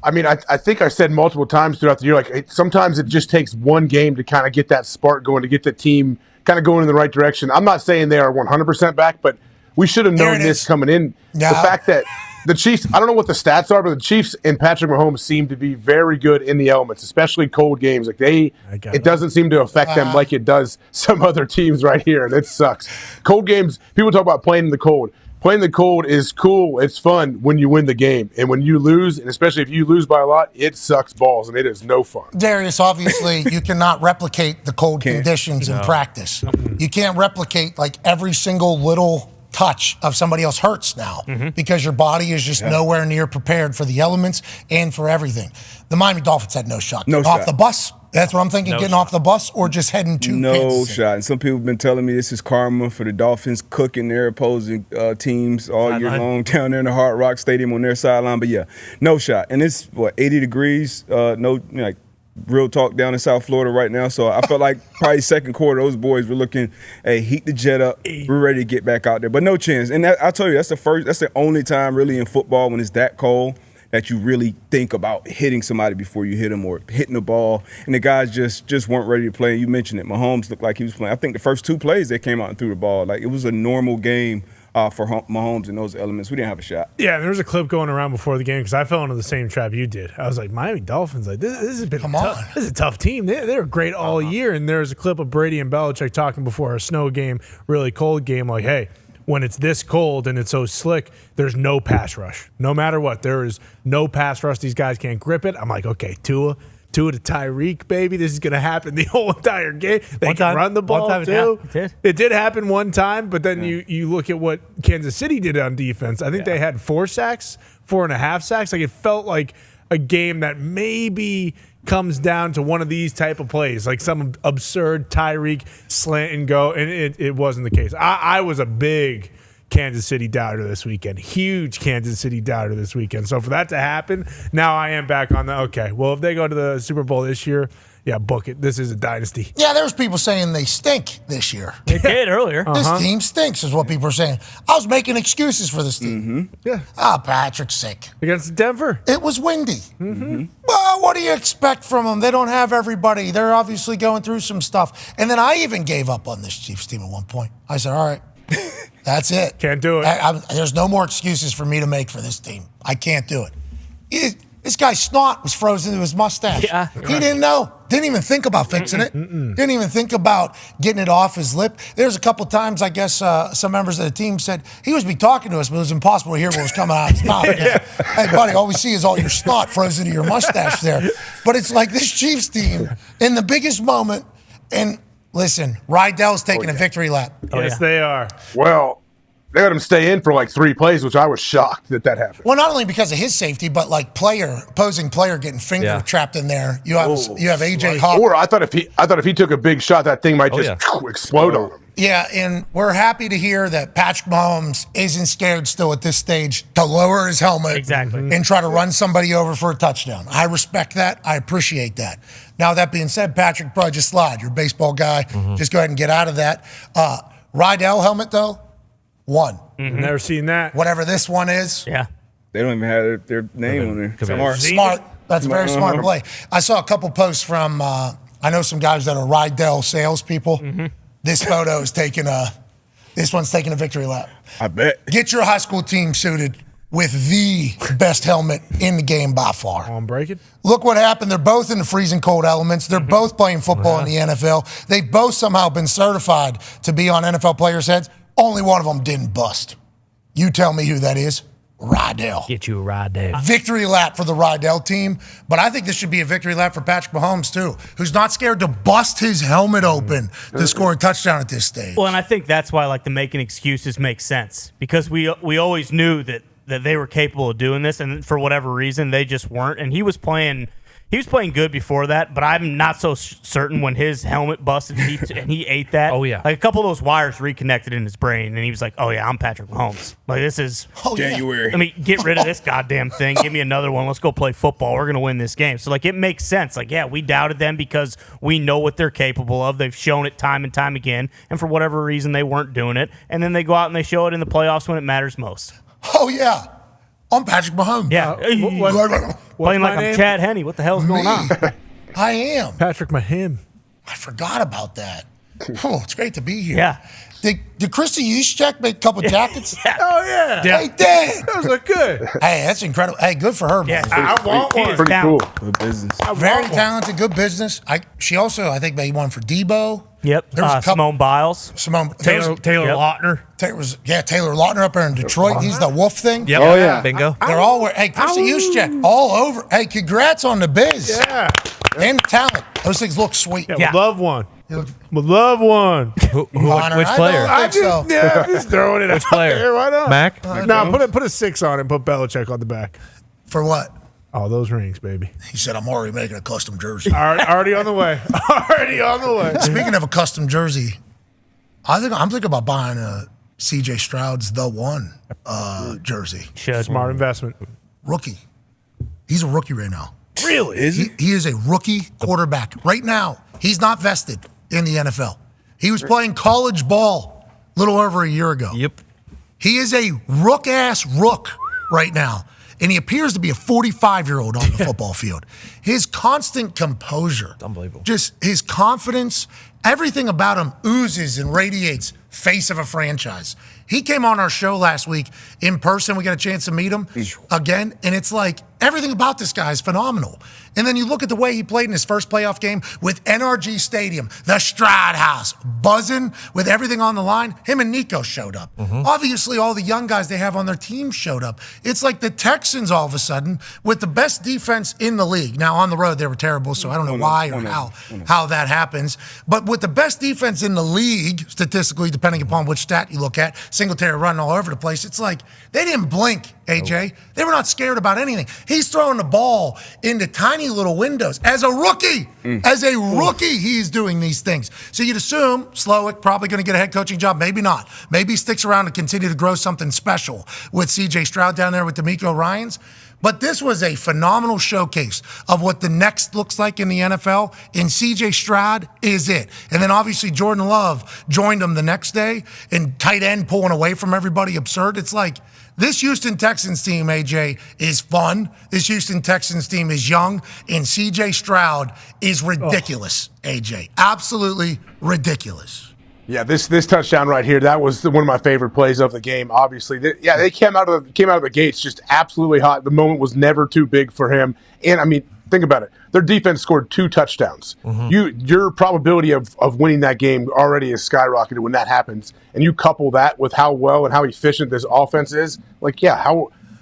I mean, I think I said multiple times throughout the year, sometimes it just takes one game to kind of get that spark going, to get the team kind of going in the right direction. I'm not saying they are 100% back, but we should have known this coming in. Yeah. The fact that the Chiefs, I don't know what the stats are, but the Chiefs and Patrick Mahomes seem to be very good in the elements, especially cold games. It doesn't seem to affect them like it does some other teams right here, and it sucks. Cold games, people talk about playing in the cold. Playing the cold is cool. It's fun when you win the game. And when you lose, and especially if you lose by a lot, it sucks balls, and it is no fun. Darius, obviously, you cannot replicate the cold conditions in practice. You can't replicate every single little touch of somebody else hurts now because your body is just nowhere near prepared for the elements and for everything. The Miami Dolphins had no shot. Off the bus. That's what I'm thinking, getting off the bus or just heading to No Kansas City. shot. And some people have been telling me this is karma for the Dolphins cooking their opposing teams all year long down there in the Hard Rock Stadium on their sideline. But yeah, no shot. And it's 80 degrees, real talk down in South Florida right now. So I felt like probably second quarter, those boys were looking, hey, heat the jet up. We're ready to get back out there. But no chance. And I tell you, that's the only time really in football when it's that cold that you really think about hitting somebody before you hit them or hitting the ball. And the guys just weren't ready to play. You mentioned it. Mahomes looked like he was playing. I think the first 2 plays they came out and threw the ball. It was a normal game for Mahomes in those elements. We didn't have a shot. Yeah, there was a clip going around before the game because I fell into the same trap you did. I was like, Miami Dolphins, this has been tough. This is a tough team. They were great all year. And there's a clip of Brady and Belichick talking before a snow game, really cold game, like, hey, when it's this cold and it's so slick, there's no pass rush. No matter what, there is no pass rush. These guys can't grip it. I'm like, okay, Tua to Tyreek, baby. This is going to happen the whole entire game. They can run the ball, too. It did happen one time, but then you look at what Kansas City did on defense. I think they had 4 sacks, 4.5 sacks. It felt like a game that maybe comes down to one of these type of plays, like some absurd Tyreek slant and go, and it wasn't the case. I was a big Kansas City doubter this weekend. Huge Kansas City doubter this weekend. So for that to happen, now I am back on if they go to the Super Bowl this year, yeah, book it. This is a dynasty. Yeah, there was people saying they stink this year. They did earlier. This team stinks is what people are saying. I was making excuses for this team. Yeah. Patrick's sick. Against Denver. It was windy. Well, what do you expect from them? They don't have everybody. They're obviously going through some stuff. And then I even gave up on this Chiefs team at one point. I said, all right, that's it. Can't do it. There's no more excuses for me to make for this team. I can't do it. This guy's snot was frozen to his mustache. Yeah. He didn't know. Didn't even think about fixing it. Didn't even think about getting it off his lip. There's a couple times, I guess, some members of the team said he was talking to us, but it was impossible to hear what was coming out of his mouth. Hey, buddy, all we see is all your snot frozen to your mustache there. But it's like this Chiefs team in the biggest moment. And listen, Rydell's taking a victory lap. Yes, they are. Well, they let him stay in for like 3 plays, which I was shocked that happened. Well, not only because of his safety, but like opposing player getting finger trapped in there. You have AJ Hawk. Or I thought if he took a big shot, that thing might just explode on him. Yeah, and we're happy to hear that Patrick Mahomes isn't scared still at this stage to lower his helmet and try to run somebody over for a touchdown. I respect that. I appreciate that. Now, that being said, Patrick, probably just slide. You're a baseball guy. Just go ahead and get out of that. Rydell helmet, though, 1. Never seen that. Whatever this one is. Yeah. They don't even have their name on there. Smart. That's a very smart play. I saw a couple posts from, I know some guys that are Rydell salespeople. This photo is this one's taking a victory lap. I bet. Get your high school team suited with the best helmet in the game by far. On breaking. Look what happened. They're both in the freezing cold elements. They're both playing football in the NFL. They've both somehow been certified to be on NFL players' heads. Only one of them didn't bust. You tell me who that is. Rydell. Get you a Rydell. Victory lap for the Rydell team, but I think this should be a victory lap for Patrick Mahomes too, who's not scared to bust his helmet open to score a touchdown at this stage. Well, and I think that's why like the making excuses makes sense because we always knew that they were capable of doing this, and for whatever reason they just weren't. And he was playing good before that, but I'm not so certain when his helmet busted and he ate that. Oh, yeah. Like a couple of those wires reconnected in his brain, and he was like, oh, yeah, I'm Patrick Mahomes. Like, this is January. Let me get rid of this goddamn thing. Give me another one. Let's go play football. We're going to win this game. So, like, it makes sense. Like, yeah, we doubted them because we know what they're capable of. They've shown it time and time again, and for whatever reason, they weren't doing it. And then they go out and they show it in the playoffs when it matters most. Oh, yeah. I'm Patrick Mahomes. Yeah. Playing like I'm Chad Henne. What the hell's going on? I am. Patrick Mahomes. I forgot about that. Oh, it's great to be here. Yeah. Did Christy Juszczyk make a couple jackets? Oh, yeah. Hey, Dad. Those look good. Hey, that's incredible. Hey, good for her, man. I want one. Pretty cool. Good business. Very talented, good business. She also, I think, made one for Debo. Yep. There was a couple- Simone Biles. Taylor Lautner. Taylor Lautner up there in Detroit. He's the wolf thing. Yep. Oh, yeah. Bingo. They're all wearing. Hey, Christy Juszczyk, all over. Hey, congrats on the biz. Yeah. And the talent. Those things look sweet. Yeah. Would love one. Would love one. Which player? I think so. I'm just throwing it out player? there. Why not? Mac? No, put a 6 on it and put Belichick on the back. For what? Oh, those rings, baby. He said, I'm already making a custom jersey. Already on the way. Already on the way. Speaking of a custom jersey, I'm thinking about buying a CJ Stroud's The One jersey. Smart investment. Rookie. He's a rookie right now. Really? Is he? He is a rookie quarterback. Right now, he's not vested in the NFL. He was playing college ball a little over a year ago. Yep. He is a rook-ass rook right now. And he appears to be a 45-year-old on the football field. His constant composure, unbelievable. Just his confidence, everything about him oozes and radiates face of a franchise. He came on our show last week in person. We got a chance to meet him again. And it's like everything about this guy is phenomenal. And then you look at the way he played in his first playoff game with NRG Stadium, the Stroud House, buzzing with everything on the line. Him and Nico showed up. Obviously, all the young guys they have on their team showed up. It's like the Texans all of a sudden with the best defense in the league. Now, on the road, they were terrible, so I don't know why or how that happens. But with the best defense in the league, statistically, depending upon which stat you look at, Singletary running all over the place, it's like they didn't blink, AJ. They were not scared about anything. He's throwing the ball into tiny little windows. As a rookie, he's doing these things. So you'd assume Slowick probably going to get a head coaching job. Maybe not. Maybe he sticks around to continue to grow something special with C.J. Stroud down there with D'Amico Ryans. But this was a phenomenal showcase of what the next looks like in the NFL, and C.J. Stroud is it. And then obviously Jordan Love joined him the next day, and tight end pulling away from everybody, absurd. It's like this Houston Texans team, AJ, is fun. This Houston Texans team is young, and C.J. Stroud is ridiculous, AJ. Absolutely ridiculous. Yeah, this touchdown right here, that was one of my favorite plays of the game. Obviously, they came out of the gates just absolutely hot. The moment was never too big for him. And I mean, think about it. Their defense scored 2 touchdowns. Your probability of winning that game already is skyrocketed when that happens. And you couple that with how well and how efficient this offense is. Like, yeah,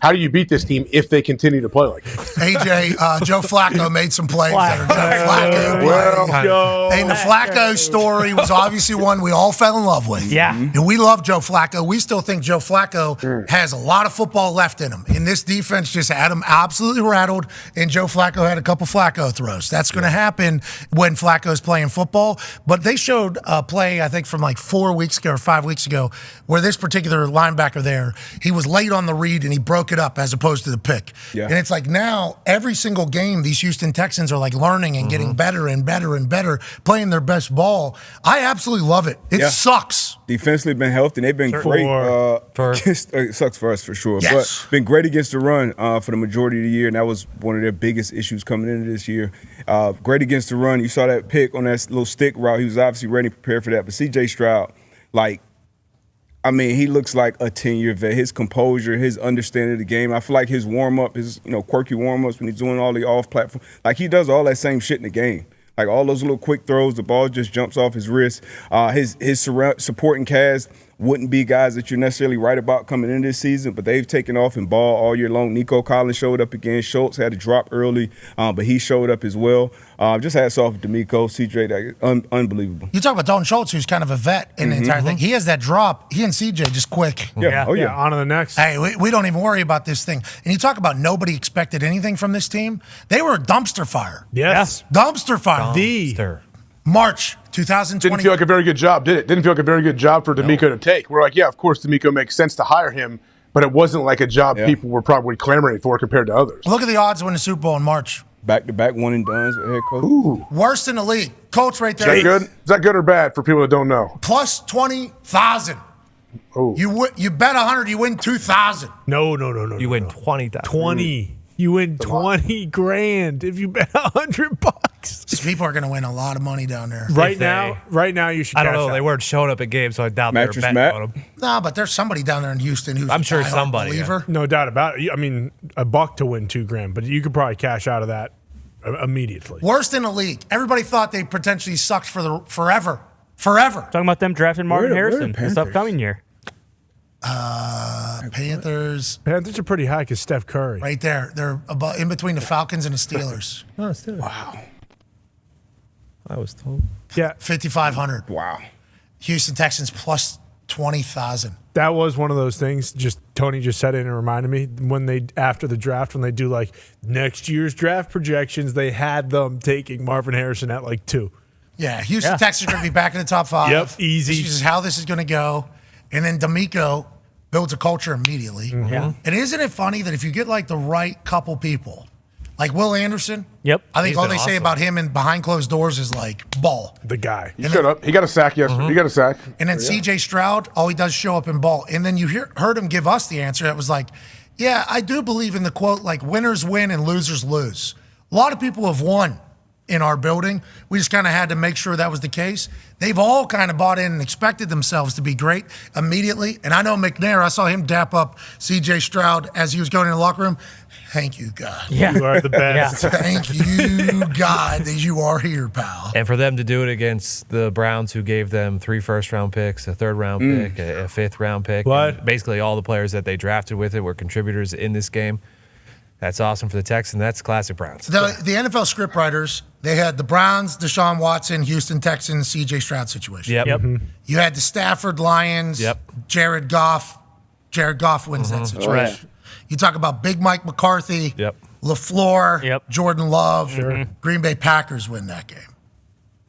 How do you beat this team if they continue to play like this? AJ, Joe Flacco made some plays that are Joe Flacco plays. And the Flacco story was obviously one we all fell in love with. Yeah. And we love Joe Flacco. We still think Joe Flacco has a lot of football left in him. And this defense just had him absolutely rattled, and Joe Flacco had a couple Flacco throws. That's going to happen when Flacco's playing football. But they showed a play, I think, from like 4 weeks ago or 5 weeks ago, where this particular linebacker there, he was late on the read and he broke it up as opposed to the pick. Yeah. And it's like now every single game these Houston Texans are like learning and getting better and better and better, playing their best ball. I absolutely love it. It sucks. Defensively been healthy. They've been great. It sucks for us for sure. Yes. But been great against the run for the majority of the year, and that was one of their biggest issues coming into this year. Great against the run. You saw that pick on that little stick route. He was obviously ready and prepared for that. But C.J. Stroud, he looks like a 10-year vet. His composure, his understanding of the game. I feel like his warm-up, his quirky warm-ups when he's doing all the off-platform, like he does all that same shit in the game. Like all those little quick throws, the ball just jumps off his wrist. His supporting cast wouldn't be guys that you're necessarily right about coming in this season, but they've taken off and ball all year long. Nico Collins showed up again. Schultz had to drop early, but he showed up as well. Just hats off to D'Amico, CJ, unbelievable. You talk about Dalton Schultz, who's kind of a vet in the entire thing. He has that drop. He and CJ just quick. Yeah. Oh, yeah. On to the next. Hey, we don't even worry about this thing. And you talk about nobody expected anything from this team. They were a dumpster fire. Yes. Dumpster fire. March 2020. Didn't feel like a very good job, did it? Didn't feel like a very good job for D'Amico to take. We're like, yeah, of course D'Amico makes sense to hire him, but it wasn't like a job people were probably clamoring for compared to others. Look at the odds to win the Super Bowl in March. Back-to-back one and dones with head coach. Ooh. Worst in the league. Colts right Is there. that good? Is that good or bad for people that don't know? Plus 20,000. Oh. You bet 100, you win 2,000. No. You win 20,000. 20. You win 20 grand if you bet $100. These people are going to win a lot of money down there. Right now, you should. I don't cash know. out. They weren't showing up at games, so I doubt they were Mattress betting Matt? on them. No, but there's somebody down there in Houston who's I'm sure a diehard somebody, believer. No doubt about it. I mean, $1 to win $2,000, but you could probably cash out of that immediately. Worst in the league. Everybody thought they potentially sucked for forever. Forever. Talking about them drafting Martin Harrison this upcoming year. Panthers. Panthers are pretty high because Steph Curry. Right there. They're about in between the Falcons and the Steelers. Wow. I was told. Yeah. 5,500. Wow. Houston Texans plus 20,000. That was one of those things. Just Tony just said it and it reminded me when they after the draft when they do like next year's draft projections, they had them taking Marvin Harrison at like 2. Yeah, Houston Texans are going to be back in the top 5. Yep, easy. This is how this is going to go. And then D'Amico builds a culture immediately. Yeah. And isn't it funny that if you get like the right couple people, like Will Anderson, Yep. I think He's all been they say awesome. about him and behind closed doors is like ball. The guy. He showed up. He got a sack yesterday. He got a sack. And then C.J. Stroud, all he does is show up in ball. And then you heard him give us the answer that was like, yeah, I do believe in the quote, like winners win and losers lose. A lot of people have won in our building. We just kind of had to make sure that was the case. They've all kind of bought in and expected themselves to be great immediately. And I know McNair, I saw him dap up C.J. Stroud as he was going in the locker room. Thank you, God. Yeah. You are the best. Thank you, God, that you are here, pal. And for them to do it against the Browns, who gave them 3 first-round picks, a third-round pick, a fifth-round pick. What? And basically all the players that they drafted with it were contributors in this game. That's awesome for the Texans. That's classic Browns. The NFL scriptwriters, they had the Browns, Deshaun Watson, Houston Texans, C.J. Stroud situation. Yep. You had the Stafford Lions, Jared Goff. Jared Goff wins that situation. Right. You talk about Big Mike McCarthy, Yep. LaFleur, Jordan Love. Green Bay Packers win that game.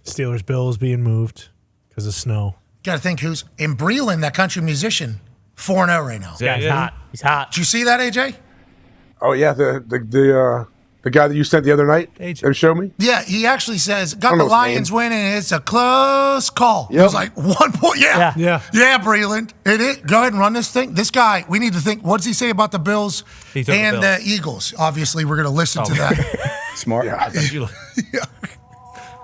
Steelers Bills being moved because of snow. Got to think who's in Breland, that country musician, 4-0 right now. Yeah, he's hot. He's hot. Did you see that, AJ? Oh yeah, the guy that you sent the other night. That showed me. Yeah, he actually says, got I don't the know his Lions name. winning. It's a close call. It was like 1 point. Yeah. Yeah. Yeah, Breland. Go ahead and run this thing. This guy, we need to think, what does he say about the Bills He took the and Bills. the Eagles? Obviously, we're going to listen to that. Smart.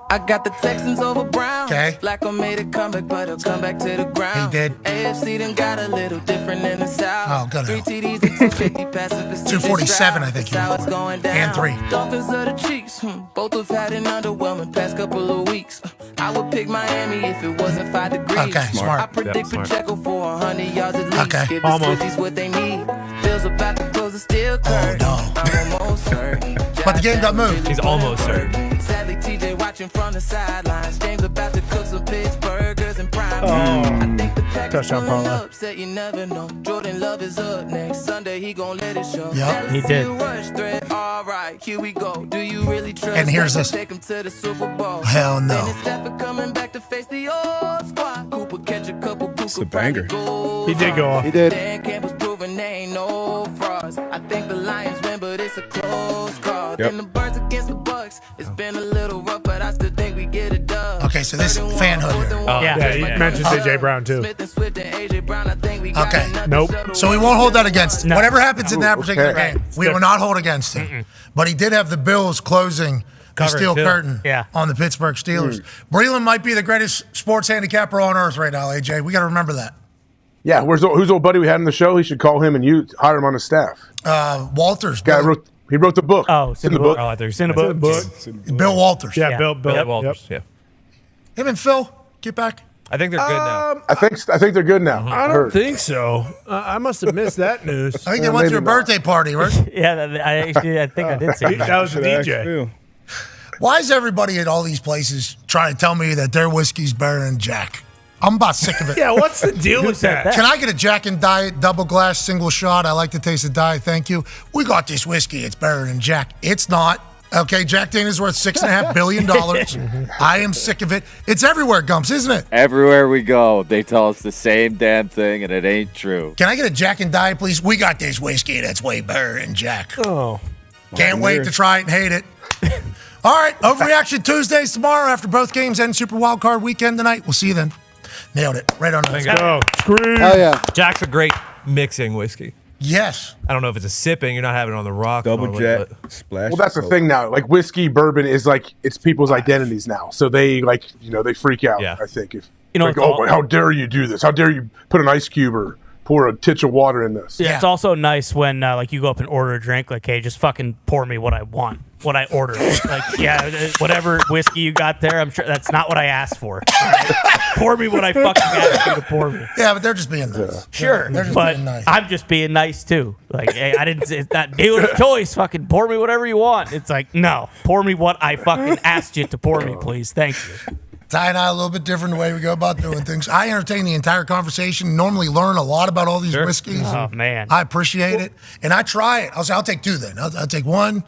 I got the Texans over Browns. Okay. Flacco made a comeback, but he'll come back to the ground. He did. AFC done got a little different in the South. Oh, good 3 hell. TDs and 250 passes. 247, I think he That's how was. it's going And down. 3. Dolphins are the Chiefs. Both have had an underwhelming past couple of weeks. I would pick Miami if it wasn't 5 degrees. Okay, smart. I predict Yep, smart. Pacheco for 100 yards at least. Okay. Give the Almost. Swifties what they need. Bills about to close the are still curtain. I'm almost certain. But the game got moved. He's almost certain. Sadly, TJ watching from the sidelines. James about to cook some Pittsburghers and prime. I think the pack is Touchdown pulling parlay. up, said you never know. Jordan Love is up next Sunday. He gon' let it show. Yep. He did. Rush thread. All right, here we go. Do you really trust? And here's that this. we'll take him to the Super Bowl? Hell no. And it's Stafford coming back to face the old squad. Cooper catch a couple. It's a banger. He did go off. He did. Dan Campbell's proving they ain't no frauds. I think the Lions win, but it's a close call. Yep. Then the Birds against the Bucks. It's been a little rough, but I still think we get it done. Okay, so this fanhood here. Yeah, he mentioned AJ Brown too. Smith and Swift and AJ Brown, I think we got Okay. another Nope. shuttle. So we won't hold that against him. No. Whatever happens in that particular okay. game, we will not hold against him. But he did have the Bills closing the Covered, steel too. curtain Yeah. on the Pittsburgh Steelers. Breland might be the greatest sports handicapper on earth right now, AJ. We got to remember that. Yeah, who's old buddy we had on the show? He should call him and you hire him on his staff. Walters. Guy he wrote the book. Oh, it's in the book. Oh, there's in a book. Bill Walters. Yeah, Yeah. Bill Bill Walters. Yep. Yeah. Him and Phil, get back. I think they're good now. I think they're good now. I don't heard. think so. I must have missed that news. I think they went to your maybe not. birthday party, right? Yeah, I think I did see that. That was the Should ask DJ. Phil. Why is everybody at all these places trying to tell me that their whiskey's better than Jack? I'm about sick of it. Yeah, what's the deal with said that? that? Can I get a Jack and Diet double glass single shot? I like the taste of Diet. Thank you. We got this whiskey. It's better than Jack. It's not. Okay, Jack Daniels worth $6.5 billion. I am sick of it. It's everywhere, Gumps, isn't it? Everywhere we go, they tell us the same damn thing, and it ain't true. Can I get a Jack and Diet, please? We got this whiskey that's way better than Jack. Oh, Can't wait to try it and hate it. All right, Overreaction Tuesdays tomorrow after both games end Super Wild Card Weekend tonight. We'll see you then. Nailed it. Right on. Thank Nose. you. go. Screw. Oh yeah. Jack's a great mixing whiskey. Yes. I don't know if it's a sipping. You're not having it on the rock. Double normally, Jack, but- splash. Well, that's the Coke. thing now. Like whiskey, bourbon is like it's people's identities now. So they they freak out. Yeah. I think if You know, like, it's all- how dare you do this? How dare you put an ice cube or pour a titch of water in this? Yeah, it's also nice when like you go up and order a drink. Like, hey, just fucking pour me what I want, what I ordered. Like, yeah, whatever whiskey you got there, I'm sure that's not what I asked for. Right? Pour me what I fucking asked you to pour me. Yeah, but they're just being nice. Sure, They're just but being nice. I'm just being nice too. Like, hey, I didn't. It's not dealer's choice. Fucking pour me whatever you want. It's like, no, pour me what I fucking asked you to pour me, please. Thank you. Ty and I a little bit different the way we go about doing things. I entertain the entire conversation, normally learn a lot about all these whiskeys. Oh man, I appreciate it. And I try it. I'll take two then. I'll take one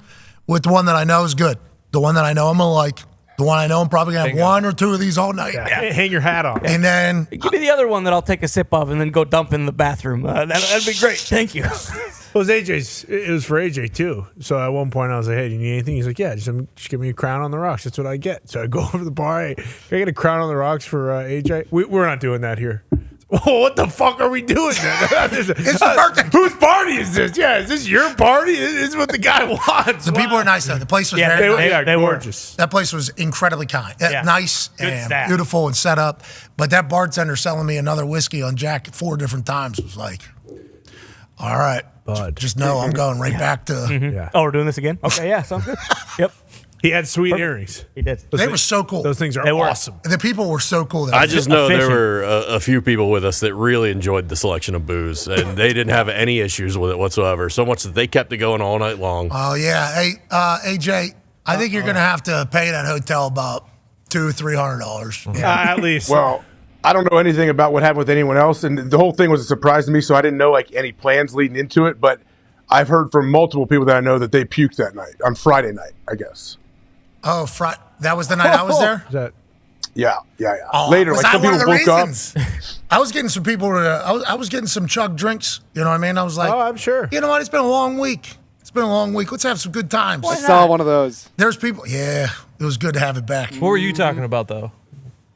with the one that I know is good. The one that I know I'm going to like. The one I know I'm probably going to have one or two of these all night. Yeah. Hang your hat on. And then give me the other one that I'll take a sip of and then go dump in the bathroom. That'd be great. Thank you. It was AJ's. It was for AJ too. So at one point I was like, "Hey, do you need anything?" He's like, "Yeah, just give me a Crown on the Rocks. That's what I get." So I go over to the bar. Hey, can I get a Crown on the Rocks for AJ? We're not doing that here. Oh, what the fuck are we doing then? it's the birthday. Whose party is this? Yeah, is this your party? This is what the guy wants. The people are nice though. The place was Yeah, very nice. they were. gorgeous. That place was incredibly kind, Yeah. nice Good and staff. beautiful and set up. But that bartender selling me another whiskey on Jack 4 different times was like, all right, Bud. just know I'm going right back to. Yeah. Oh, we're doing this again? Okay, yeah, sounds good. Yep, He had sweet earrings. he did. They were so cool. Those things are They were. awesome. The people were so cool. I just know there efficient. were a few people with us that really enjoyed the selection of booze, and they didn't have any issues with it whatsoever. So much that they kept it going all night long. Oh yeah, hey AJ, I think you're gonna have to pay that hotel about $200-300. At least. Well, I don't know anything about what happened with anyone else, and the whole thing was a surprise to me. So I didn't know like any plans leading into it. But I've heard from multiple people that I know that they puked that night on Friday night. I guess. Oh, that was the night I was there. Is that Yeah. Oh, Later, was like that some one of people the woke up. reasons? I was getting some people. I was getting some chug drinks. You know what I mean? I was like, Oh, I'm sure. You know what? It's been a long week. It's been a long week. Let's have some good times. I saw one of those. There's people. Yeah, it was good to have it back. What were you talking about, though?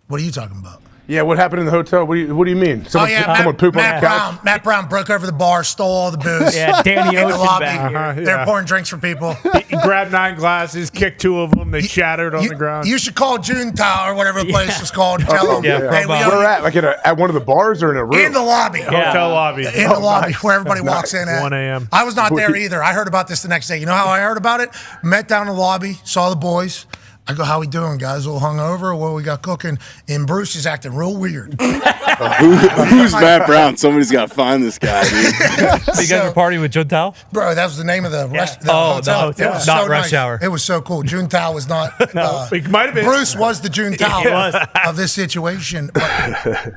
What are you talking about? Yeah, what happened in the hotel? What do you mean? Someone pooped on the couch? Matt Brown broke over the bar, stole all the booze. Yeah, Danny in the Ocean lobby. back here. They're Yeah. pouring drinks for people. He grabbed 9 glasses, kicked 2 of them. They shattered on the ground. You should call Junetao or whatever the place was called. And tell them, hey, we Where at? Like at one of the bars or in a room? in the lobby. Hotel lobby. In the lobby where everybody walks in at. 1 a.m. I was not there either. I heard about this the next day. You know how I heard about it? Met down in the lobby, saw the boys. I go, how we doing, guys? A little hungover? What we got cooking? And Bruce is acting real weird. Who's Matt Brown? Somebody's got to find this guy, dude. So you guys were partying with Juntao? Bro, that was the name of the the hotel. hotel. It was Not so Rush nice. Hour. It was so cool. Juntao was not. It might have been. Bruce was the Juntao He was. of this situation. But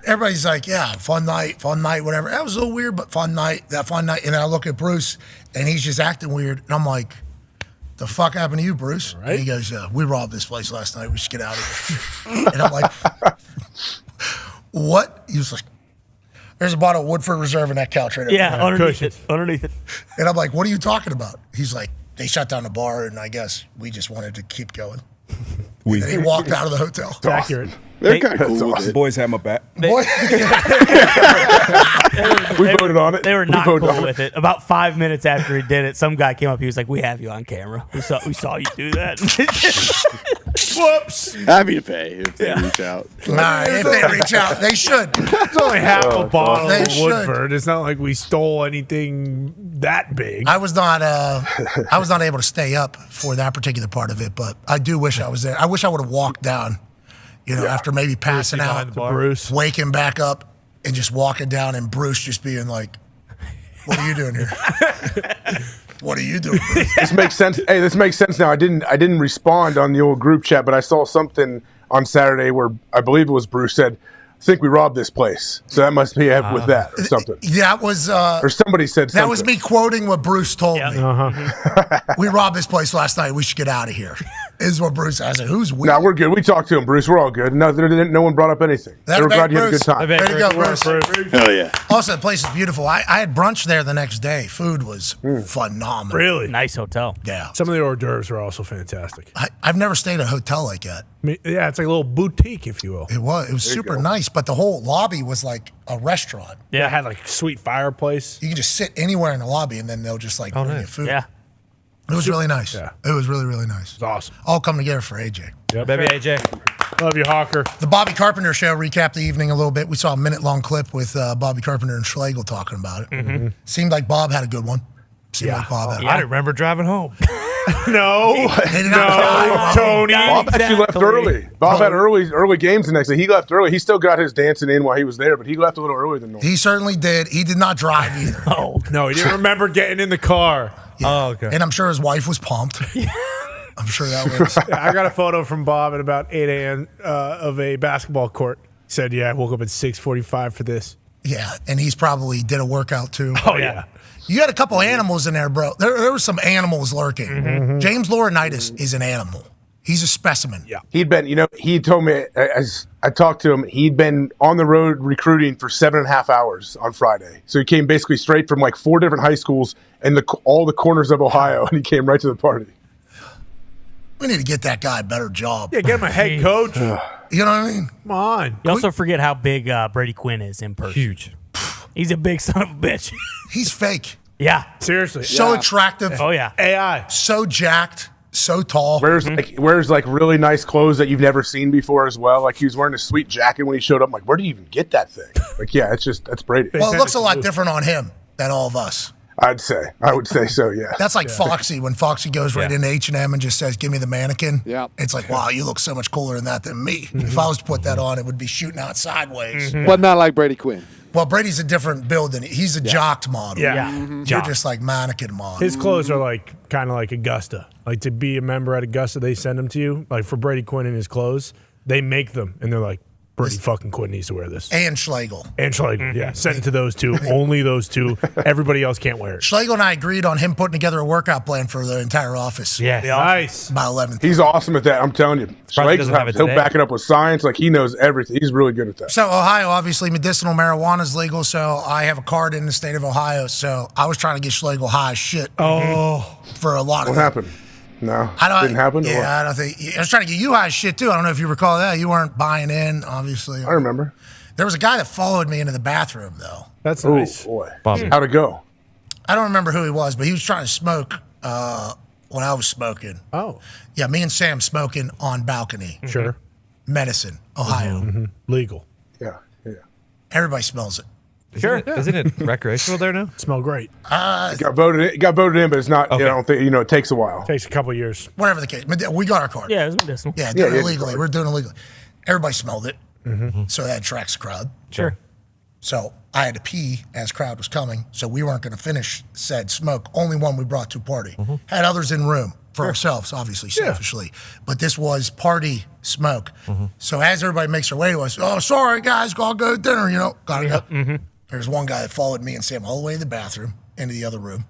everybody's like, yeah, fun night, whatever. That was a little weird, but fun night. And then I look at Bruce, and he's just acting weird. And I'm like, the fuck happened to you, Bruce? Right. And he goes, we robbed this place last night. We should get out of here. And I'm like, what? He was like, there's a bottle of Woodford Reserve in that couch right there. Yeah, underneath it. And I'm like, what are you talking about? He's like, they shut down the bar, and I guess we just wanted to keep going. And then he walked out of the hotel. It's accurate. They're kind of cool with it. Boys have my back. We voted on it. They were We not voted cool on with it. About 5 minutes after he did it, some guy came up. He was like, "We have you on camera. We saw you do that." Whoops. Happy to pay if they reach out. Nah, if they reach out, they should. It's only half a bottle They of should. Woodford. It's not like we stole anything that big. I was not able to stay up for that particular part of it, but I do wish I was there. I wish I would have walked down, after maybe passing out, Bruce, waking back up, and just walking down, and Bruce just being like, "What are you doing here? What are you doing, Bruce?" This makes sense. Hey, this makes sense now. I didn't respond on the old group chat, but I saw something on Saturday where I believe it was Bruce said, "I think we robbed this place." So that must be with that or something. That was or somebody said something. that was me quoting what Bruce told me. Uh-huh. We robbed this place last night. We should get out of here. Is what Bruce. I said, who's we? No, we're good. We talked to him, Bruce. We're all good. No one brought up anything. That's They were great, glad you had a Bruce. good time. Way to go, Bruce. Hell yeah. Also, the place is beautiful. I had brunch there the next day. Food was phenomenal. Really? Nice hotel. Yeah. Some of the hors d'oeuvres are also fantastic. I've never stayed at a hotel like that. Yeah, it's like a little boutique, if you will. It was. It was super nice, but the whole lobby was like a restaurant. Yeah, it had like a sweet fireplace. You can just sit anywhere in the lobby, and then they'll just like bring you food. Yeah. It was really nice. Yeah. It was really, really nice. It's awesome. All come together for AJ. Yep. Baby AJ. Love you, Hawker. The Bobby Carpenter show recapped the evening a little bit. We saw a minute-long clip with Bobby Carpenter and Schlegel talking about it. Mm-hmm. Seemed like Bob had a good one. Seemed like Bob had a good I one. remember driving home. No, He did not drive. Tony. Bob actually left early. Bob had early games the next day. He left early. He still got his dancing in while he was there, but he left a little earlier than normal. He certainly did. He did not drive either. No, he didn't remember getting in the car. Oh, okay. And I'm sure his wife was pumped. I'm sure that was. I got a photo from Bob at about 8 a.m. Of a basketball court. He said, "Yeah, I woke up at 6:45 for this." Yeah, and he's probably did a workout too. Oh yeah. You had a couple animals in there, bro. There were some animals lurking. Mm-hmm. James Laurinaitis is an animal. He's a specimen. Yeah. He'd been, he told me as I talked to him, he'd been on the road recruiting for 7.5 hours on Friday. So he came basically straight from like 4 different high schools and all the corners of Ohio, and he came right to the party. We need to get that guy a better job. Yeah, get him a head coach. You know what I mean? Come on. You also forget how big Brady Quinn is in person. Huge. He's a big son of a bitch. He's fake. Yeah. Seriously. So attractive. Oh, yeah. AI. So jacked. So tall. Wears like really nice clothes that you've never seen before as well. Like he was wearing a sweet jacket when he showed up. I'm like, where do you even get that thing? Like, yeah, that's Brady. Well, it looks a lot different on him than all of us. I would say so, yeah. That's like Foxy when Foxy goes right into H&M and just says, "Give me the mannequin." Yeah, it's like, wow, you look so much cooler in that than me. If I was to put that on, it would be shooting out sideways. But not like Brady Quinn. Well, Brady's a different build than he's a jocked model. Yeah. You're just like mannequin model. His clothes are like kind of like Augusta. Like to be a member at Augusta, they send them to you. Like for Brady Quinn and his clothes, they make them, and they're like, Brady fucking Quinn needs to wear this. And Schlegel. And Schlegel, yeah. Send it to those two. Only those two. Everybody else can't wear it. Schlegel and I agreed on him putting together a workout plan for the entire office. Yeah, nice. By 11th. He's awesome at that. I'm telling you. He'll back it up with science. Like he knows everything. He's really good at that. So Ohio, obviously, medicinal marijuana is legal. So I have a card in the state of Ohio. So I was trying to get Schlegel high as shit. For a lot of What happened? No, didn't happen. Yeah, I don't think. I was trying to get you high as shit too. I don't know if you recall that. You weren't buying in, obviously. I remember. There was a guy that followed me into the bathroom, though. That's nice. Boy. Bobby. How'd it go? I don't remember who he was, but he was trying to smoke when I was smoking. Oh. Yeah, me and Sam smoking on balcony. Sure. Medicine, Ohio. Legal. Yeah. Everybody smells it. Sure. Isn't it recreational there now? Smell great. It got voted in, but it's not. Okay. I don't think it takes a while. Takes a couple years. Whatever the case. We got our card. Yeah, it was medicinal. Yeah, doing it illegally. We're doing it illegally. Everybody smelled it. So that attracts a crowd. Sure. So I had to pee as crowd was coming, so we weren't going to finish said smoke. Only one we brought to party. Had others in room for ourselves, obviously, selfishly. But this was party smoke. So as everybody makes their way to us, oh, sorry, guys, I'll go to dinner, Gotta go. There's one guy that followed me and Sam all the way to the bathroom, into the other room.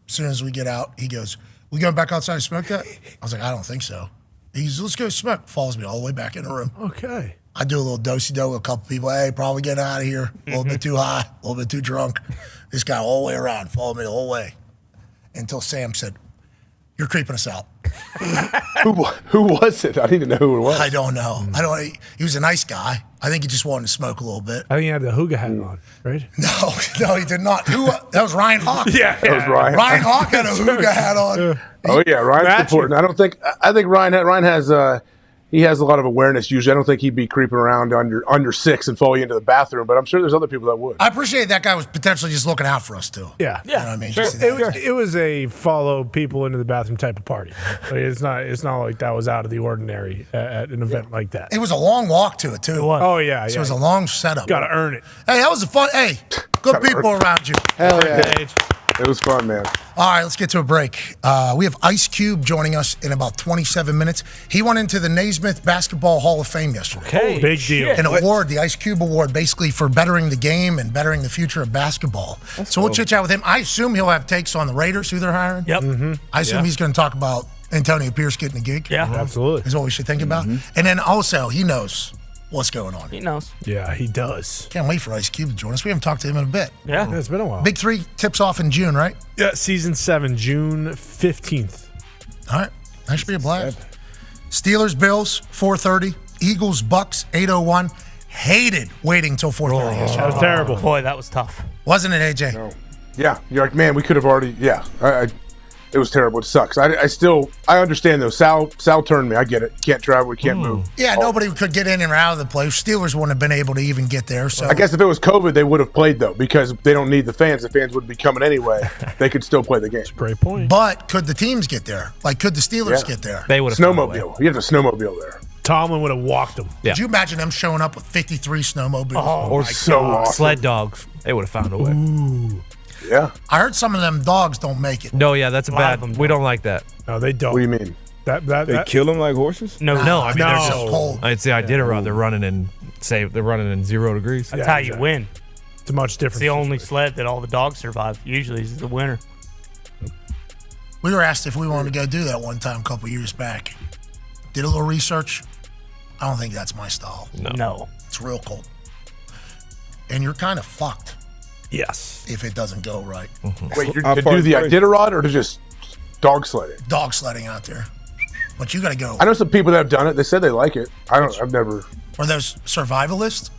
As soon as we get out, he goes, we going back outside to smoke that? I was like, I don't think so. He goes, let's go smoke. Follows me all the way back in the room. Okay. I do a little do-si-do with a couple people. Hey, probably getting out of here. A little bit too high, a little bit too drunk. This guy all the way around, followed me the whole way. Until Sam said, you're creeping us out. Who was it? I didn't even know who it was. I don't know. He was a nice guy. I think he just wanted to smoke a little bit. I think he had the Hooga hat on, right? No, he did not. That was Ryan Hawk. That was Ryan. Ryan Hawk had a Hooga hat on. Oh yeah, Ryan's supporting. I think Ryan has he has a lot of awareness usually. I don't think he'd be creeping around under 6 and falling into the bathroom, but I'm sure there's other people that would. I appreciate that guy was potentially just looking out for us too. Yeah. You know what I mean? Sure. It was a follow people into the bathroom type of party. Like, it's not like that was out of the ordinary at an event like that. It was a long walk to it too. Oh yeah, So it was a long setup. Got to earn it. Hey, that was a fun. Hey, good people around you. Hell yeah. It was fun, man. All right, let's get to a break. We have Ice Cube joining us in about 27 minutes. He went into the Naismith Basketball Hall of Fame yesterday. Okay, big deal. An award, the Ice Cube Award, basically for bettering the game and bettering the future of basketball. So we'll chit chat with him. I assume he'll have takes on the Raiders, who they're hiring. Yep. I assume he's going to talk about Antonio Pierce getting a gig. Yeah, absolutely. Is what we should think about. And then also, he knows what's going on. He knows. Yeah, he does. Can't wait for Ice Cube to join us. We haven't talked to him in a bit. Yeah. It's been a while. Big 3 tips off in June, right? Yeah, season 7, June 15th. All right. That should be a blast. Steelers, Bills, 4:30. Eagles, Bucks, 8:01. Hated waiting till 4:30 yesterday. That was terrible. Boy, that was tough. Wasn't it, AJ? No. Yeah, you're like, man, we could have already. Yeah, it was terrible. It sucks. I understand though. Sal turned me. I get it. Can't travel. We can't move. Yeah, nobody could get in and out of the place. Steelers wouldn't have been able to even get there. So I guess if it was COVID, they would have played though, because they don't need the fans. The fans would be coming anyway. They could still play the game. Great point. But could the teams get there? Like, could the Steelers get there? They would have snowmobile. You have a snowmobile there. Tomlin would have walked them. Yeah. Could you imagine them showing up with 53 snowmobiles? Oh, Or my so God. awesome. sled dogs. They would have found a way. Ooh. Yeah. I heard some of them dogs don't make it. No, yeah, that's a lot bad. of them We don't like that. No, they don't. What do you mean? They kill them like horses? No, I mean they're just cold. It's the Iditarod. They're running in 0 degrees. That's how you win. It's a much different. It's the only sled that all the dogs survive. Usually, is the winner. We were asked if we wanted to go do that one time a couple years back. Did a little research. I don't think that's my style. No. It's real cold. And you're kind of fucked Yes. if it doesn't go right. Wait, to do the Iditarod or to just dog sledding? Dog sledding out there. But you got to go. I know some people that have done it. They said they like it. I've never. Were those survivalists?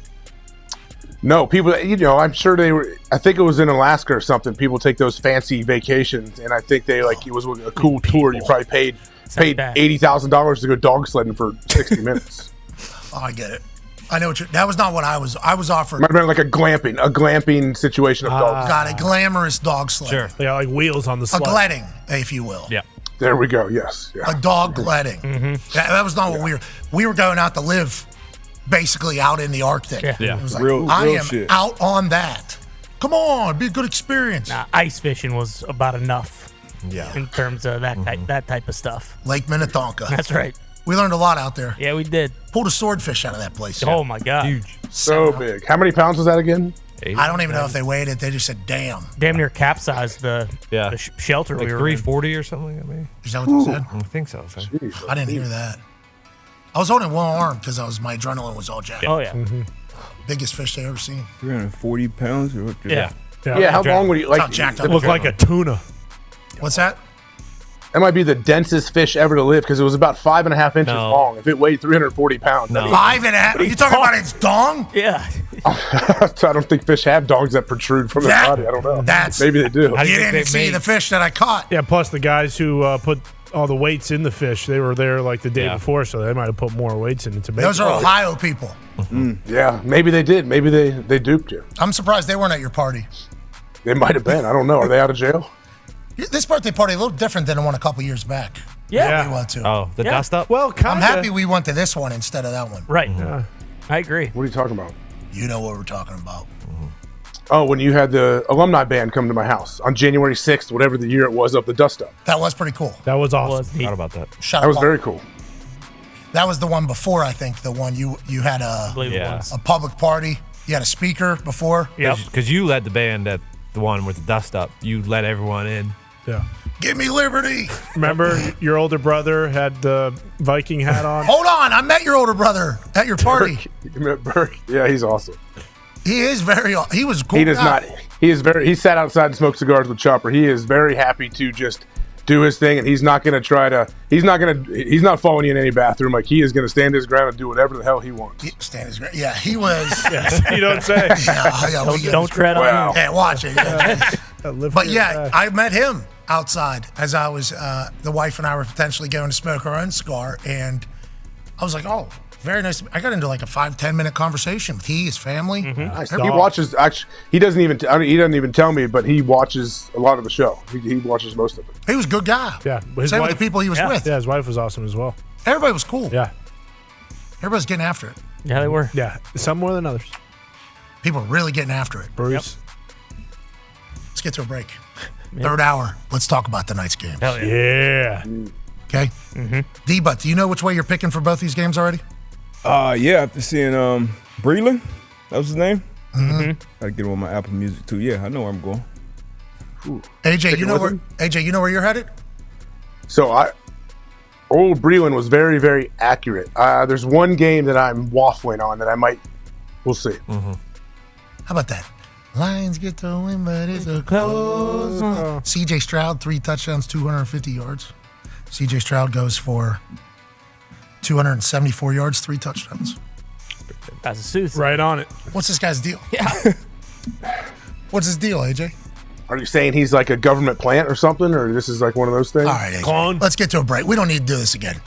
No, people. I'm sure they were. I think it was in Alaska or something. People take those fancy vacations, and I think they it was a cool tour. You probably paid $80,000 to go dog sledding for 60 minutes. Oh, I get it. I know that was not what I was offered. Might have been like a glamping situation of dogs. Got a glamorous dog sled. Sure. They got like wheels on the A sled. gledding, if you will. Yeah. There we go. Yes. Yeah. A dog gledding. That was not what we were going out to live, basically out in the Arctic. Yeah. It was like, Real I am shit. out on that. Come on, it'd be a good experience. Nah, ice fishing was about enough. Yeah. In terms of that type of stuff. Lake Minnetonka. That's right. We learned a lot out there. Yeah, we did. Pulled a swordfish out of that place. Oh my God. Huge. So big. How many pounds was that again? I don't even know if they weighed it. They just said, damn. Damn near capsized the shelter Like we were in. 340 or something like that, maybe? Is that what they said? I think so. I didn't hear that. I was holding one arm because my adrenaline was all jacked. Oh, yeah. Biggest fish they ever seen. 340 pounds? Or what? Yeah. Yeah. How long would you It's like? not jacked up. It looked like a tuna. What's that? That might be the densest fish ever to live because it was about 5.5 inches long. If it weighed 340 pounds, No. 5.5? Are you talking about its dong? Yeah. I don't think fish have dogs that protrude from their body. I don't know. Maybe they do. You didn't see the fish that I caught. Yeah. Plus the guys who put all the weights in the fish, they were there like the day before, so they might have put more weights in it to make. Those are Ohio people. Yeah, maybe they did. Maybe they duped you. I'm surprised they weren't at your party. They might have been. I don't know. Are they out of jail? This birthday party a little different than the one a couple years back. Yeah. We went to. Oh, the dust up? Well, I'm happy we went to this one instead of that one. Right. I agree. What are you talking about? You know what we're talking about. Oh, when you had the alumni band come to my house on January 6th, whatever the year it was, of the dust up. That was pretty cool. That was awesome. Forgot about that. Shut That up, was Paul. very cool. That was the one before, I think. The one you had a public party. You had a speaker before. Because you led the band at the one with the dust up. You let everyone in. Yeah. Give me liberty. Remember, your older brother had the Viking hat on? Hold on. I met your older brother at your party. You met Burke? Yeah, he's awesome. He is he was cool. He does not. He sat outside and smoked cigars with Chopper. He is very happy to just do his thing, and he's not going to try to. He's not following you in any bathroom. Like, he is going to stand his ground and do whatever the hell he wants. Stand his ground. Yeah, he was. You don't say. Don't tread on him. Yeah, watch it. But yeah, I met him outside as I was. The wife and I were potentially going to smoke our own cigar, and I was like, "Oh, very nice." I got into like a 5-10 minute conversation with his family. Nice. He watches. Actually, he doesn't even tell me, but he watches a lot of the show. He watches most of it. He was a good guy. Yeah. Same with the people he was with. Yeah, his wife was awesome as well. Everybody was cool. Yeah. Everybody's getting after it. Yeah, they were. Yeah, some more than others. People are really getting after it. Bruce. Let's get to a break. Third hour. Let's talk about tonight's game. Hell yeah. Okay. D-Butt, do you know which way you're picking for both these games already? Yeah, after seeing Breland, that was his name. Mm-hmm. I get him on my Apple Music too. Yeah, I know where I'm going. AJ, you know where you're headed? So old Breland was very, very accurate. There's one game that I'm waffling on that we'll see. How about that? Lions get the win, but it's a close one. CJ Stroud, 3 touchdowns, 250 yards. CJ Stroud goes for 274 yards, 3 touchdowns. That's a suit. Right on it. What's this guy's deal? Yeah. What's his deal, AJ? Are you saying he's like a government plant or something, or this is like one of those things? All right, AJ. Let's get to a break. We don't need to do this again.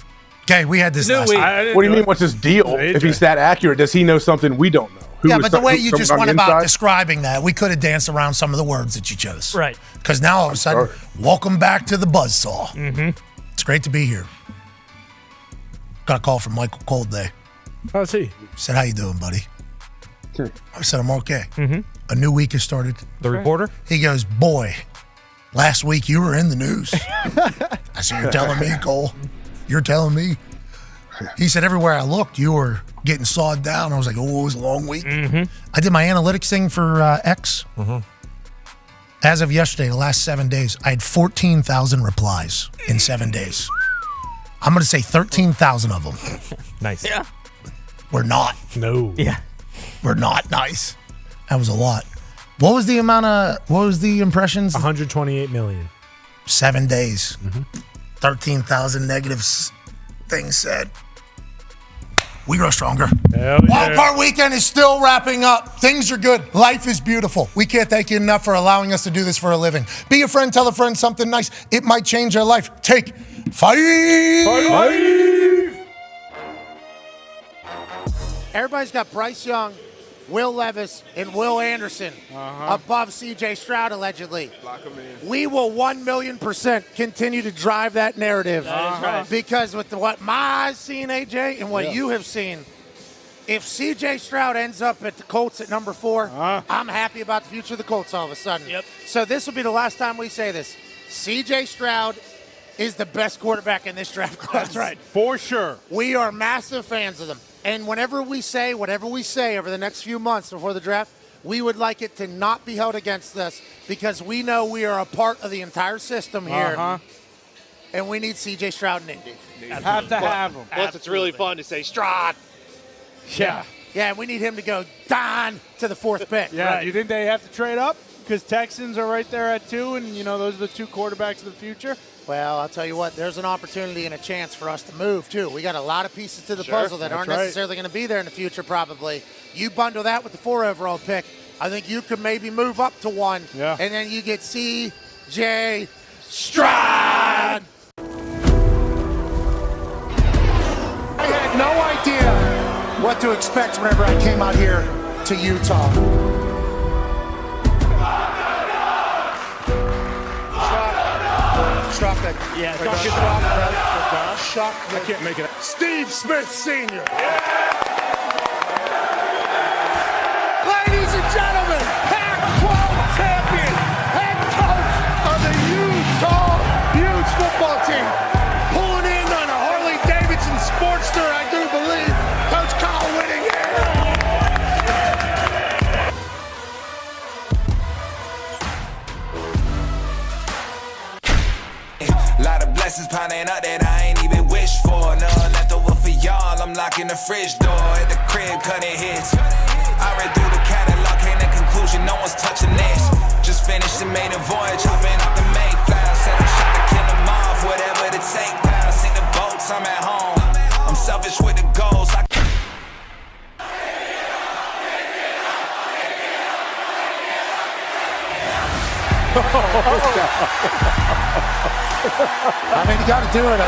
Okay, we had this last time. What do you mean, what's his deal? If he's that accurate, does he know something we don't know? But the way you just went about describing that, we could have danced around some of the words that you chose. Right. Because now all of a sudden, welcome back to the Buzzsaw. Mm-hmm. It's great to be here. Got a call from Michael Coldday. How's he? He said, how you doing, buddy? I said, I'm okay. Mm-hmm. A new week has started. The reporter? He goes, boy, last week you were in the news. I said, you're telling me, Cole? You're telling me? He said, everywhere I looked, you were getting sawed down. I was like, oh, it was a long week. Mm-hmm. I did my analytics thing for X. As of yesterday, the last 7 days, I had 14,000 replies in 7 days. I'm going to say 13,000 of them. Nice. Yeah. We're not. No. Yeah. We're not nice. That was a lot. What was the impressions? 128 million. 7 days. 13,000 negative things said. We grow stronger. Wild Card Weekend is still wrapping up. Things are good. Life is beautiful. We can't thank you enough for allowing us to do this for a living. Be a friend. Tell a friend something nice. It might change their life. Take 5. Everybody's got Bryce Young, Will Levis, and Will Anderson above C.J. Stroud, allegedly. Lock him in. We will 1,000,000% continue to drive that narrative. That is right. Because with what my eyes seen, AJ, and what you have seen, if C.J. Stroud ends up at the Colts at number 4, I'm happy about the future of the Colts all of a sudden. Yep. So this will be the last time we say this. C.J. Stroud is the best quarterback in this draft class. That's right, for sure. We are massive fans of them. And whenever we say whatever we say over the next few months before the draft, we would like it to not be held against us because we know we are a part of the entire system here. And we need C.J. Stroud and Indy. Have to have him. Plus, it's really fun to say Stroud. Yeah. Yeah, we need him to go Dahn to the 4th pick. Yeah, do you think they have to trade up? Because Texans are right there at 2, and, those are the 2 quarterbacks of the future. Well, I'll tell you what, there's an opportunity and a chance for us to move, too. We got a lot of pieces to the puzzle that aren't necessarily going to be there in the future, probably. You bundle that with the 4 overall pick, I think you could maybe move up to 1. Yeah. And then you get C.J. Stroud. I had no idea what to expect whenever I came out here to Utah. Shock. Yeah, Shock. I can't make it. Steve Smith Sr. Ladies and gentlemen, pack piling up that I ain't even wished for. None left over for y'all, I'm locking the fridge door. At the crib, cutting hits. I read through the catalog, came to conclusion, no one's touching this. Just finished and made a voyage, hopping off the Mayflower. Said I'm shot to kill them off, whatever it take. Now sing the boats, I'm at home. I'm selfish with the goals. I mean, you got to do it.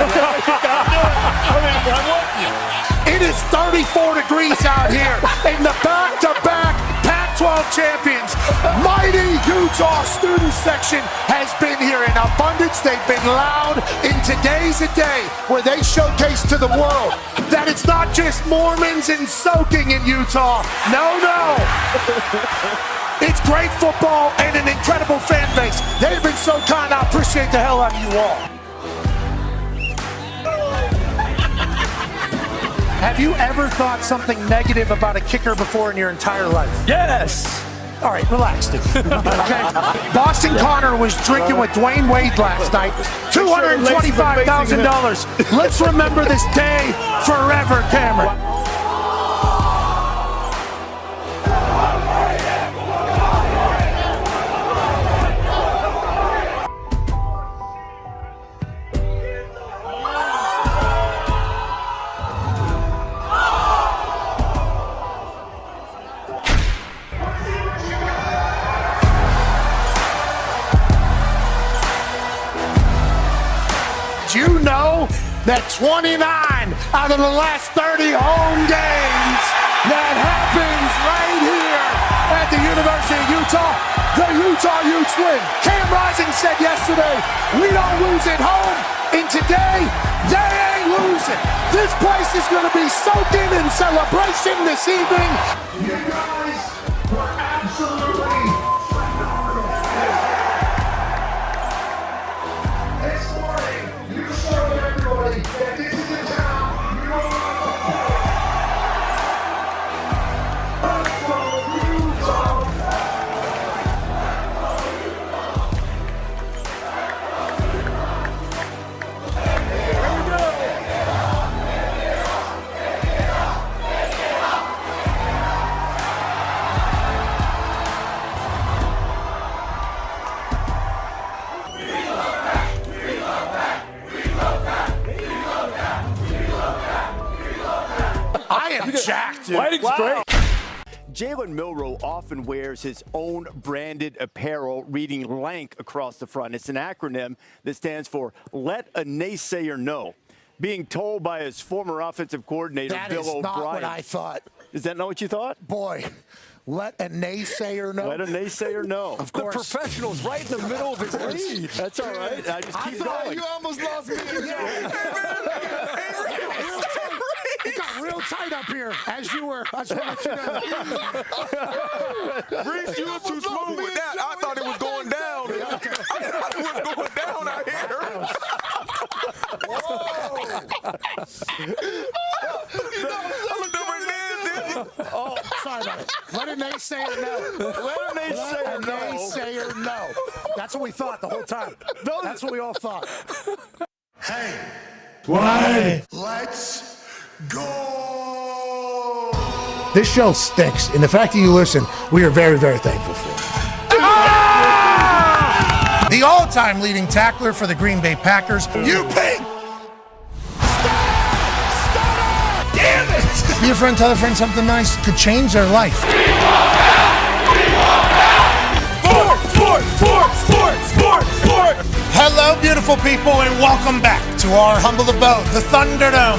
It is 34 degrees out here in the back-to-back Pac-12 champions. Mighty Utah student section has been here in abundance. They've been loud. In today's a day where they showcase to the world that it's not just Mormons and soaking in Utah. No. It's great football and an incredible fan base. They've been so kind. I appreciate the hell out of you all. Have you ever thought something negative about a kicker before in your entire life? Yes. All right, relax, dude. Okay. Boston Connor was drinking with Dwayne Wade last night. $225,000. Let's remember this day forever, Cameron. You know that 29 out of the last 30 home games that happens right here at the University of Utah, the Utah Utes win. Cam Rising said yesterday, we don't lose at home, and today, they ain't losing. This place is going to be soaking in celebration this evening. You guys were absolutely jacked. Lighting's great. Jalen Milroe often wears his own branded apparel reading LANK across the front. It's an acronym that stands for Let a Naysayer Know. Being told by his former offensive coordinator, Bill O'Brien. That is not what I thought. Is that not what you thought? Boy, let a naysayer know. Let a naysayer know. Of course. The professional's right in the middle of his lead. That's all right. I just keep going. You almost lost me again. It got real tight up here as you were. I just want to let you know. Reese, you were too smooth with that. I thought it was going down. I thought it was going down out here. I looked over at Liz. Oh, sorry about it. Let a naysayer know. Let a naysayer know. That's what we thought the whole time. That's what we all thought. Hey. Why? Let's go. This show sticks, and the fact that you listen, we are very, very thankful for. The all-time leading tackler for the Green Bay Packers, you pig! Damn it! Be a friend, tell a friend something nice could change their life. Sport! Hello, beautiful people, and welcome back to our humble abode, the Thunderdome.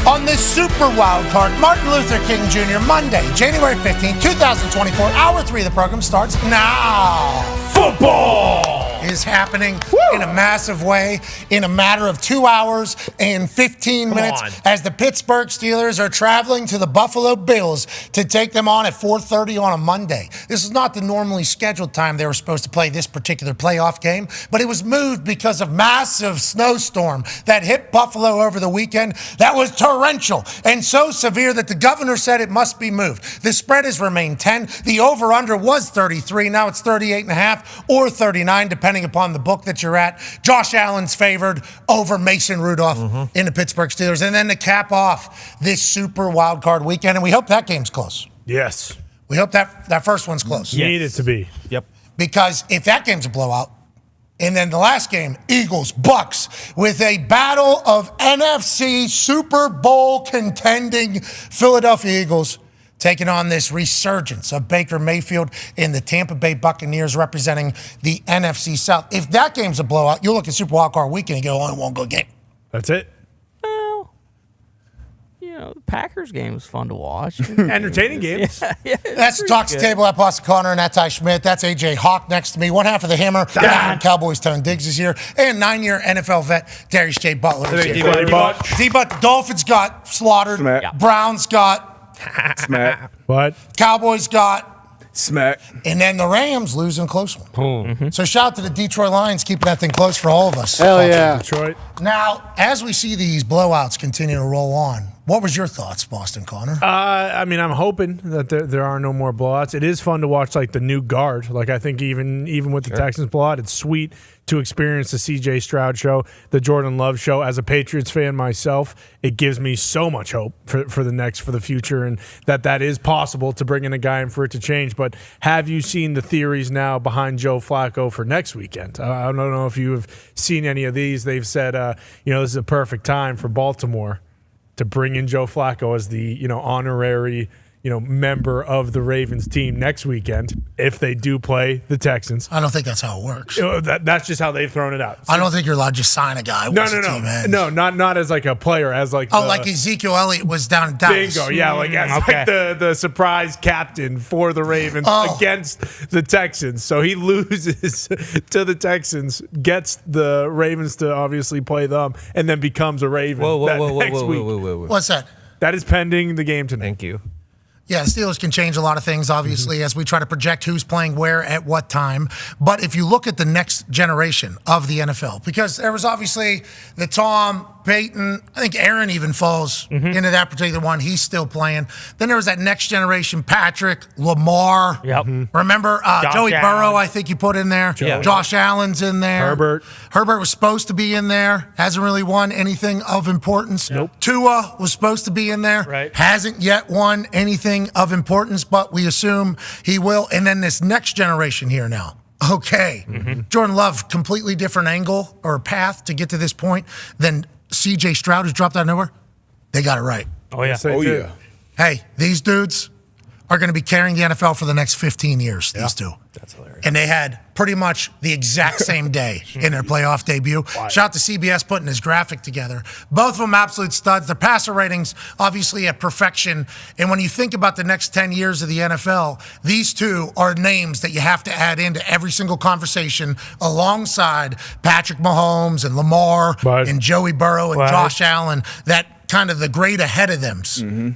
On this super wild card, Martin Luther King Jr., Monday, January 15, 2024, Hour 3 of the program starts now. Football is happening in a massive way in a matter of 2 hours and 15 minutes as the Pittsburgh Steelers are traveling to the Buffalo Bills to take them on at 4:30 on a Monday. This is not the normally scheduled time they were supposed to play this particular playoff game, but it was moved because of massive snowstorm that hit Buffalo over the weekend. That was torrential and so severe that the governor said it must be moved. The spread has remained 10. The over-under was 33. Now it's 38.5 or 39, depending upon the book that you're at. Josh Allen's favored over Mason Rudolph in the Pittsburgh Steelers. And then to cap off this super wild card weekend, and we hope that game's close. Yes. We hope that first one's close. Need it to be. Yep. Because if that game's a blowout, and then the last game, Eagles, Bucks, with a battle of NFC Super Bowl contending Philadelphia Eagles taking on this resurgence of Baker Mayfield in the Tampa Bay Buccaneers representing the NFC South. If that game's a blowout, you'll look at Super Wild Card Weekend and go, only one good game. That's it. The Packers game was fun to watch. Entertaining games. That's the Talks Table at Boston Connor and that's Ty Schmidt. That's AJ Hawk next to me. One half of the Hammer. Dahn. Cowboys Tone Diggs is here. And 9-year NFL vet Darius J. Butler is here. D-Butt, the Dolphins got slaughtered. Smack. Browns got Smack. What? Cowboys got Smack. and then the Rams losing a close one. So shout out to the Detroit Lions keeping that thing close for all of us. Hell yeah. Detroit. Now, as we see these blowouts continue to roll on, what was your thoughts, Boston Connor? I mean, I'm hoping that there are no more blowouts. It is fun to watch, like, the new guard. Like, I think even with the Texans blowout, it's sweet to experience the C.J. Stroud show, the Jordan Love show. As a Patriots fan myself, it gives me so much hope for the future, and that is possible to bring in a guy and for it to change. But have you seen the theories now behind Joe Flacco for next weekend? I don't know if you have seen any of these. They've said, this is a perfect time for Baltimore to bring in Joe Flacco as the honorary member of the Ravens team next weekend if they do play the Texans. I don't think that's how it works. That's just how they've thrown it out. I don't think you're allowed to just sign a guy. No, not as like a player, as like like Ezekiel Elliott was down in Dallas. Bingo, yeah, like as like the surprise captain for the Ravens against the Texans. So he loses to the Texans, gets the Ravens to obviously play them, and then becomes a Raven next week. What's that? That is pending the game tonight. Thank you. Yeah, the Steelers can change a lot of things, obviously, as we try to project who's playing where at what time. But if you look at the next generation of the NFL, because there was obviously the Tom, Peyton, I think Aaron even falls into that particular one. He's still playing. Then there was that next generation, Patrick, Lamar. Yep. Remember Joey Burrow, I think you put in there. Josh Allen's in there. Herbert was supposed to be in there. Hasn't really won anything of importance. Nope. Tua was supposed to be in there. Right. Hasn't yet won anything of importance, but we assume he will. And then this next generation here now. Okay. Jordan Love, completely different angle or path to get to this point than C.J. Stroud, who's dropped out of nowhere. They got it right. Oh, yeah. Yeah. Hey, these dudes are going to be carrying the NFL for the next 15 years, these two. That's hilarious. And they had pretty much the exact same day in their playoff debut. Shout out to CBS putting his graphic together. Both of them absolute studs. Their passer ratings, obviously at perfection. And when you think about the next 10 years of the NFL, these two are names that you have to add into every single conversation alongside Patrick Mahomes and Lamar and Joey Burrow and Josh Allen. That kind of the great ahead of them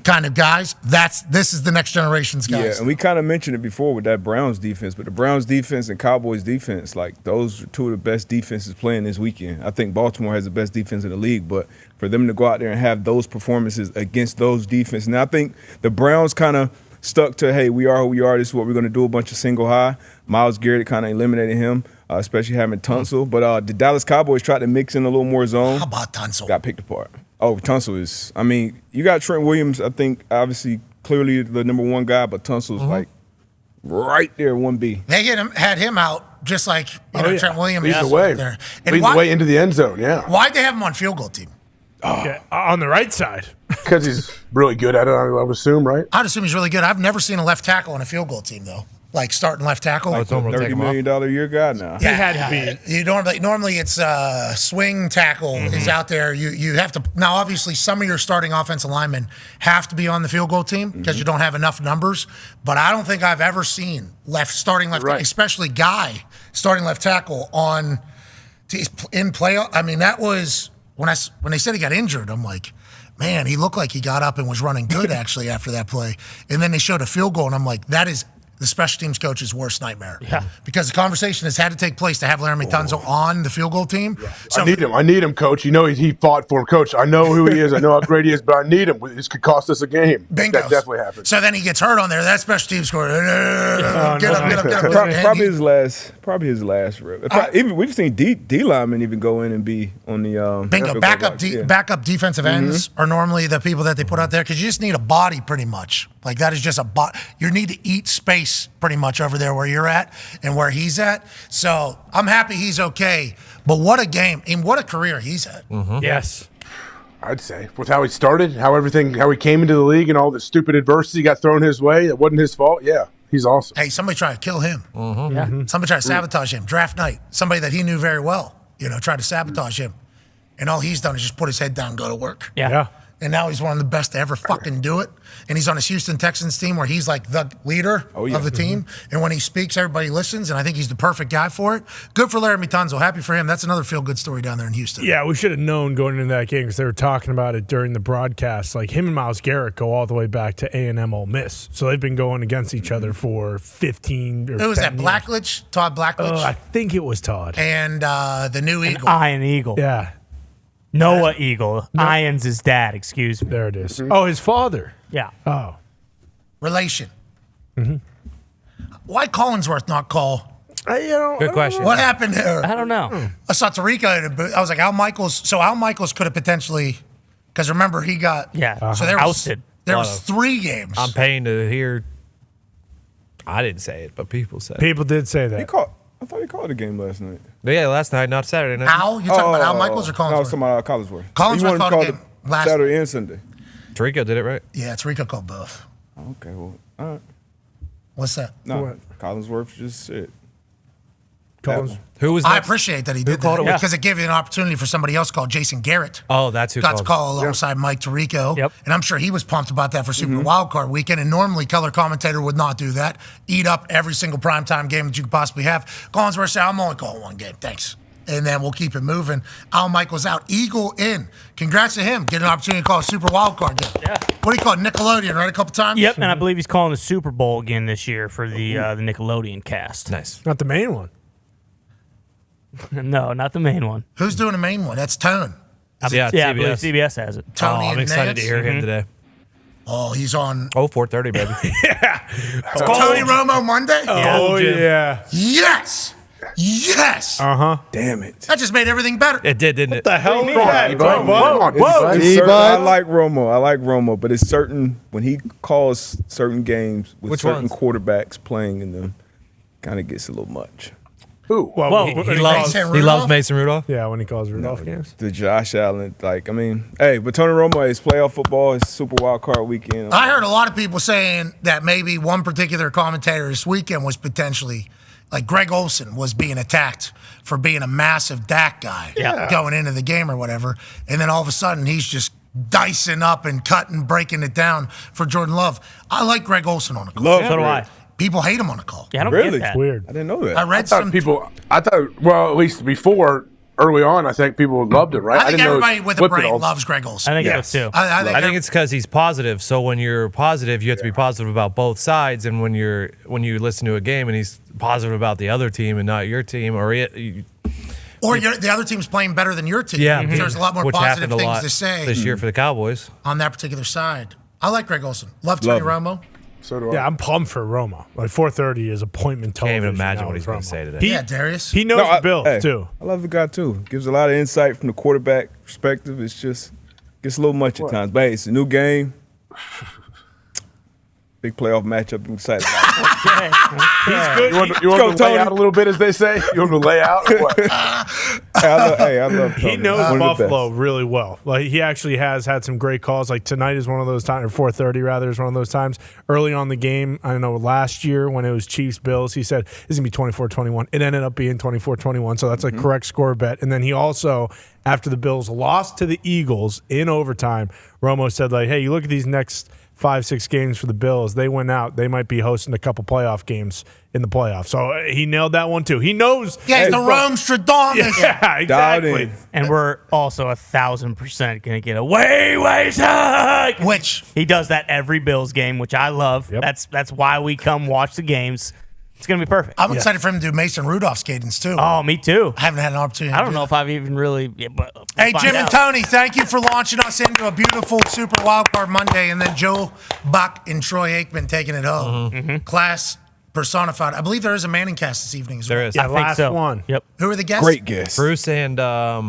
kind of guys. This is the next generation's guys. Yeah, and we kind of mentioned it before with that Browns defense, but the Browns defense and Cowboys defense, like those are two of the best defenses playing this weekend. I think Baltimore has the best defense in the league, but for them to go out there and have those performances against those defenses, and I think the Browns kind of stuck to, hey, we are who we are. This is what we're going to do, a bunch of single high. Myles Garrett kind of eliminated him, especially having Tunsil. But the Dallas Cowboys tried to mix in a little more zone. How about Tunsil? Got picked apart. Oh, Tunsil is, I mean, you got Trent Williams, I think, obviously, clearly the number one guy, but Tunsil's like right there, 1B. They had him out just like Trent Williams. Leading the way. There. Leading the way into the end zone, yeah. Why'd they have him on field goal team? Okay. On the right side. Because he's really good at it, I would assume, right? I'd assume he's really good. I've never seen a left tackle on a field goal team, though. Like starting left tackle. It's $30 million a year guy now. Yeah, he had to be. You normally it's swing tackle is out there. You have to now. Obviously, some of your starting offensive linemen have to be on the field goal team because you don't have enough numbers. But I don't think I've ever seen starting left, especially Guy starting left tackle in play. I mean, that was when they said he got injured. I'm like, man, he looked like he got up and was running good actually after that play. And then they showed a field goal, and I'm like, that is the special teams coach's worst nightmare. Yeah. Because the conversation has had to take place to have Laremy Tunsil on the field goal team. Yeah. So I need him, Coach. You know he fought for him, Coach. I know who he is. I know how great he is, but I need him. This could cost us a game. Bingo. That definitely happened. So then he gets hurt on there. That special teams score. Get up. Probably his last rep. Even we've seen D linemen even go in and be on the bingo. Backup defensive ends are normally the people that they put out there because you just need a body pretty much. Like that is just a body. You need to eat space pretty much over there where you're at and where he's at. So I'm happy he's okay. But what a game and what a career he's had. Mm-hmm. Yes. I'd say with how he started, how he came into the league and all the stupid adversity got thrown his way. It wasn't his fault. Yeah, he's awesome. Hey, somebody tried to kill him. Mm-hmm. Yeah. Somebody tried to sabotage him. Draft night. Somebody that he knew very well, tried to sabotage him. And all he's done is just put his head down and go to work. Yeah. And now he's one of the best to ever fucking do it. And he's on his Houston Texans team where he's like the leader of the team. And when he speaks, everybody listens. And I think he's the perfect guy for it. Good for Laremy Tunsil. Happy for him. That's another feel-good story down there in Houston. Yeah, we should have known going into that game because they were talking about it during the broadcast. Like him and Myles Garrett go all the way back to A&M Ole Miss. So they've been going against each other for 15 or Who was 10 that, years. Blackledge? Todd Blackledge? I think it was Todd. And the new Eagle. Ian Eagle. Yeah. Noah Eagle. Ian's his dad, excuse me. There it is. Oh, his father. Yeah. Oh. Relation. Mm-hmm. Why Collinsworth not call? Good question. What happened there? I don't know. I saw Tarico in a booth. I was like, Al Michaels. So Al Michaels could have potentially, because remember he got So there was ousted. There was 3 games. I'm paying to hear. I didn't say it, but people said it. People did say that. I thought he called a game last night. Yeah, last night, not Saturday night. Al? You're talking about Al Michaels or Collinsworth? No, I was talking about Collinsworth. Collinsworth called a game last Saturday and Sunday. Tarico did it right. Yeah, Tarico called both. Okay, well, all right. What's that? No, Collinsworth just said. Who was I next? appreciate that he did called that it? because it gave you an opportunity for somebody else called Jason Garrett. Oh, that's who got called to call alongside Mike Tirico. Yep. And I'm sure he was pumped about that for Super Wildcard Weekend. And normally, color commentator would not do that. Eat up every single primetime game that you could possibly have. Collinsworth said, I'm only calling one game. Thanks. And then we'll keep it moving. Al Michaels out. Eagle in. Congrats to him. Get an opportunity to call a Super Wildcard game. Yeah. What do you call it? Nickelodeon, right? A couple times? Yep, and I believe he's calling the Super Bowl again this year for the Nickelodeon cast. Nice. Not the main one. No, not the main one. Who's doing the main one? That's Tone. Yeah, I believe CBS has it. Tony I'm and excited Nance? to hear him today. Oh, he's on. 4:30, baby. Tony Romo Monday? Yeah. Yes. Yes. Uh-huh. Damn it. That just made everything better. It did, didn't it? The hell Come on, Whoa. It's certain, I like Romo, but it's certain when he calls certain games with Which certain ones? quarterbacks playing in them, kind of gets a little much. Who? Well, He loves Mason Rudolph. Yeah, when he calls Rudolph games. The Josh Allen, but Tony Romo is playoff football. It's Super Wild Card Weekend. I heard a lot of people saying that maybe one particular commentator this weekend was potentially, like Greg Olson was being attacked for being a massive Dak guy going into the game or whatever. And then all of a sudden he's just dicing up and cutting, breaking it down for Jordan Love. I like Greg Olson on the call. So do I. People hate him on the call. Yeah, I don't Really? get that. It's weird. I didn't know that. I read I thought some people. I thought, well, at least before, early on, I think people loved it, right? I think didn't know it was everybody with a flipped brain all. loves Greg Olson. I think so too. I think it's because he's positive. So when you're positive, you have to be positive about both sides. And when you listen to a game and he's positive about the other team and not your team, or the other team's playing better than your team. yeah, There's a lot more which positive happened a things lot to say this year for the Cowboys. on that particular side. I like Greg Olson. Love Tony Romo. So do I. Yeah, I'm pumped for Romo. Like 4:30 is appointment Can't television. even imagine now what with he's going Romo. to say today. Yeah, Darius. He knows the Bills, too. I love the guy too. Gives a lot of insight from the quarterback perspective. It's just gets a little much at times. But hey, it's a new game. Big playoff matchup. I'm excited about. He's good. You want to lay out a little bit, as they say? You want to lay out? Or what? I love Tony. He knows One of the Buffalo best. really well. Like he actually has had some great calls. Like tonight is one of those times, or 4:30 rather is one of those times. Early on the game, I know last year when it was Chiefs Bills, he said it's gonna be 24-21. It ended up being 24-21, so that's a correct score bet. And then he also, after the Bills lost to the Eagles in overtime, Romo said like, "Hey, you look at these next 5-6 games for the Bills. They win out. They might be hosting a couple playoff games in the playoffs. So he nailed that one too. He knows. Yeah, he's the Rome Stradamus. Yeah, exactly. And we're also 1,000% going to get a way suck. Which he does that every Bills game, which I love. That's why we come watch the games. It's going to be perfect. I'm excited for him to do Mason Rudolph's cadence, too. Oh, me too. I haven't had an opportunity. I don't know if I've even really. Yeah, but we'll Hey, find Jim and out. Tony, thank you for launching us into a beautiful Super Wildcard Monday. And then Joe Buck and Troy Aikman taking it home. Class personified. I believe there is a Manning cast this evening as well. There is. I think so. one. Yep. Who are the guests? Great guess. Bruce and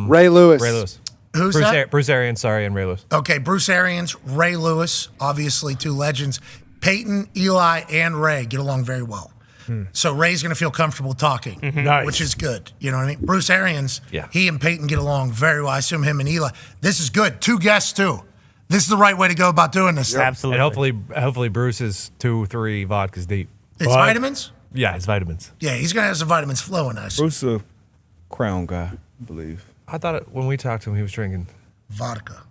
Ray Lewis. Ray Lewis. Who's Bruce, that? Bruce Arians, sorry, and Ray Lewis. Okay, Bruce Arians, Ray Lewis, obviously two legends. Peyton, Eli, and Ray get along very well. So Ray's going to feel comfortable talking, Nice. which is good. You know what I mean? Bruce Arians, Yeah. he and Peyton get along very well. I assume him and Eli. This is good. Two guests, too. This is the right way to go about doing this. Absolutely. And hopefully Bruce is 2-3 vodkas deep. It's vitamins? Yeah, it's vitamins. Yeah, he's going to have some vitamins flowing. Bruce a Crown guy, I believe. I thought when we talked to him, he was drinking Vodka.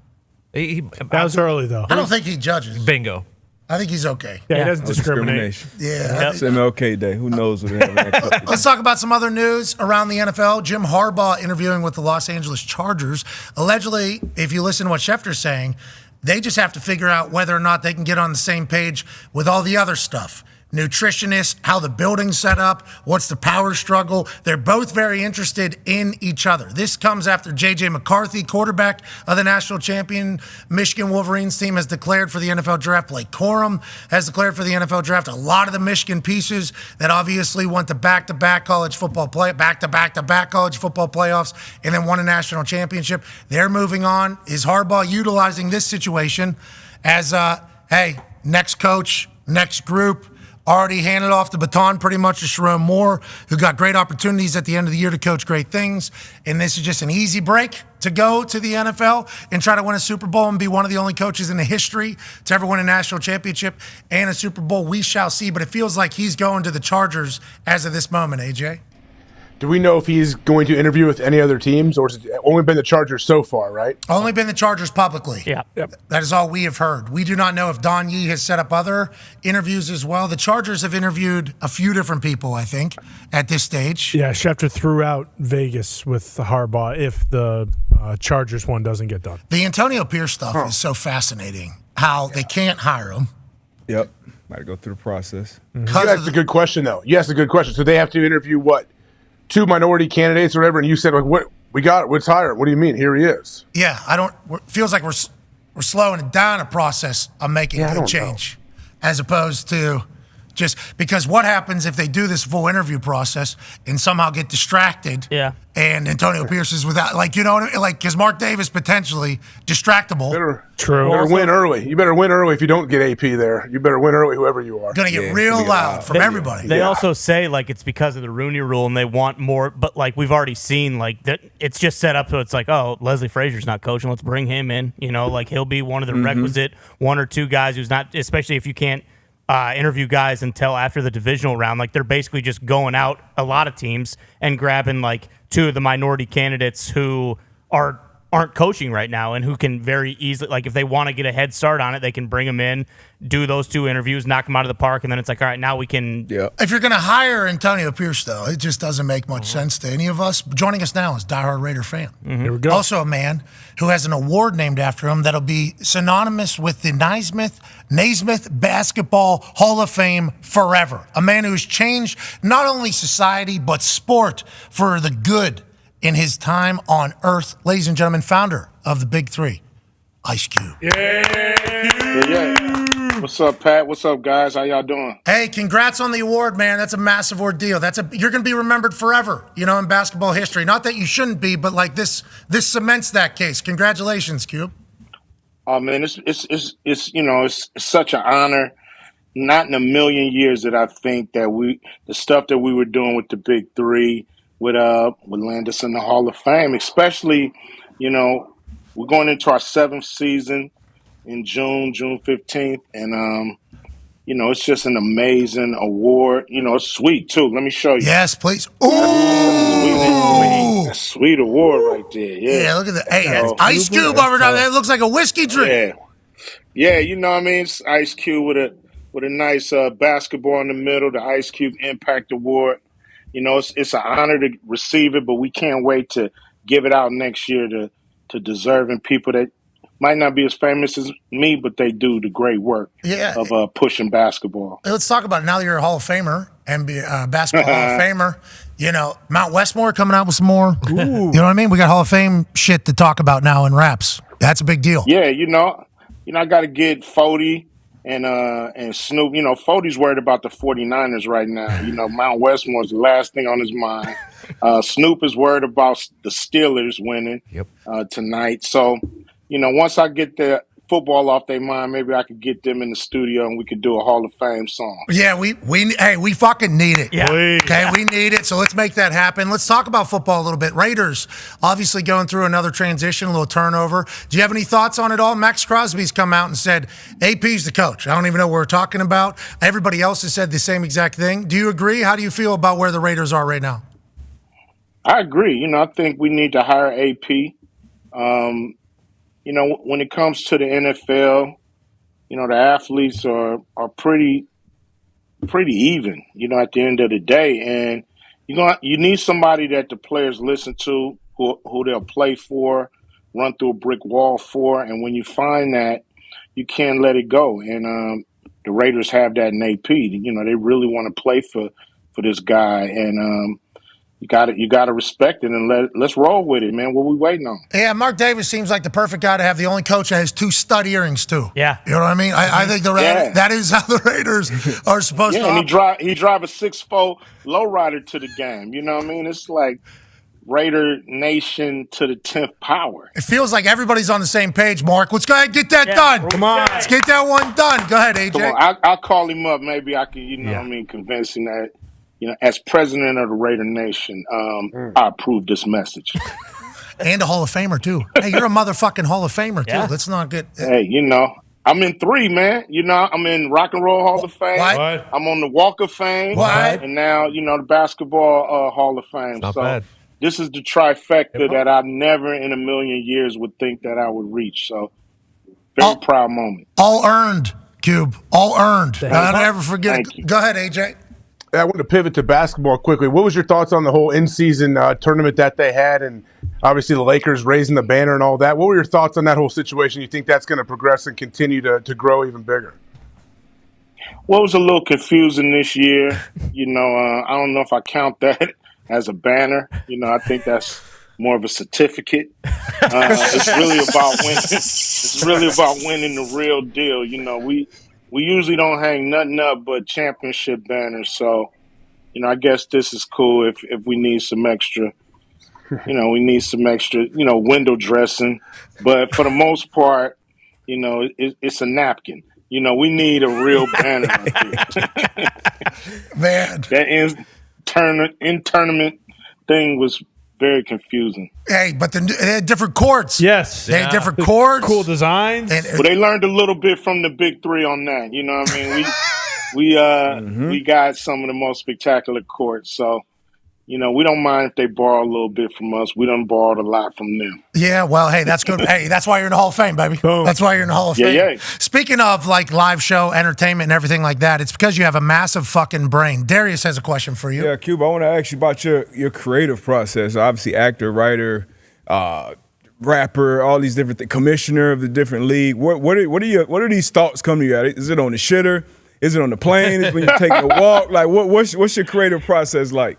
That was early, though. I don't think he judges. Bingo. I think he's okay. Yeah, he doesn't discriminate. Yeah. It's MLK Day. Who knows what happened? Let's talk about some other news around the NFL. Jim Harbaugh interviewing with the Los Angeles Chargers. Allegedly, if you listen to what Schefter's saying, they just have to figure out whether or not they can get on the same page with all the other stuff. Nutritionists, how the building's set up, what's the power struggle. They're both very interested in each other. This comes after J.J. McCarthy, quarterback of the national champion Michigan Wolverines team, has declared for the NFL draft. Blake Corum has declared for the NFL draft. A lot of the Michigan pieces that obviously went to back-to-back college football back-to-back college football playoffs and then won a national championship. They're moving on. Is Harbaugh utilizing this situation as, hey, next coach, next group, already handed off the baton pretty much to Sharon Moore, who got great opportunities at the end of the year to coach great things. And this is just an easy break to go to the NFL and try to win a Super Bowl and be one of the only coaches in the history to ever win a national championship and a Super Bowl. We shall see. But it feels like he's going to the Chargers as of this moment, AJ. Do we know if he's going to interview with any other teams, or has it only been the Chargers so far, right? Only been the Chargers publicly. Yeah. Yep. That is all we have heard. We do not know if Don Yee has set up other interviews as well. The Chargers have interviewed a few different people, I think, at this stage. Yeah, Schefter threw out Vegas with the Harbaugh if the Chargers one doesn't get done. The Antonio Pierce stuff is so fascinating, how they can't hire him. Yep. Got to go through the process. You asked a good question, though. You asked a good question. So they have to interview, what, 2 minority candidates or whatever, and you said, like, what, we got it, let's hire him. What do you mean? Here he is. Yeah, feels like we're slowing down a process of making good change, as opposed to just because what happens if they do this full interview process and somehow get distracted? Yeah. And Antonio Pierce is without, like, you know what I mean? Like, because Mark Davis potentially distractible. True. Better win early. You better win early if you don't get AP there. You better win early, whoever you are. Going to get real loud from everybody. They also say, like, it's because of the Rooney Rule and they want more, but, like, we've already seen, like, that it's just set up so it's like, oh, Leslie Frazier's not coaching, let's bring him in. You know, like, he'll be one of the requisite 1 or 2 guys who's not, especially if you can't interview guys until after the divisional round. Like, they're basically just going out, a lot of teams, and grabbing, like, 2 of the minority candidates who aren't coaching right now and who can very easily, like, if they want to get a head start on it, they can bring them in, do those 2 interviews, knock them out of the park, and then it's like, all right, now we can. Yeah. If you're going to hire Antonio Pierce, though, it just doesn't make much sense to any of us. Joining us now is diehard Raider fan. Here we go. Also a man who has an award named after him that'll be synonymous with the Naismith Basketball Hall of Fame forever. A man who's changed not only society, but sport for the good in his time on Earth. Ladies and gentlemen, founder of the Big Three, Ice Cube. Yeah. What's up, Pat? What's up, guys? How y'all doing? Hey, congrats on the award, man. That's a massive ordeal. You're going to be remembered forever, you know, in basketball history. Not that you shouldn't be, but like this cements that case. Congratulations, Cube. Oh man, it's such an honor. Not in a million years that I think that the stuff that we were doing with the Big Three would land us in the Hall of Fame. Especially, you know, we're going into our 7th season in June 15th, and you know, it's just an amazing award. You know, it's sweet too. Let me show you. Yes, please. Ooh, a sweet award right there. Yeah, look at that. Hey, that's Ice Cube over there. It looks like a whiskey drink. Yeah, Yeah, you know what I mean? It's Ice Cube with a nice basketball in the middle, the Ice Cube Impact Award. You know, it's an honor to receive it, but we can't wait to give it out next year to deserving people that might not be as famous as me, but they do the great work of pushing basketball. Let's talk about it. Now that you're a Hall of Famer, basketball Hall of Famer, you know, Mount Westmore coming out with some more. You know what I mean? We got Hall of Fame shit to talk about now in raps. That's a big deal. Yeah, you know, I got to get Fody and Snoop. You know, Fody's worried about the 49ers right now. You know, Mount Westmore's the last thing on his mind. Snoop is worried about the Steelers winning tonight. So, you know, once I get the football off their mind, maybe I could get them in the studio and we could do a Hall of Fame song. Yeah, we fucking need it. Yeah. Okay, we need it. So let's make that happen. Let's talk about football a little bit. Raiders obviously going through another transition, a little turnover. Do you have any thoughts on it all? Max Crosby's come out and said AP's the coach. I don't even know what we're talking about. Everybody else has said the same exact thing. Do you agree? How do you feel about where the Raiders are right now? I agree. You know, I think we need to hire AP. You know, when it comes to the NFL, you know, the athletes are pretty even, you know, at the end of the day. And you need somebody that the players listen to, who they'll play for, run through a brick wall for. And when you find that, you can't let it go. And the Raiders have that in AP. You know, they really want to play for this guy. And you got to respect it and let's roll with it, man. What we waiting on? Yeah, Mark Davis seems like the perfect guy to have, the only coach that has 2 stud earrings too. Yeah, you know what I mean. I think that is how the Raiders are supposed to. And he drive a 6'4" lowrider to the game. You know what I mean? It's like Raider Nation to the 10th power. It feels like everybody's on the same page, Mark. Let's go ahead and get that done. Come on, let's get that one done. Go ahead, AJ. Come on, I'll call him up. Maybe I can, you know what I mean, convince him that, you know, as president of the Raider Nation, I approve this message. And a Hall of Famer, too. Hey, you're a motherfucking Hall of Famer, too. Let's not get... Hey, you know, I'm in 3, man. You know, I'm in Rock and Roll Hall of Fame. What? I'm on the Walk of Fame. What? And now, you know, the Basketball Hall of Fame. Not so bad. This is the trifecta that I never in a million years would think that I would reach. So, very proud moment. All earned, Cube. All earned. I'll never forget it. you. Go ahead, AJ. I want to pivot to basketball quickly. What was your thoughts on the whole in-season tournament that they had, and obviously the Lakers raising the banner and all that? What were your thoughts on that whole situation? You think that's going to progress and continue to grow even bigger? Well, it was a little confusing this year. You know, I don't know if I count that as a banner. You know, I think that's more of a certificate. It's really about winning. It's really about winning the real deal. You know, we usually don't hang nothing up but championship banners. So, you know, I guess this is cool if we need some extra, you know, window dressing. But for the most part, you know, it's a napkin. You know, we need a real banner. Man. That in-tournament thing was very confusing. Hey, but they had different courts. Yes. They had different courts. Cool designs. Well, they learned a little bit from the big 3 on that. You know what I mean? We got some of the most spectacular courts. So, you know, we don't mind if they borrow a little bit from us. We done borrowed a lot from them. Yeah, well, hey, that's good. Hey, that's why you're in the Hall of Fame, baby. That's why you're in the Hall of Fame. Yeah. Speaking of, like, live show, entertainment, and everything like that, it's because you have a massive fucking brain. Darius has a question for you. Yeah, Cuba, I want to ask you about your creative process. Obviously, actor, writer, rapper, all these different things, commissioner of the different league. What are these thoughts come to you at? Is it on the shitter? Is it on the plane? Is it when you're taking a walk? Like, what's your creative process like?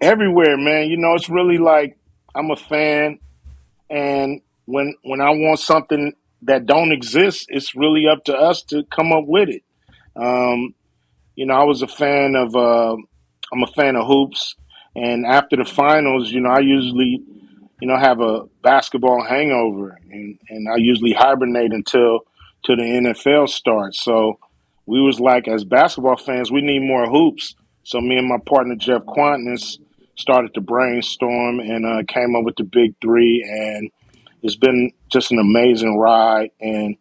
Everywhere, man. You know, it's really like I'm a fan, and when I want something that don't exist, it's really up to us to come up with it. You know, I'm a fan of hoops, and after the finals, you know, I usually, you know, have a basketball hangover, and I usually hibernate until the NFL starts. So we was like, as basketball fans, we need more hoops. So me and my partner Jeff Quantinus started to brainstorm and came up with the big 3, and it's been just an amazing ride. And,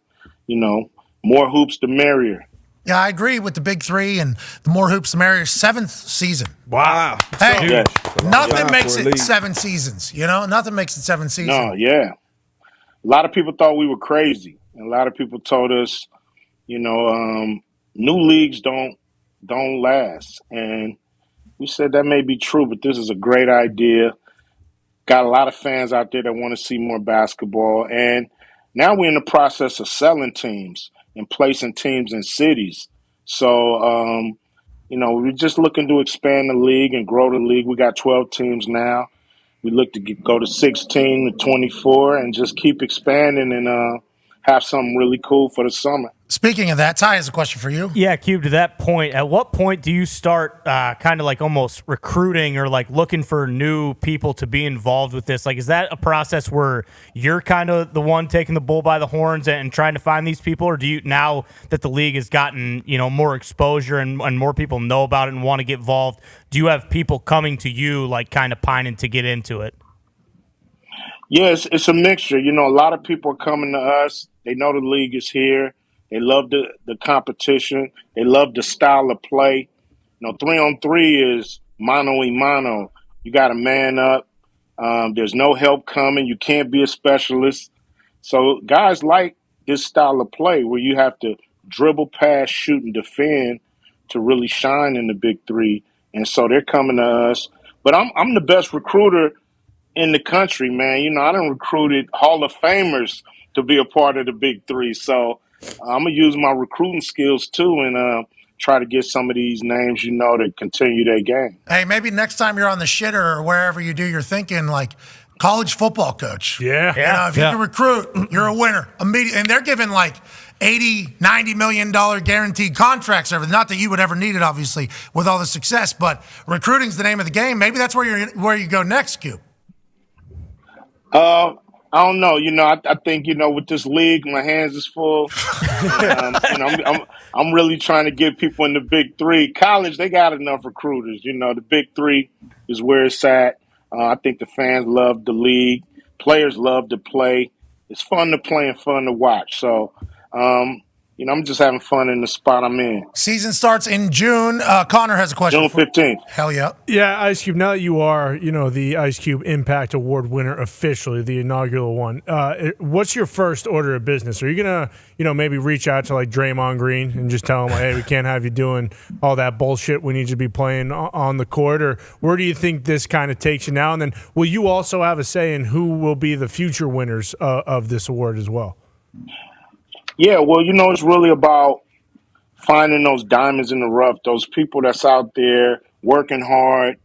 you know, more hoops the merrier. Yeah, I agree with the big 3, and the more hoops the merrier. 7th season. Wow. Hey, nothing makes it 7 seasons, you know? Nothing makes it 7 seasons. No, yeah. A lot of people thought we were crazy. And a lot of people told us, new leagues don't last. And we said that may be true, but this is a great idea. Got a lot of fans out there that want to see more basketball. And now we're in the process of selling teams and placing teams in cities. So, we're just looking to expand the league and grow the league. We got 12 teams now. We look to go to 16 to 24 and just keep expanding and have something really cool for the summer. Speaking of that, Ty has a question for you. Yeah, Cube, to that point, at what point do you start kind of like almost recruiting or like looking for new people to be involved with this? Like, is that a process where you're kind of the one taking the bull by the horns and trying to find these people? Or do you, now that the league has gotten, more exposure and more people know about it and want to get involved, do you have people coming to you like kind of pining to get into it? Yes, it's a mixture. A lot of people are coming to us. They know the league is here. They love the competition. They love the style of play. 3-on-3 is mano y mano. You got to man up. There's no help coming. You can't be a specialist. So guys like this style of play where you have to dribble, pass, shoot, and defend to really shine in the Big Three. And so they're coming to us. But I'm the best recruiter in the country, man. I done recruited Hall of Famers to be a part of the Big Three. So I'm going to use my recruiting skills, too, and try to get some of these names, to continue their game. Hey, maybe next time you're on the shitter or wherever you do your thinking, like college football coach. Yeah. If you can recruit, you're a winner. Immediately. And they're giving like $80, $90 million guaranteed contracts. Not that you would ever need it, obviously, with all the success, but recruiting's the name of the game. Maybe that's where you go next, Cube. I don't know. I think, with this league, my hands is full. I'm really trying to get people in the Big Three. College, they got enough recruiters. The Big Three is where it's at. I think the fans love the league. Players love to play. It's fun to play and fun to watch. So, I'm just having fun in the spot I'm in. Season starts in June. Connor has a question. June 15th. Hell yeah. Yeah, Ice Cube, now that you are, the Ice Cube Impact Award winner officially, the inaugural one, what's your first order of business? Are you going to, maybe reach out to like Draymond Green and just tell him, hey, we can't have you doing all that bullshit. We need you to be playing on the court? Or where do you think this kind of takes you now? And then will you also have a say in who will be the future winners of this award as well? Yeah, well, it's really about finding those diamonds in the rough, those people that's out there working hard,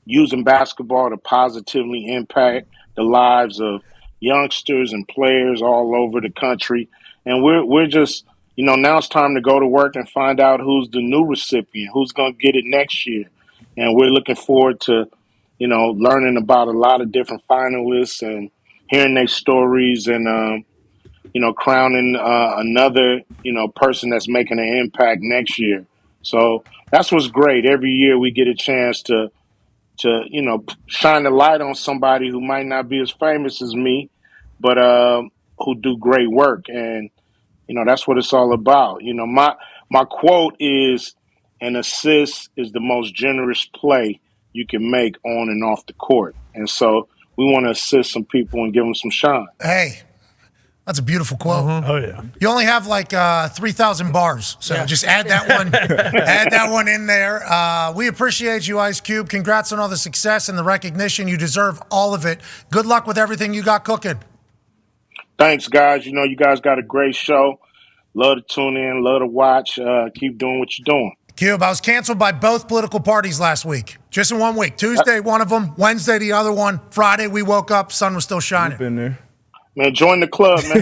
using basketball to positively impact the lives of youngsters and players all over the country. And we're just, now it's time to go to work and find out who's the new recipient, who's going to get it next year. And we're looking forward to, learning about a lot of different finalists and hearing their stories and, crowning another, person that's making an impact next year. So that's what's great. Every year we get a chance to shine the light on somebody who might not be as famous as me, but who do great work. And, that's what it's all about. My quote is, an assist is the most generous play you can make on and off the court. And so we want to assist some people and give them some shine. Hey. That's a beautiful quote. Mm-hmm. Oh, yeah. You only have like 3,000 bars, so just add that one. Add that one in there. We appreciate you, Ice Cube. Congrats on all the success and the recognition. You deserve all of it. Good luck with everything you got cooking. Thanks, guys. You guys got a great show. Love to tune in. Love to watch. Keep doing what you're doing. Cube, I was canceled by both political parties last week. Just in 1 week. Tuesday, one of them. Wednesday, the other one. Friday, we woke up. Sun was still shining. You've been there. Man, join the club, man.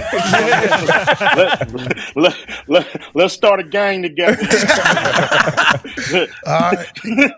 Let's start a gang together. It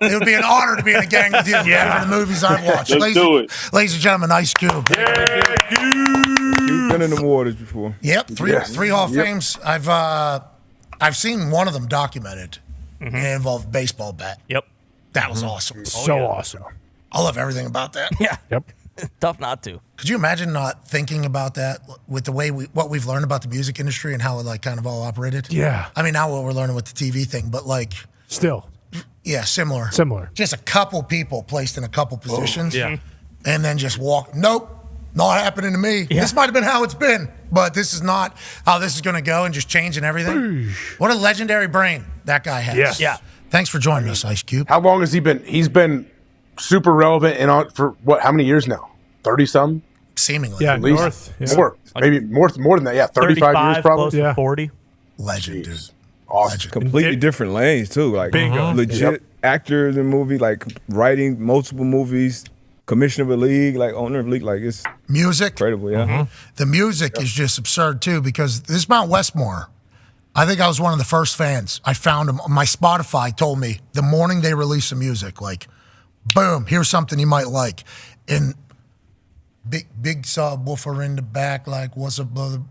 would be an honor to be in a gang with you. Yeah. For the movies I've watched. Let's do it. Ladies and gentlemen, Ice Cube. You've been in the waters before. Yep, three Hall of Fames. I've seen one of them documented. Mm-hmm. And it involved a baseball bat. Yep. That was awesome. Awesome. I love everything about that. Yeah. Yep. Tough not to. Could you imagine not thinking about that with the way what we've learned about the music industry and how it like kind of all operated? Yeah. I mean, now what we're learning with the TV thing, but like still. Yeah, similar. Similar. Just a couple people placed in a couple positions. Yeah. And then just walk. Nope. Not happening to me. Yeah. This might have been how it's been, but this is not how this is going to go and just changing everything. What a legendary brain that guy has. Yes. Yeah. Thanks for joining us, Ice Cube. How long has he been? He's been super relevant and on for what? How many years now? 30-some? Seemingly. Yeah, At least. north. Yeah. More. Maybe more than that. Yeah, 35 years probably. close to 40. Legend, dude. Awesome. Completely different lanes too. Like Bingo. legit actors in movie, like writing multiple movies, commissioner of a league, like owner of a league. Like it's Music. incredible. Yeah. The music is just absurd, too, because this is Mount Westmore. I think I was one of the first fans. I found him. My Spotify told me the morning they released the music, like, boom, here's something you might like. And big subwoofer in the back, like, what's up, brother?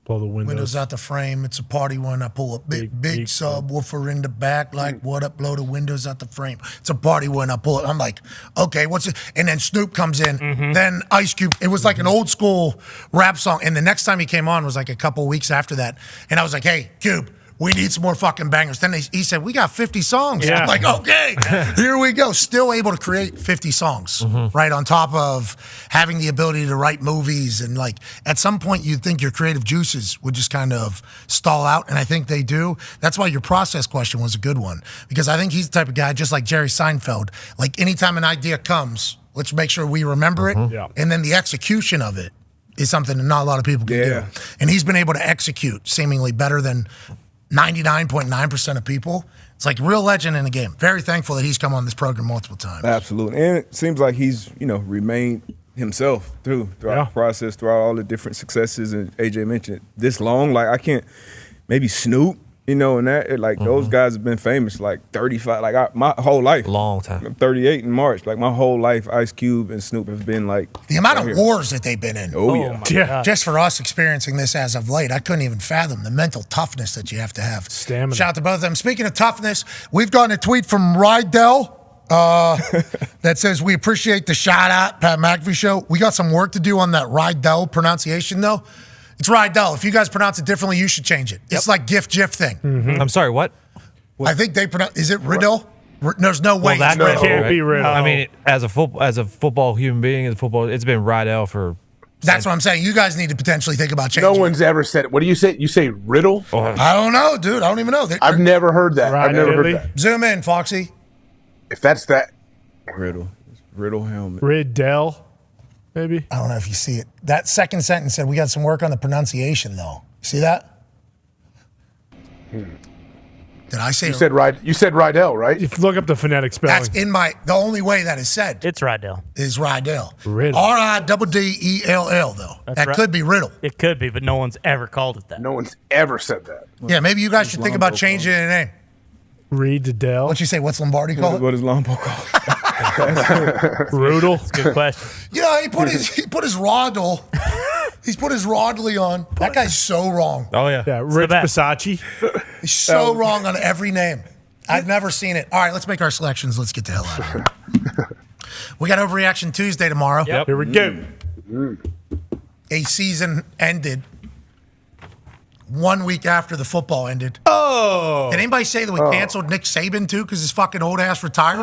Blow the Windows windows. out the frame. It's a party when I pull up. Big subwoofer in the back, like, what up, blow the windows out the frame. It's a party when I pull it. I'm like, okay, what's it? And then Snoop comes in. Then Ice Cube. It was like an old school rap song. And the next time he came on was like a couple weeks after that. And I was like, hey, Cube, we need some more fucking bangers. Then he said, we got 50 songs. Yeah. I'm like, okay, here we go. Still able to create 50 songs, right? On top of having the ability to write movies. And like, at some point, you'd think your creative juices would just kind of stall out. And I think they do. That's why your process question was a good one. Because I think he's the type of guy, just like Jerry Seinfeld, like anytime an idea comes, let's make sure we remember it. Yeah. And then the execution of it is something that not a lot of people can do. And he's been able to execute seemingly better than 99.9% of people. It's like real legend in the game. Very thankful that he's come on this program multiple times. Absolutely. And it seems like he's, remained himself throughout the process, throughout all the different successes. And AJ mentioned it, this long. Like, I can't, maybe Snoop, and that, like, those guys have been famous, like, 35, like, my whole life. Long time. I'm 38 in March. Like, my whole life, Ice Cube and Snoop have been, like, The amount right of here. wars that they've been in. Oh, yeah. Yeah. Just for us experiencing this as of late, I couldn't even fathom the mental toughness that you have to have. Stamina. Shout out to both of them. Speaking of toughness, we've gotten a tweet from Rydell that says, we appreciate the shout out, Pat McAfee Show. We got some work to do on that Rydell pronunciation, though. It's Rydell. If you guys pronounce it differently, you should change it. It's like GIF thing. I'm sorry, what? I think they pronounce, is it Riddle? There's no way Well, it's that Riddle. can't be Riddle. I mean, as a football human being, it's been Rydell for. That's what I'm saying. You guys need to potentially think about changing No one's ever said it. What do you say? You say riddle? I don't know, dude. I don't even know. I've never heard that. I've never heard that. Zoom in, Foxy. If that's that. Riddle. Riddle helmet. Riddell, maybe. I don't know if you see it. That second sentence said, we got some work on the pronunciation, though. See that? Did I say You said Rydell, right? If you look up the phonetic spelling. That's in the only way that is said. It's Rydell. Is Rydell. Riddle. Riddell, though. That's That right. could be Riddle. It could be, but no one's ever called it that. No one's ever said that. Yeah, maybe you guys should think about changing the name. Riddell. What'd you say? What's Lombardi called? What is Lombo called? Rudel. That's a good question. Yeah, he put his Roddle. He's put his Rodley on. That guy's so wrong. Oh yeah. Yeah, Rich Bisacci. He's so wrong on every name. I've never seen it. All right, let's make our selections. Let's get the hell out of here. We got Overreaction Tuesday tomorrow. Yep. Here we go. A season ended 1 week after the football ended. Oh. Did anybody say that we canceled Nick Saban too because his fucking old ass retired?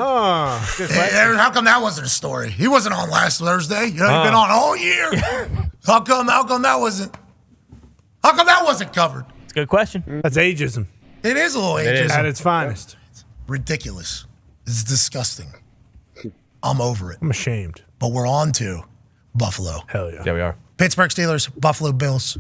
Good How come that wasn't a story? He wasn't on last Thursday. He's been on all year. How come that wasn't covered? It's a good question. That's ageism. It is a little It is. ageism. At its finest. Ridiculous. It's disgusting. I'm over it. I'm ashamed. But we're on to Buffalo. Hell yeah. Yeah, we are. Pittsburgh Steelers, Buffalo Bills.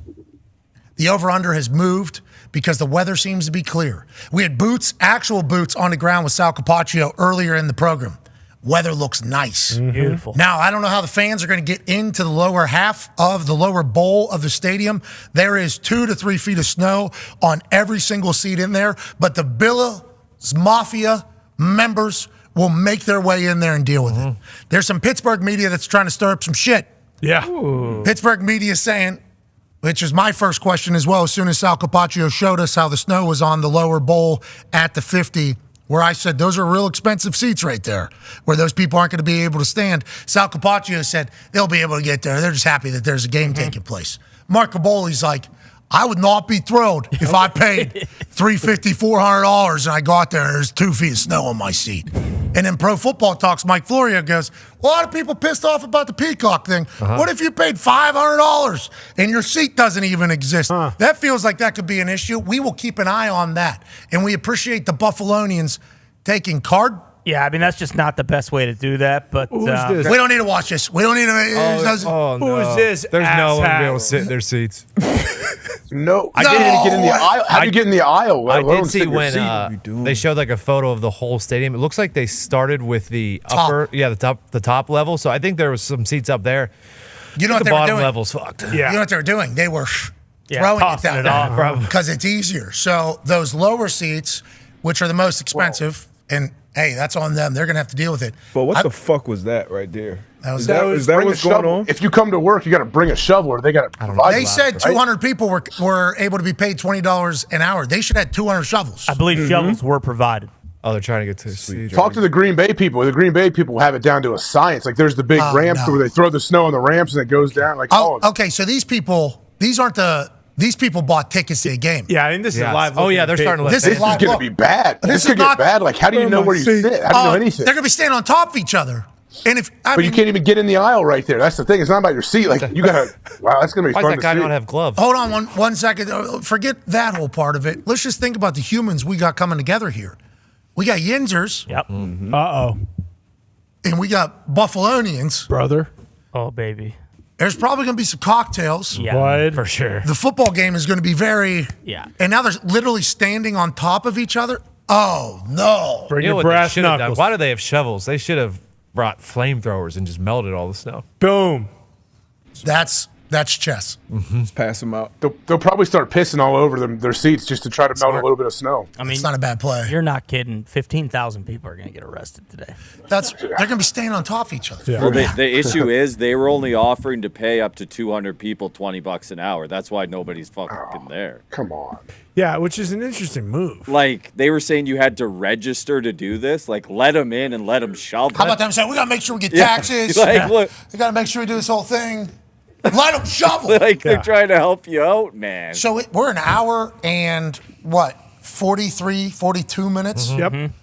The over-under has moved because the weather seems to be clear. We had actual boots on the ground with Sal Capaccio earlier in the program. Weather looks nice. Beautiful. Now, I don't know how the fans are going to get into the lower half of the lower bowl of the stadium. There is 2 to 3 feet of snow on every single seat in there, but the Bills Mafia members will make their way in there and deal with it. There's some Pittsburgh media that's trying to stir up some shit. Yeah. Pittsburgh media is saying, which is my first question as well, as soon as Sal Capaccio showed us how the snow was on the lower bowl at the 50, where I said, those are real expensive seats right there, where those people aren't going to be able to stand. Sal Capaccio said, they'll be able to get there. They're just happy that there's a game taking place. Mark Caboli's like, I would not be thrilled if I paid $350, $400 and I got there and there's 2 feet of snow on my seat. And then Pro Football Talks, Mike Florio goes, a lot of people pissed off about the Peacock thing. What if you paid $500 and your seat doesn't even exist? That feels like that could be an issue. We will keep an eye on that. And we appreciate the Buffalonians taking card. Yeah, I mean, that's just not the best way to do that. But We don't need to watch this. We don't need to. Who is this? There's no one to be able to sit in their seats. No, I didn't get in the aisle. How do you get in the aisle? I did see when they showed like a photo of the whole stadium. It looks like they started with the upper, the top level. So I think there was some seats up there. You know what the they were bottom doing? level's fucked. You know what they were doing? They were throwing it down there because it's easier. So those lower seats, which are the most expensive, and hey, that's on them. They're going to have to deal with it. But what the fuck was that right there? Is that what's going on? If you come to work, you got to bring a shovel, or they got to provide. They said 200 people were able to be paid $20 an hour. They should have 200 shovels. I believe shovels were provided. Oh, they're trying to get to the seat. Talk to the Green Bay people. The Green Bay people have it down to a science. Like there's the big ramps where they throw the snow on the ramps and it goes down. Like okay, so these people bought tickets to a game. Yeah, I mean, this is live. Oh, yeah, they're starting to This This is is live. going to Look, be bad. This This is could get not- bad. Like, how do you know where you sit? How do you know anything? They're going to be standing on top of each other. And if But you can't even get in the aisle right there. That's the thing. It's not about your seat. Like you got to. Wow, that's going to be fun to see. gloves? Hold on one second. Forget that whole part of it. Let's just think about the humans we got coming together here. We got Yinzers. Yep. Uh-oh. And we got Buffalonians. Brother. Oh, baby. There's probably going to be some cocktails. Yeah, for sure. The football game is going to be very. Yeah. And now they're literally standing on top of each other. Oh, no. You know what they should have done? Why do they have shovels? They should have brought flamethrowers and just melted all the snow. Boom. That's chess. Let's pass them out. They'll probably start pissing all over their seats just to try to melt a little bit of snow. I mean, it's not a bad play. You're not kidding. 15,000 people are going to get arrested today. They're going to be standing on top of each other. Well, the issue is they were only offering to pay up to 200 people $20 an hour. That's why nobody's fucking there. Come on. Yeah, which is an interesting move. Like they were saying, you had to register to do this. Like let them in and let them shovel. How about them saying, we got to make sure we get Yeah. taxes. Like, look. We got to make sure we do this whole thing. Let them shovel. Like they're trying to help you out, man. So we're an hour and 43, 42 minutes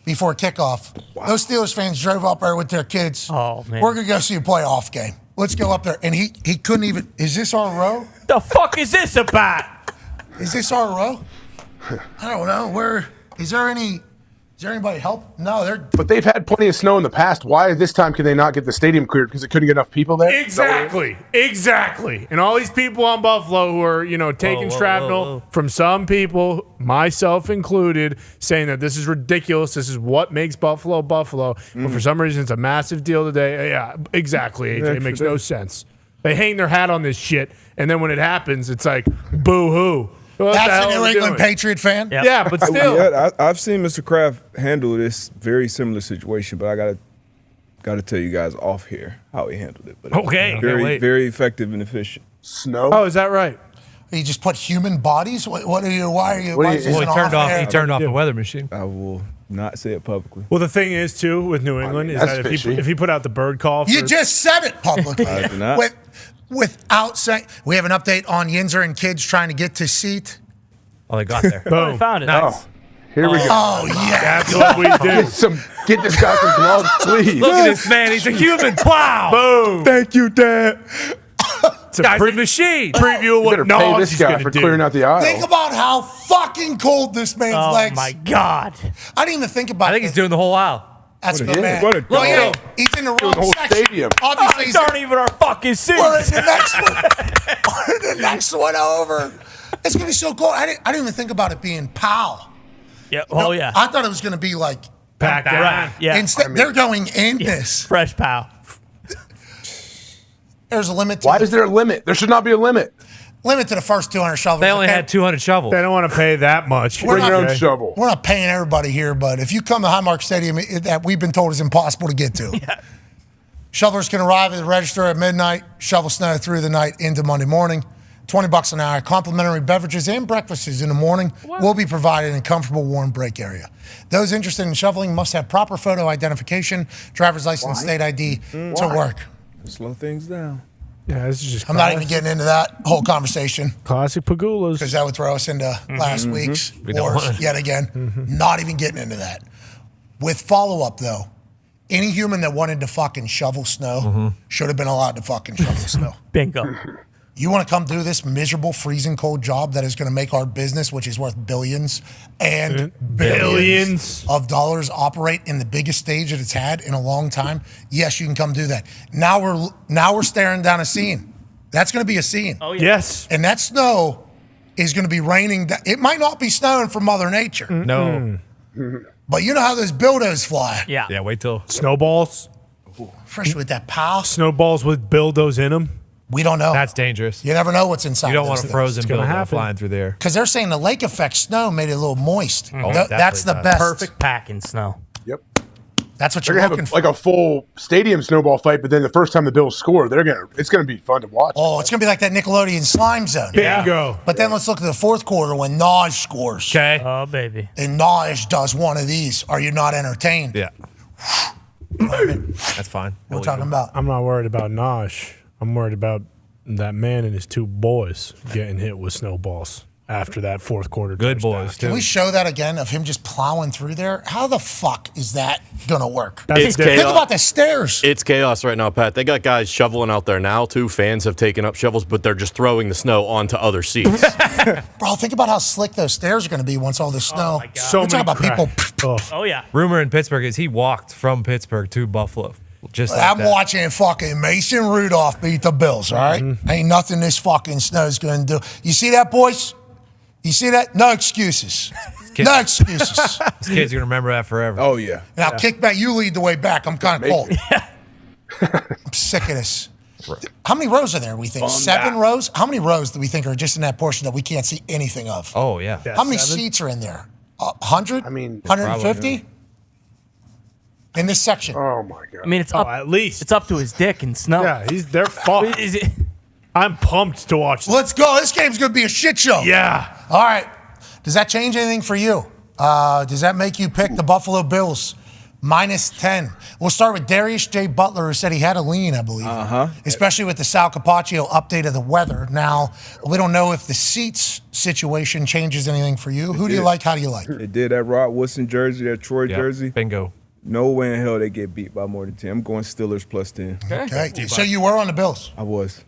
before kickoff. Those Steelers fans drove up there with their kids. Oh, man. We're going to go see a playoff game. Let's go up there. And he couldn't even, is this our row? The fuck is this about? Is this our row? I don't know. Is there anybody help? No, But they've had plenty of snow in the past. Why this time can they not get the stadium cleared because they couldn't get enough people there? Exactly. And all these people on Buffalo who are, taking shrapnel from some people, myself included, saying that this is ridiculous. This is what makes Buffalo Buffalo. But for some reason, it's a massive deal today. Yeah, exactly, AJ. It makes no sense. They hang their hat on this shit, and then when it happens, it's like, boo-hoo. That's a New England Patriot fan? Yeah, but still. I've seen Mr. Kraft handle this very similar situation, but I gotta tell you guys off here how he handled it. But Okay. very effective and efficient. Snow? Oh, is that right? You just put human bodies? Why are you? He turned off the weather machine. I will not say it publicly. Well, the thing is, too, with New England, is that if he put out the bird call You just said it publicly. I did not. Without saying, we have an update on Yinzer and kids trying to get to seat. Oh, they got there. Boom. I found it. Nice. Oh, here we go. Oh, yeah. That's what we do. Get this guy some gloves, please. Look at this man. He's a human. Wow. Boom. Thank you, Dad. It's a Guy's a machine. preview of You better what pay Nog this is guy going for to do. clearing out the aisle. Think about how fucking cold this man's Oh, legs. my God. I didn't even think about it. I think he's doing the whole aisle. That's What a good, game. man. What a Well, yeah, dog. he's in the the wrong whole section. stadium. Obviously, These aren't even our fucking seats. we're in the next one. We're in the next one over. It's going to be so cold. I didn't even think about it being POW. Yeah. Oh, yeah. I thought it was going to be like, Pack down. Right. Yeah. instead, they're going in this. Fresh pow. There's a limit to Why is there a limit? There should not be a limit. limit to the first 200 shovels. They only okay? had 200 shovels. They don't want to pay that much. We're Bring your own not- shovel. We're not paying everybody here, but if you come to Highmark Stadium, that we've been told is impossible to get to. Yeah. Shovelers can arrive at the register at midnight, shovel snow through the night into Monday morning. $20 an hour. Complimentary beverages and breakfasts in the morning will be provided in a comfortable, warm break area. Those interested in shoveling must have proper photo identification, driver's license, state ID to work. Slow things down. Yeah, this is just. I'm not even getting into that whole conversation Classic Pagulas. because that would throw us into last week's We don't wars want it. yet again. Not even getting into that. With follow-up, though, any human that wanted to fucking shovel snow should have been allowed to fucking shovel snow. Bingo. You want to come do this miserable, freezing cold job that is going to make our business, which is worth billions and billions of dollars, operate in the biggest stage that it's had in a long time? Yes, you can come do that. Now we're staring down a scene. That's going to be a scene. Oh, yeah. Yes. And that snow is going to be raining. It might not be snowing from Mother Nature, No. but you know how those builders fly. Yeah. Yeah, wait till. Snowballs. Especially with that pow. Snowballs with buildos in them. We don't know. That's dangerous. You never know what's inside. You don't those want a things. frozen gonna buildup happen. flying through there. Because they're saying the lake effect snow made it a little moist. Oh, That's the definitely best. Perfect packing snow. Yep. That's what They're you're gonna looking have for. like a full stadium snowball fight, but then the first time the Bills score, it's gonna be fun to watch. Oh, it's going to be like that Nickelodeon slime zone. Bingo. But then let's look at the fourth quarter when Naj scores. Okay. Oh, baby. And Naj does one of these. Are you not entertained? Yeah. That's fine. What we're talking about. I'm not worried about Nosh. I'm worried about that man and his two boys getting hit with snowballs after that fourth quarter. Good touchdown. boys, Can too. we show that again of him just plowing through there? How the fuck is that going to work? It's Think chaos. about the stairs. It's chaos right now, Pat. They got guys shoveling out there now, too. Fans have taken up shovels, but they're just throwing the snow onto other seats. Bro, think about how slick those stairs are going to be once all this snow. So We're talking many about people. cracks. Oh, yeah. Rumor in Pittsburgh is he walked from Pittsburgh to Buffalo. Just like I'm that. watching fucking Mason Rudolph beat the Bills, all right? Ain't nothing this fucking snow's going to do. You see that, boys? You see that? No excuses. No excuses. This kid's going to remember that forever. Oh, yeah. Now, kick back. You lead the way back. I'm kind of cold. I'm sick of this. How many rows are there, we think? 7 rows? How many rows do we think are just in that portion that we can't see anything of? Oh, yeah. How many seats are in there? 100? I mean, 150? In this section. Oh my god. I mean, it's up. At least. It's up to his dick in snow. Yeah, they're fucked. Is it? I'm pumped to watch this. Let's go. This game's going to be a shit show. Yeah. All right. Does that change anything for you? Does that make you pick the Buffalo Bills? -10. We'll start with Darius J. Butler, who said he had a lean, I believe. Especially with the Sal Capaccio update of the weather. Now, we don't know if the seats situation changes anything for you. Who do you like? How do you like? They did that Rod Woodson jersey, that Troy jersey. Bingo. No way in hell they get beat by more than 10. I'm going Steelers +10. Okay. So you were on the Bills. I was.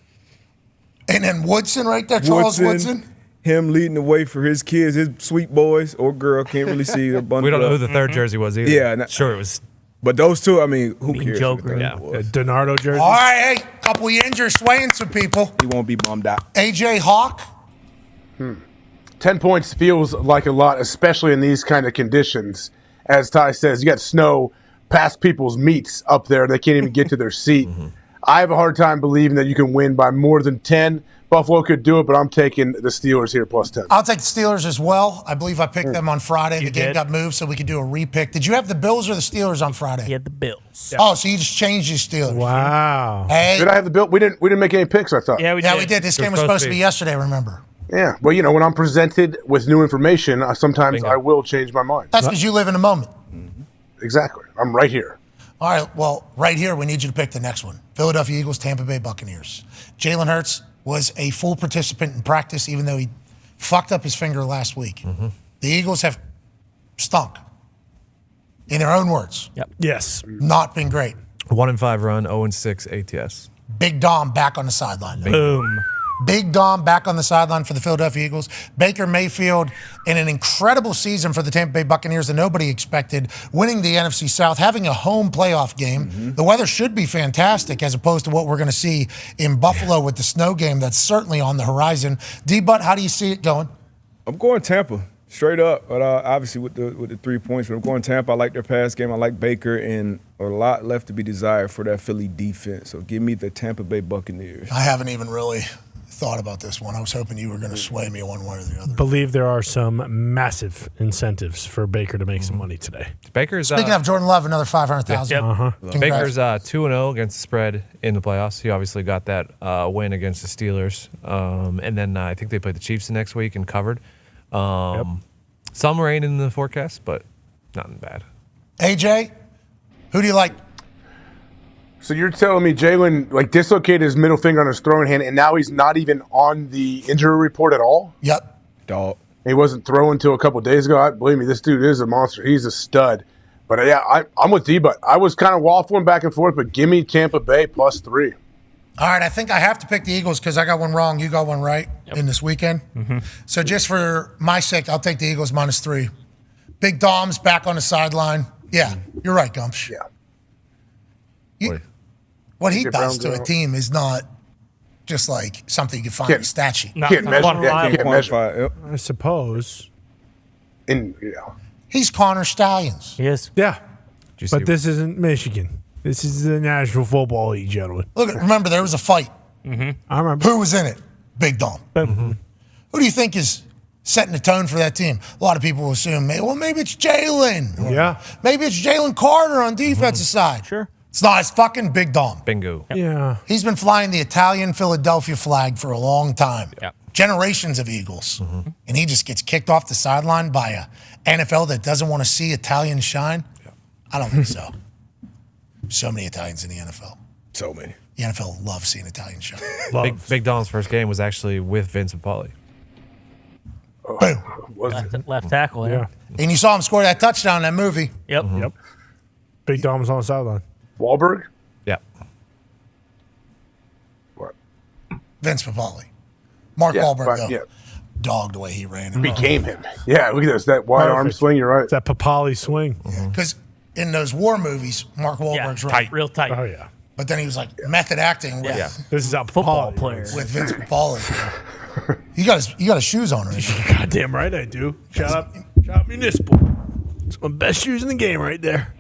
And then Woodson right there, Charles Woodson. Him leading the way for his kids, his sweet boys or girl, can't really see. We don't know who the third jersey was either. Yeah. Sure, it was. But those two, I mean, who Mean cares? Joker. who the third Yeah. was? Donardo jersey. All right, hey, couple of injuries swaying some people. He won't be bummed out. AJ Hawk. 10 points feels like a lot, especially in these kind of conditions. As Ty says, you got snow past people's meats up there. They can't even get to their seat. I have a hard time believing that you can win by more than 10. Buffalo could do it, but I'm taking the Steelers here +10. I'll take the Steelers as well. I believe I picked them on Friday. The game got moved, so we could do a repick. Did you have the Bills or the Steelers on Friday? He had the Bills. Oh, so you just changed your Steelers. Wow. Hey. Did I have the Bill? We didn't make any picks, I thought. Yeah, we did. We did. This game was supposed to be yesterday, remember? Yeah. Well, you know, when I'm presented with new information, sometimes I will change my mind. That's because you live in the moment. Exactly. I'm right here. All right, well, right here, we need you to pick the next one. Philadelphia Eagles, Tampa Bay Buccaneers. Jalen Hurts was a full participant in practice, even though he fucked up his finger last week. The Eagles have stunk, in their own words. Yep. Yes. Not been great. 1-5 run, 0-6 ATS. Big Dom back on the sideline. Boom. Big Dom back on the sideline for the Philadelphia Eagles. Baker Mayfield in an incredible season for the Tampa Bay Buccaneers that nobody expected, winning the NFC South, having a home playoff game. The weather should be fantastic as opposed to what we're going to see in Buffalo with the snow game that's certainly on the horizon. D-Butt, how do you see it going? I'm going Tampa, straight up. But obviously with the 3 points, but I'm going Tampa. I like their pass game. I like Baker, and a lot left to be desired for that Philly defense. So give me the Tampa Bay Buccaneers. I haven't even really thought about this one. I was hoping you were going to sway me one way or the other. Believe there are some massive incentives for Baker to make some money today. Baker's Speaking of Jordan Love, another $500,000. Baker's 2-0 against the spread in the playoffs. He obviously got that win against the Steelers, and then I think they played the Chiefs the next week and covered. Some rain in the forecast, but nothing bad. AJ, who do you like? So you're telling me Jalen dislocated his middle finger on his throwing hand, and now he's not even on the injury report at all? Yep. Dog. He wasn't throwing until a couple of days ago. Believe me, this dude is a monster. He's a stud. But yeah, I'm with D-Butt. I was kind of waffling back and forth, but give me Tampa Bay +3. All right, I think I have to pick the Eagles because I got one wrong. You got one right in this weekend. So just for my sake, I'll take the Eagles -3. Big Dom's back on the sideline. Yeah, you're right, Gumps. Yeah. What he Get does Browns to a out. team is not just like something you can find in a stat sheet. Can't measure. Yeah, can't measure. I suppose. He's Connor Stallions. He is. Yeah. you see- But this isn't Michigan. This is the National Football League, gentlemen. Look, remember there was a fight. I remember. Who was in it? Big Dom. Who do you think is setting the tone for that team? A lot of people will assume, well, maybe it's Jalen. Or Yeah. Maybe it's Jalen Carter on defensive side. Sure. It's not. It's fucking Big Dom. Bingo. Yeah. He's been flying the Italian Philadelphia flag for a long time. Yep. Generations of Eagles. And he just gets kicked off the sideline by a NFL that doesn't want to see Italians shine? I don't think so. So many Italians in the NFL. So many. The NFL loves seeing Italians shine. Big Don's first game was actually with Vincent Pauly. Boom. Left tackle, yeah. And you saw him score that touchdown in that movie. Yep. Yep. Big Dom was on the sideline. Wahlberg? Yeah. Vince Papali. Mark Yeah, Wahlberg, right, though. yeah. Dog the way he ran. Became him. Yeah, look at this. That wide arm Perfect. swing, you're right. That Papali swing. Because in those war movies, Mark Wahlberg's right. Real tight. Oh, yeah. But then he was like method acting with, This is a Football Papali player. was. with Vince Papali. You got his shoes on. Right? Goddamn right I do. Shout out Municipal. It's one of the best shoes in the game right there.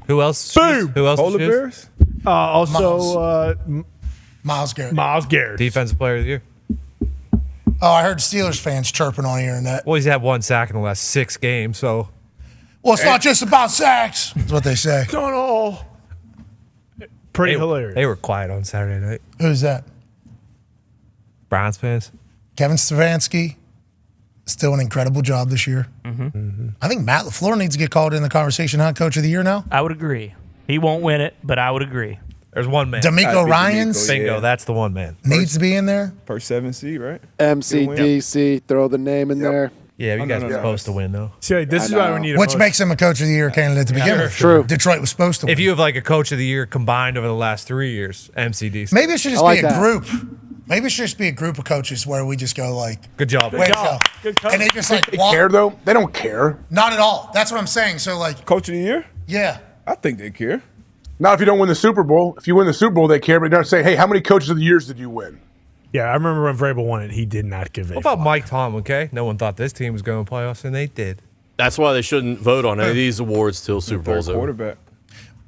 Who else? Boom. Who else? Polar shoes? Bears? Also, Miles Garrett. Miles Garrett. Defensive player of the year. Oh, I heard Steelers fans chirping on here and that. Well, he's had 1 sack in the last 6 games, so. Well, it's not just about sacks. That's what they say. Don't all. Pretty hilarious. They were quiet on Saturday night. Who's that? Browns fans. Kevin Stefanski. Still an incredible job this year. I think Matt LaFleur needs to get called in the conversation, huh? Coach of the year now? I would agree. He won't win it, but I would agree. There's one man. D'Amico Ryans Bingo, that's the one man. needs to be in there. First 7 seed, right? MCDC, throw the name in there. Yeah, you guys were supposed to win, though. See, this is why we need a Which makes him a coach of the year candidate to begin with. True. Detroit was supposed to win. If you have like a coach of the year combined over the last 3 years, MCD. Maybe it should just I like be a that. group. Maybe it should just be a group of coaches where we just go like, Good job. way to go. Good coach. And they just like They walk. care, though? They don't care. Not at all. That's what I'm saying. So like, Coach of the year? yeah. I think they care. Not if you don't win the Super Bowl. If you win the Super Bowl, they care, but they don't say, hey, how many coaches of the years did you win? Yeah, I remember when Vrabel won it. He did not give a What about Mike Tomlin, okay? No one thought this team was going to playoffs, and they did. That's why they shouldn't vote on any of these awards till Super Third Bowl's over. quarterback.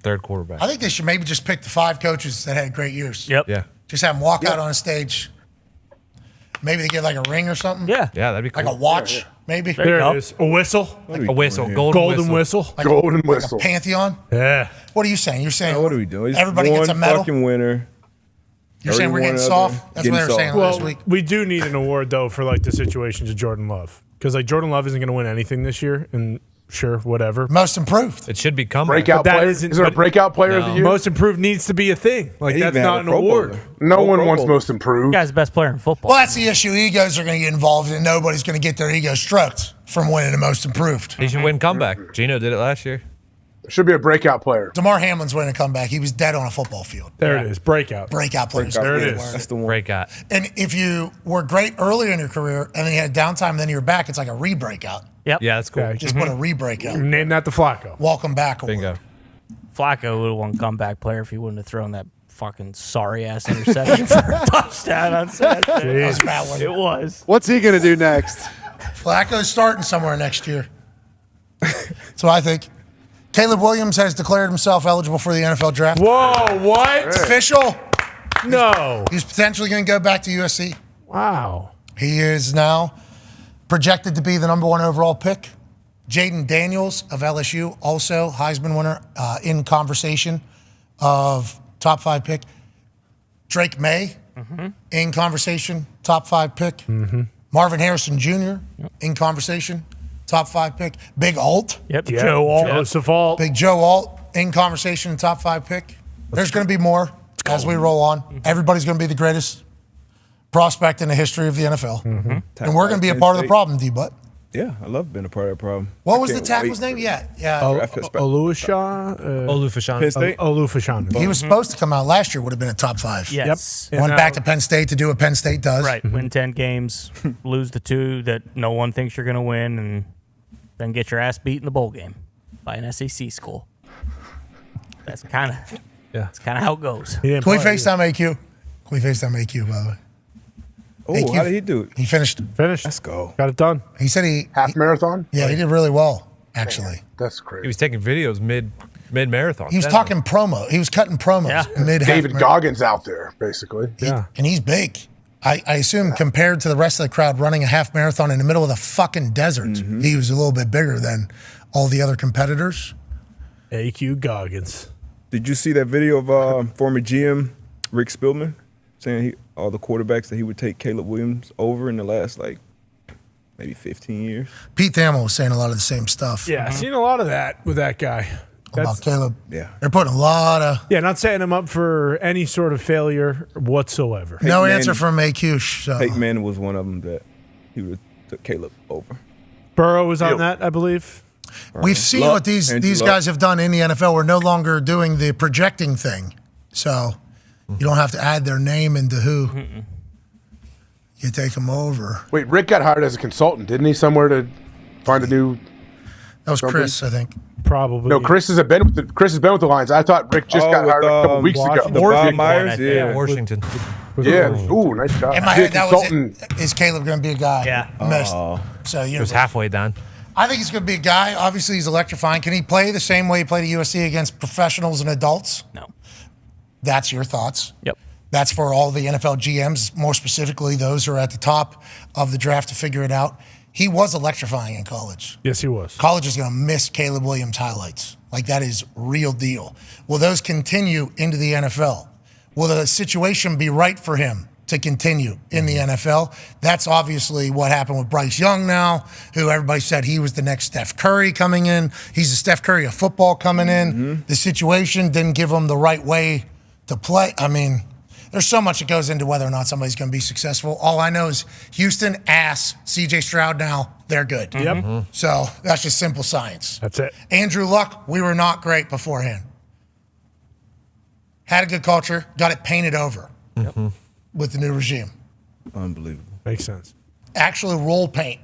Third quarterback. I think they should maybe just pick the 5 coaches that had great years. Yep. Yeah. Just have them walk out on a stage. Maybe they get like a ring or something. Yeah. Yeah, that'd be cool. Like a watch, maybe. There you There go. it is. A whistle. Like a whistle. Golden whistle. Like Golden like whistle. a Pantheon. Yeah. What are you saying? You're saying What are we doing? It's everybody one gets a medal? fucking winner. You're saying we're Everyone getting other soft? That's what getting they were saying soft. last Well, week. we do need an award, though, for like the situations of Jordan Love. Because like Jordan Love isn't going to win anything this year. And sure, whatever. Most improved. It should be comeback. Breakout But that player? isn't- Is there a but- breakout player of the year? Most improved needs to be a thing. Like He that's even not had an a Pro award. Bowler. No one Pro wants Bowler. most improved. Guy's the best player in football. Well, that's the issue. Egos are going to get involved, and nobody's going to get their ego stroked from winning the most improved. He should win comeback. Gino did it last year. Should be a breakout player. DeMar Hamlin's winning a comeback. He was dead on a football field. There it is. Breakout. Breakout players. There it is. That's the one. Breakout. And if you were great earlier in your career and then you had downtime, then you're back, it's like a re-breakout. Yep. Yeah, that's cool. Okay. Just put a re-breakout. Name that the Flacco. Welcome back. award. Bingo. Flacco would have won comeback player if he wouldn't have thrown that fucking sorry ass interception for a touchdown on Saturday. That was a bad one. It was. What's he going to do next? Flacco's starting somewhere next year. That's what I think. Caleb Williams has declared himself eligible for the NFL draft. Whoa, what? It's official. No. He's potentially going to go back to USC. Wow. He is now projected to be the number 1 overall pick. Jaden Daniels of LSU, also Heisman winner, in conversation of top 5 pick. Drake May, in conversation, top 5 pick. Marvin Harrison Jr., in conversation, top 5 pick. Big Alt. Yep. Yeah. Joe Alt. Joseph Alt. Big Joe Alt, in conversation, top 5 pick. There's going to be more as we roll on. Everybody's going to be the greatest prospect in the history of the NFL. And we're going to be a part of the problem, D-Butt. Yeah, I love being a part of that problem. What was the tackle's name? Yeah. Olufashan. Penn State? Olufashan. He was supposed to come out last year, would have been a top 5. Yes. Went back to Penn State to do what Penn State does. Right. Win 10 games, lose the 2 that no one thinks you're going to win, and then get your ass beat in the bowl game by an SEC school. That's kind of how it goes. Can we FaceTime AQ? Can we FaceTime AQ, by the way? Oh, how did he do it? He finished. Let's go. Got it done. He said he half marathon. Yeah, he did really well, actually. That's crazy. He was taking videos mid marathon. He was talking promo. He was cutting promos mid. David Goggins out there, basically. And he's big. I assume compared to the rest of the crowd running a half marathon in the middle of the fucking desert, he was a little bit bigger than all the other competitors. AQ Goggins. Did you see that video of former GM Rick Spielman saying all the quarterbacks that he would take Caleb Williams over in the last maybe 15 years? Pete Thamel was saying a lot of the same stuff. Yeah, I've seen a lot of that with that guy. About Caleb. Yeah. They're putting a lot of... Yeah, not setting him up for any sort of failure whatsoever. No answer from AQ. So. Peyton Manning was one of them that he would have took Caleb over. Burrow was on that, I believe. We've seen what these guys have done in the NFL. We're no longer doing the projecting thing. So you don't have to add their name into who. You take them over. Wait, Rick got hired as a consultant, didn't he? Somewhere to find a new. That was company? Chris, I think. Probably. No, Chris has been with the Lions. I thought Rick just got hired a couple weeks ago. Bob Myers, Washington. Ooh, nice job. In my head, that was it. Is Caleb going to be a guy? Yeah. Missed. So It was halfway done. I think he's going to be a guy. Obviously, he's electrifying. Can he play the same way he played at USC against professionals and adults? No. That's your thoughts. Yep. That's for all the NFL GMs, more specifically those who are at the top of the draft to figure it out. He was electrifying in college. Yes, he was. College is going to miss Caleb Williams highlights. Like, that is real deal. Will those continue into the NFL? Will the situation be right for him to continue in the NFL? That's obviously what happened with Bryce Young now, who everybody said he was the next Steph Curry coming in. He's the Steph Curry of football coming in. The situation didn't give him the right way to play. I mean, there's so much that goes into whether or not somebody's going to be successful. All I know is Houston ass CJ Stroud now. They're good. Yep. So that's just simple science. That's it. Andrew Luck, we were not great beforehand. Had a good culture, got it painted over with the new regime. Unbelievable. Makes sense. Actually roll paint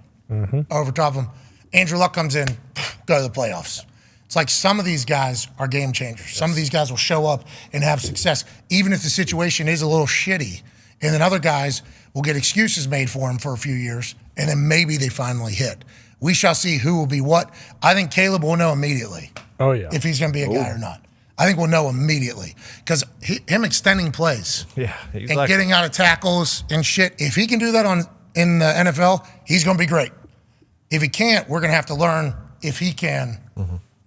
over top of him. Andrew Luck comes in, go to the playoffs. It's like some of these guys are game changers. Some of these guys will show up and have success, even if the situation is a little shitty. And then other guys will get excuses made for them for a few years, and then maybe they finally hit. We shall see who will be what. I think Caleb will know immediately if he's going to be a guy or not. I think we'll know immediately because him extending plays and getting out of tackles and shit, if he can do that in the NFL, he's going to be great. If he can't, we're going to have to learn if he can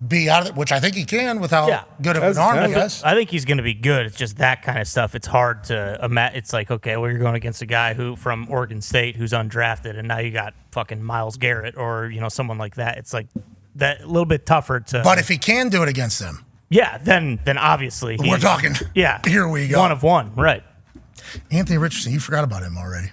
be out of it, which I think he can with how good of an arm he has. I think he's going to be good. It's just that kind of stuff. It's hard to imagine. It's like, okay, well, you're going against a guy who from Oregon State who's undrafted, and now you got fucking Myles Garrett or someone like that. It's like that a little bit tougher to. But if he can do it against them, then obviously we're talking. Yeah, here we go. 1 of 1, right? Anthony Richardson, you forgot about him already.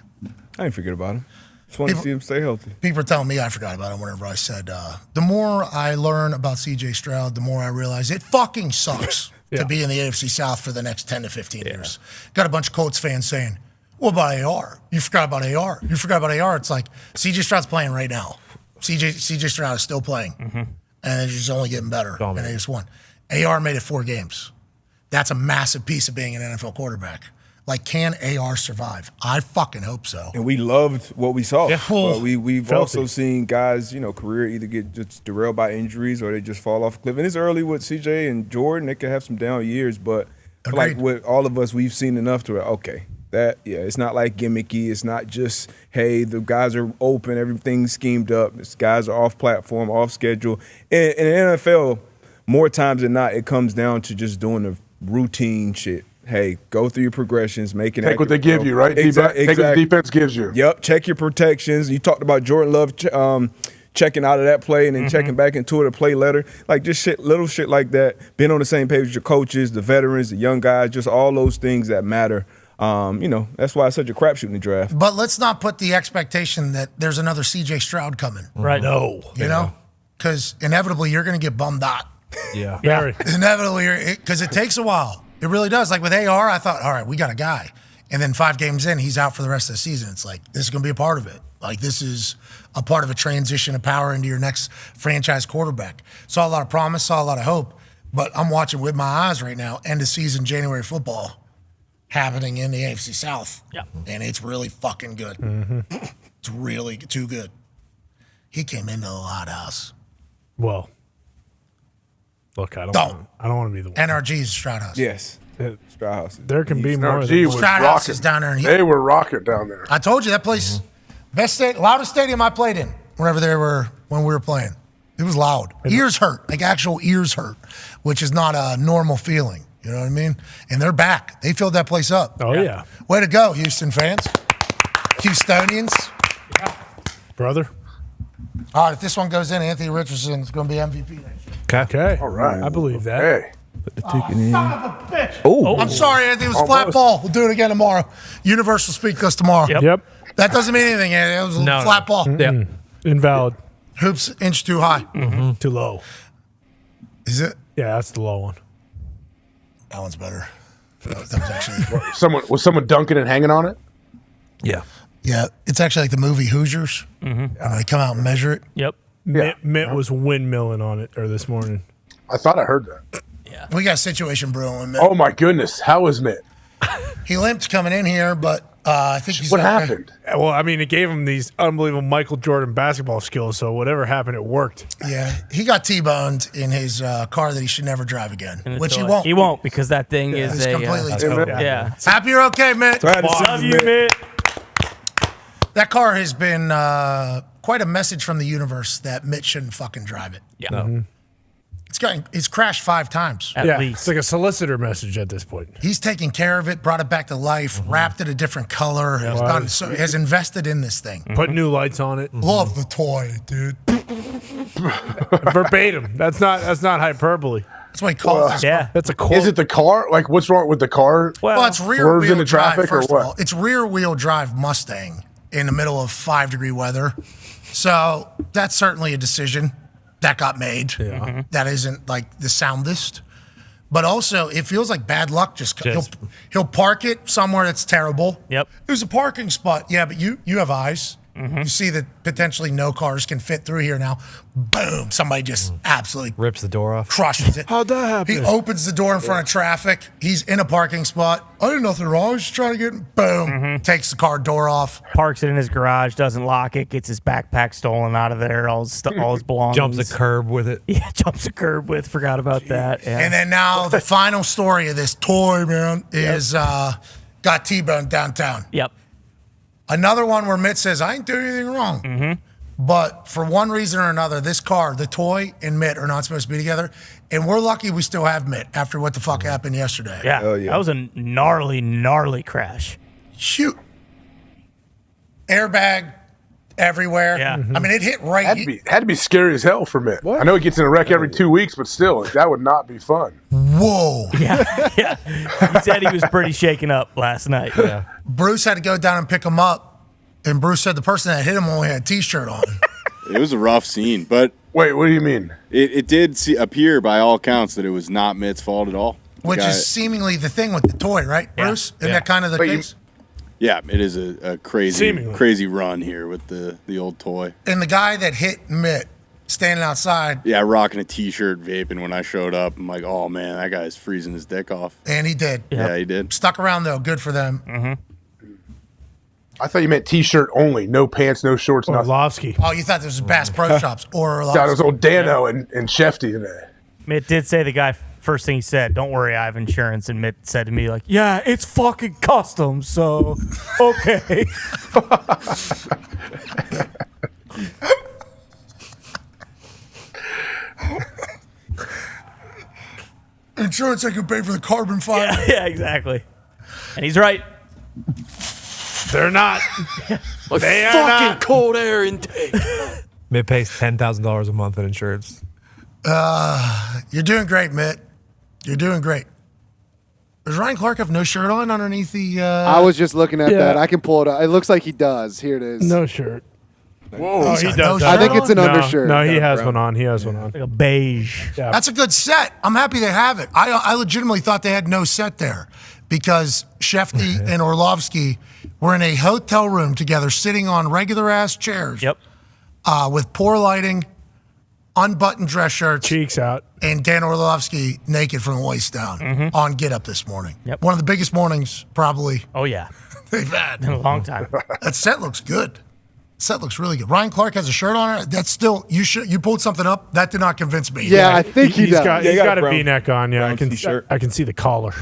I didn't forget about him. Just want to see him stay healthy. People are telling me I forgot about him whenever I said, the more I learn about C.J. Stroud, the more I realize it fucking sucks to be in the AFC South for the next 10 to 15 years. Got a bunch of Colts fans saying, what about AR? You forgot about AR. You forgot about AR. It's like C.J. Stroud's playing right now. C.J. Stroud is still playing. And it's just only getting better. And they just won. AR made it 4 games. That's a massive piece of being an NFL quarterback. Like, can AR survive? I fucking hope so. And we loved what we saw. Yeah. But we've also seen guys, career either get just derailed by injuries or they just fall off a cliff. And it's early with CJ and Jordan. They could have some down years, but I feel like with all of us, we've seen enough to it's not like gimmicky. It's not just, hey, the guys are open, everything's schemed up. These guys are off platform, off schedule. In the NFL, more times than not, it comes down to just doing the routine shit. Hey, go through your progressions, make it. Take what they give you, right? Exactly. Take what the defense gives you. Yep. Check your protections. You talked about Jordan Love checking out of that play and then checking back into it a play later. Like just little shit like that. Being on the same page with your coaches, the veterans, the young guys, just all those things that matter. That's why it's such a crapshoot in the draft. But let's not put the expectation that there's another C.J. Stroud coming. Right. No. You know? Because inevitably you're going to get bummed out. Yeah. Very. Inevitably, because it takes a while. It really does. Like with AR, I thought, all right, we got a guy. And then 5 games in, he's out for the rest of the season. It's like, this is going to be a part of it. Like, this is a part of a transition of power into your next franchise quarterback. Saw a lot of promise, saw a lot of hope. But I'm watching with my eyes right now, end of season January football happening in the AFC South. Yeah. And it's really fucking good. It's really too good. He came into the Loud House. Well, look, I don't want to be the one. NRG's Stroud House. Yes. Stroud House. There can be more. NRG was Stroud House is rocking. down there. And They were rocking down there. I told you that place, loudest stadium I played in. When we were playing, it was loud. Ears hurt, like actual ears hurt, which is not a normal feeling. You know what I mean? And they're back. They filled that place up. Oh yeah. Way to go, Houston fans, Houstonians. Brother. All right, if this one goes in, Anthony Richardson's going to be MVP next year. Okay. All right. I believe that. Hey. Put the ticket in. Son of a bitch. Oh. I'm sorry, Anthony. It was flat ball. We'll do it again tomorrow. Universal speak to us tomorrow. Yep. That doesn't mean anything, Anthony. It was a flat ball. Yep. Invalid. Hoops inch too high. Too low. Is it? Yeah, that's the low one. That one's better. That was actually. Was someone dunking and hanging on it? Yeah. Yeah, it's actually like the movie Hoosiers. They come out and measure it. Yep. Mitt was windmilling on it this morning. I thought I heard that. We got a situation brewing with Mitt. Oh my goodness, how is Mitt? He limped coming in here, but I think he's What okay. happened? Well, I mean, it gave him these unbelievable Michael Jordan basketball skills. So whatever happened, it worked. Yeah, he got T-boned in his car that he should never drive again, which he won't. He won't because that thing It's is completely yeah. Happy you're okay, Mitt. Love you, Mitt. That car has been quite a message from the universe that Mitt shouldn't fucking drive it. Yeah. It's crashed 5 times. At least. It's like a solicitor message at this point. He's taken care of it, brought it back to life, wrapped it a different color, has invested in this thing. Put new lights on it. Love the toy, dude. Verbatim. That's not hyperbole. That's what he calls it. That's a quote. Is it the car? Like, what's wrong with the car? Well, it's rear Swerves wheel into drive, traffic or first what? of all. It's rear wheel drive Mustang in the middle of 5-degree weather. So that's certainly a decision that got made. That isn't like the soundest. But also, it feels like bad luck. He'll park it somewhere that's terrible. Yep. There's a parking spot. Yeah, but you have eyes. You see that potentially no cars can fit through here now. Boom! Somebody just absolutely rips the door off. crushes it. How'd that happen? He opens the door in front of traffic. He's in a parking spot. I did nothing wrong. I was just trying to get. Boom! Takes the car door off. Parks it in his garage, doesn't lock it, gets his backpack stolen out of there, all his belongings. Jumps a curb with it. Yeah, jumps a curb with. Forgot about that. Yeah. And then now the final story of this toy, man, is got T-boned downtown. Yep. Another one where Mitt says, I ain't doing anything wrong. But for one reason or another, this car, the toy, and Mitt are not supposed to be together. And we're lucky we still have Mitt after what the fuck happened yesterday. Yeah. That was a gnarly crash. Shoot. Airbag everywhere. Yeah. I mean, it hit right. Had to be scary as hell for Mitt. I know he gets in a wreck every 2 weeks, but still, that would not be fun. Whoa. Yeah. He said he was pretty shaken up last night. Yeah. Bruce had to go down and pick him up. And Bruce said the person that hit him only had a T-shirt on. It was a rough scene, but wait, what do you mean? It did appear by all accounts that it was not Mitt's fault at all. Which is seemingly the thing with the toy, right, Bruce? Isn't that kind of the case? Yeah, it is a crazy run here with the old toy. And the guy that hit Mitt standing outside. Yeah, rocking a T-shirt, vaping when I showed up. I'm like, oh man, that guy's freezing his dick off. And he did. Yeah, he did. Stuck around though. Good for them. I thought you meant T-shirt only, no pants, no shorts, nothing. Orlovsky. Oh, you thought this was Bass Pro Shops or That was old Dano and Shefty today. Mitt did say the guy, first thing he said, don't worry, I have insurance. And Mitt said to me, like, yeah, it's fucking custom, so okay. Insurance I can pay for the carbon fiber. Yeah, exactly. And he's right. They're not. Like They are fucking not. cold air intake. Mitt pays $10,000 a month in insurance. You're doing great, Mitt. You're doing great. Does Ryan Clark have no shirt on underneath the? I was just looking at that. I can pull it up. It looks like he does. Here it is. No shirt. Whoa, he does. I think it's an undershirt. No, he has one on. He has one on. Like a beige. Yeah. That's a good set. I'm happy they have it. I legitimately thought they had no set there because Shefty and Orlovsky were in a hotel room together, sitting on regular ass chairs. Yep. With poor lighting, unbuttoned dress shirts, cheeks out, and Dan Orlovsky naked from the waist down on Get Up this morning. Yep. One of the biggest mornings probably Oh, yeah. they've had In a long time. That set looks good. Set looks really good. Ryan Clark has a shirt on it. That's still you pulled something up. That did not convince me. Yeah, I think he does. He's got a brown- V-neck on. Yeah, I brown can. t-shirt. I can see the collar.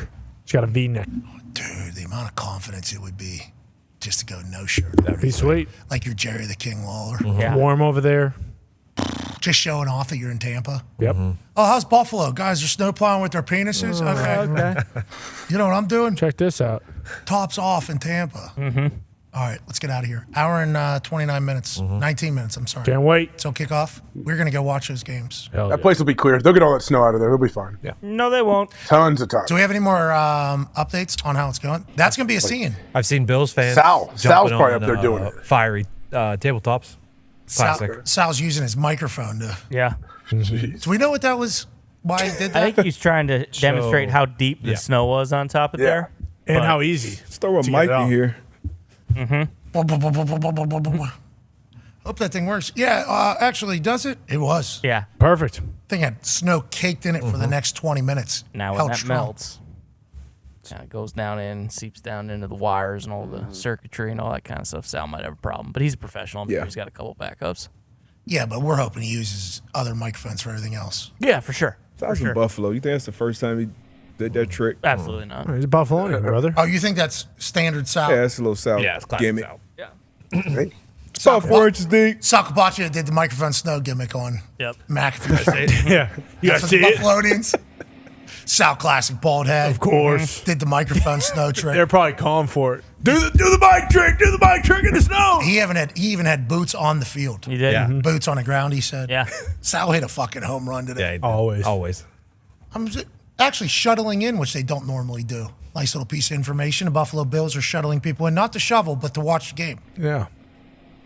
He's got a V-neck. Dude, the amount of confidence it would be just to go no shirt. That'd be sweet. Like you're Jerry the King Lawler. Yeah. Warm over there. Just showing off that you're in Tampa. Yep. Oh, how's Buffalo? Guys are snow plowing with their penises? Okay. You know what I'm doing? Check this out. Tops off in Tampa. All right, let's get out of here. Hour and 29 minutes. 19 minutes, I'm sorry. Can't wait. So kickoff. We're going to go watch those games. Hell That yeah. place will be clear. They'll get all that snow out of there. They'll be fine. Yeah. No, they won't. Tons of time. Do we have any more updates on how it's going? That's going to be a scene. I've seen Bills fans. Sal's jumping probably on, up there doing it. Fiery tabletops. Classic. Sal's using his microphone to. Yeah. Do we know what that was? Why he did that? I think he's trying to demonstrate how deep the snow was on top of there. And But- how easy. Let's throw a to get mic it out. in here. Hope that thing works. Yeah, actually, does it? It was. Yeah. Perfect. Thing had snow caked in it for the next 20 minutes. Now when Held that strong. melts, it goes down in, seeps down into the wires and all the circuitry and all that kind of stuff. Sal might have a problem, but he's a professional. I'm sure he's got a couple backups. Yeah, but we're hoping he uses other microphones for everything else. Yeah, for sure. Sal's in Buffalo. You think that's the first time he did that trick? Absolutely not. He's a Buffalonian, brother. Oh, you think that's standard Sal? Yeah, that's a little Sal Yeah, it's classic gimmick. Sal. Yeah. It's about 4 inches deep. Sakabachi did the microphone snow gimmick on Yep. McAfee Show. Yeah. You That's guys see what it? the Buffalonians. Sal classic bald head. Of course. Did the microphone snow trick. They're probably calling for it. Do the mic trick. Do the mic trick in the snow. He even had boots on the field. He did. Yeah. Boots on the ground, he said. Yeah. Sal hit a fucking home run today. Yeah, he did. Always. Always. I'm actually shuttling in, which they don't normally do. Nice little piece of information. The Buffalo Bills are shuttling people in, not to shovel, but to watch the game. Yeah.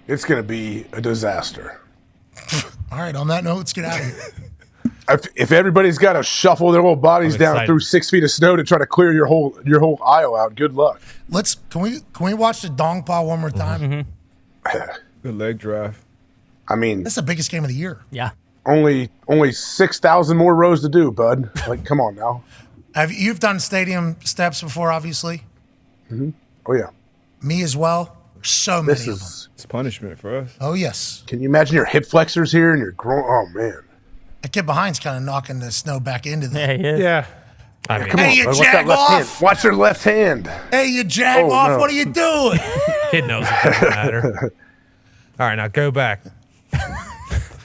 It's going to be a disaster. All right, on that note, let's get out of here. If everybody's got to shuffle their little bodies I'm down excited. through 6 feet of snow to try to clear your whole aisle out, good luck. Can we watch the Dong Pa one more time? Good leg drive. I mean, This is the biggest game of the year. Yeah. only 6,000 more rows to do, bud. Like, come on now. You've done stadium steps before, obviously. Oh yeah. Me as well. So many This of them. is. It's punishment for us. Oh yes. Can you imagine your hip flexors here and your groin? Oh man. The kid behind's kind of knocking the snow back into them. Yeah, he is. Yeah. I mean, Come Hey, on, you bud. Watch that jag left off. hand. Watch your left hand. Hey, you jag Oh, off. no. What are you doing? kid knows it doesn't matter. All right, now go back.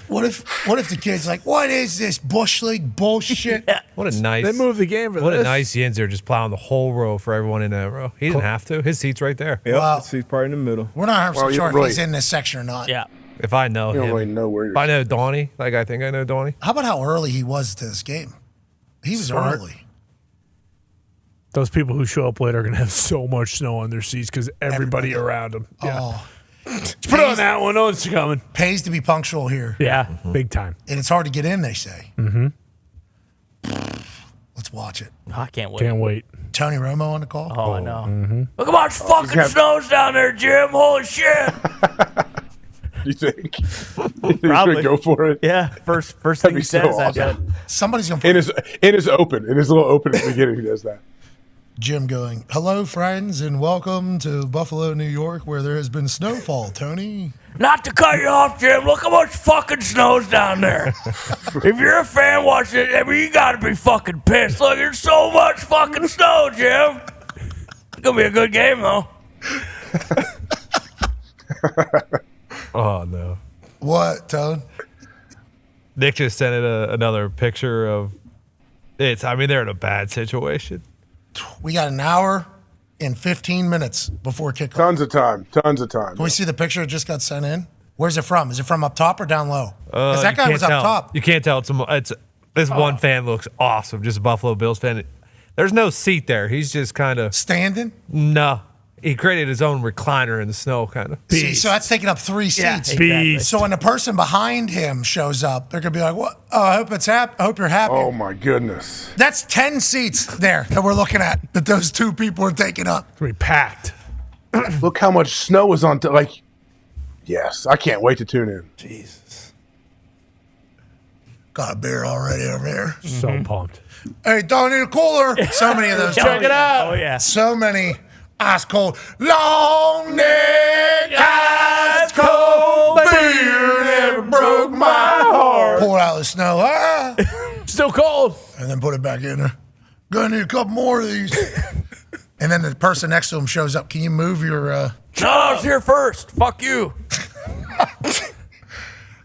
What if the kid's like, what is this bush league bullshit? What a nice. They moved the game for What this. a nice Yinzer just plowing the whole row for everyone in that row. He didn't have to. His seat's right there. Yep, Wow. he's probably in the middle. We're not 100% Well, you sure if really- he's in this section or not. Yeah. If I know You don't him. really know where If you're. I know Donnie, like I think I know Donnie. How about how early he was to this game? He was Smart. early. Those people who show up late are going to have so much snow on their seats because everybody around them. Yeah. Oh, Let's put on that one. Oh, it's coming. pays to be punctual here. Yeah. Big time. And it's hard to get in, they say. Mm-hmm. Let's watch it. Oh, I can't wait. Can't wait. Tony Romo on the call. Oh, I know. Mm-hmm. Look how much fucking snow's down there, Jim. Holy shit. You think? He's Probably. gonna go for it. Yeah. First That'd thing be he so says, I awesome. bet. Somebody's going In to his open, in his little open at the beginning, he does that. Jim going, hello, friends, and welcome to Buffalo, New York, where there has been snowfall, Tony. Not to cut you off, Jim. Look how much fucking snow's down there. If you're a fan watching it, I mean, you gotta be fucking pissed. Look, there's so much fucking snow, Jim. It's gonna be a good game, though. Oh no. What, Tone? Nick just sent it another picture of it's. I mean, they're in a bad situation. We got an hour and 15 minutes before kickoff. Tons of time. Tons of time. Can we see the picture that just got sent in? Where's it from? Is it from up top or down low? Because that You guy can't was up tell. top. You can't tell. This one fan looks awesome. Just a Buffalo Bills fan. There's no seat there. He's just kind of standing. No, he created his own recliner in the snow, kind of. See, so that's taking up 3 Yeah, seats. exactly. So when the person behind him shows up, they're gonna be like, "What? Oh, I hope you're happy." Oh my goodness. That's 10 seats there that we're looking at that those 2 people are taking up. It's gonna be packed. Look how much snow is on. Yes, I can't wait to tune in. Jesus. Got a beer already over here. So pumped. Hey, don't need a cooler. So many of those. Check it out. Oh, yeah. So many ice cold, long neck, ice cold beer never broke my heart. Pull it out of the snow. Ah. Still cold. And then put it back in there. Gonna need a couple more of these. And then the person next to him shows up. Can you move your... No, I was here first. Fuck you.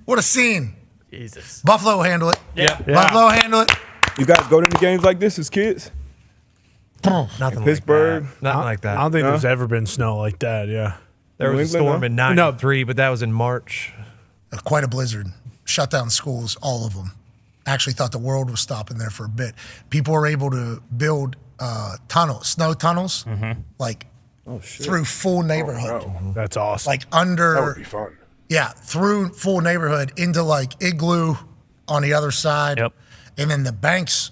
What a scene. Jesus. Buffalo will handle it. Yeah. Buffalo will handle it. You guys go to the games like this as kids? Nothing Pittsburgh? like that. Nothing like that. I don't think No? there's ever been snow like that. Yeah. There was a New England, storm in no? 93, but that was in March. Quite a blizzard. Shut down schools, all of them. Actually thought the world was stopping there for a bit. People were able to build tunnels, snow tunnels, like through full neighborhood. That's awesome. Like under... That would be fun. Yeah, through full neighborhood into like igloo on the other side. Yep. And then the banks,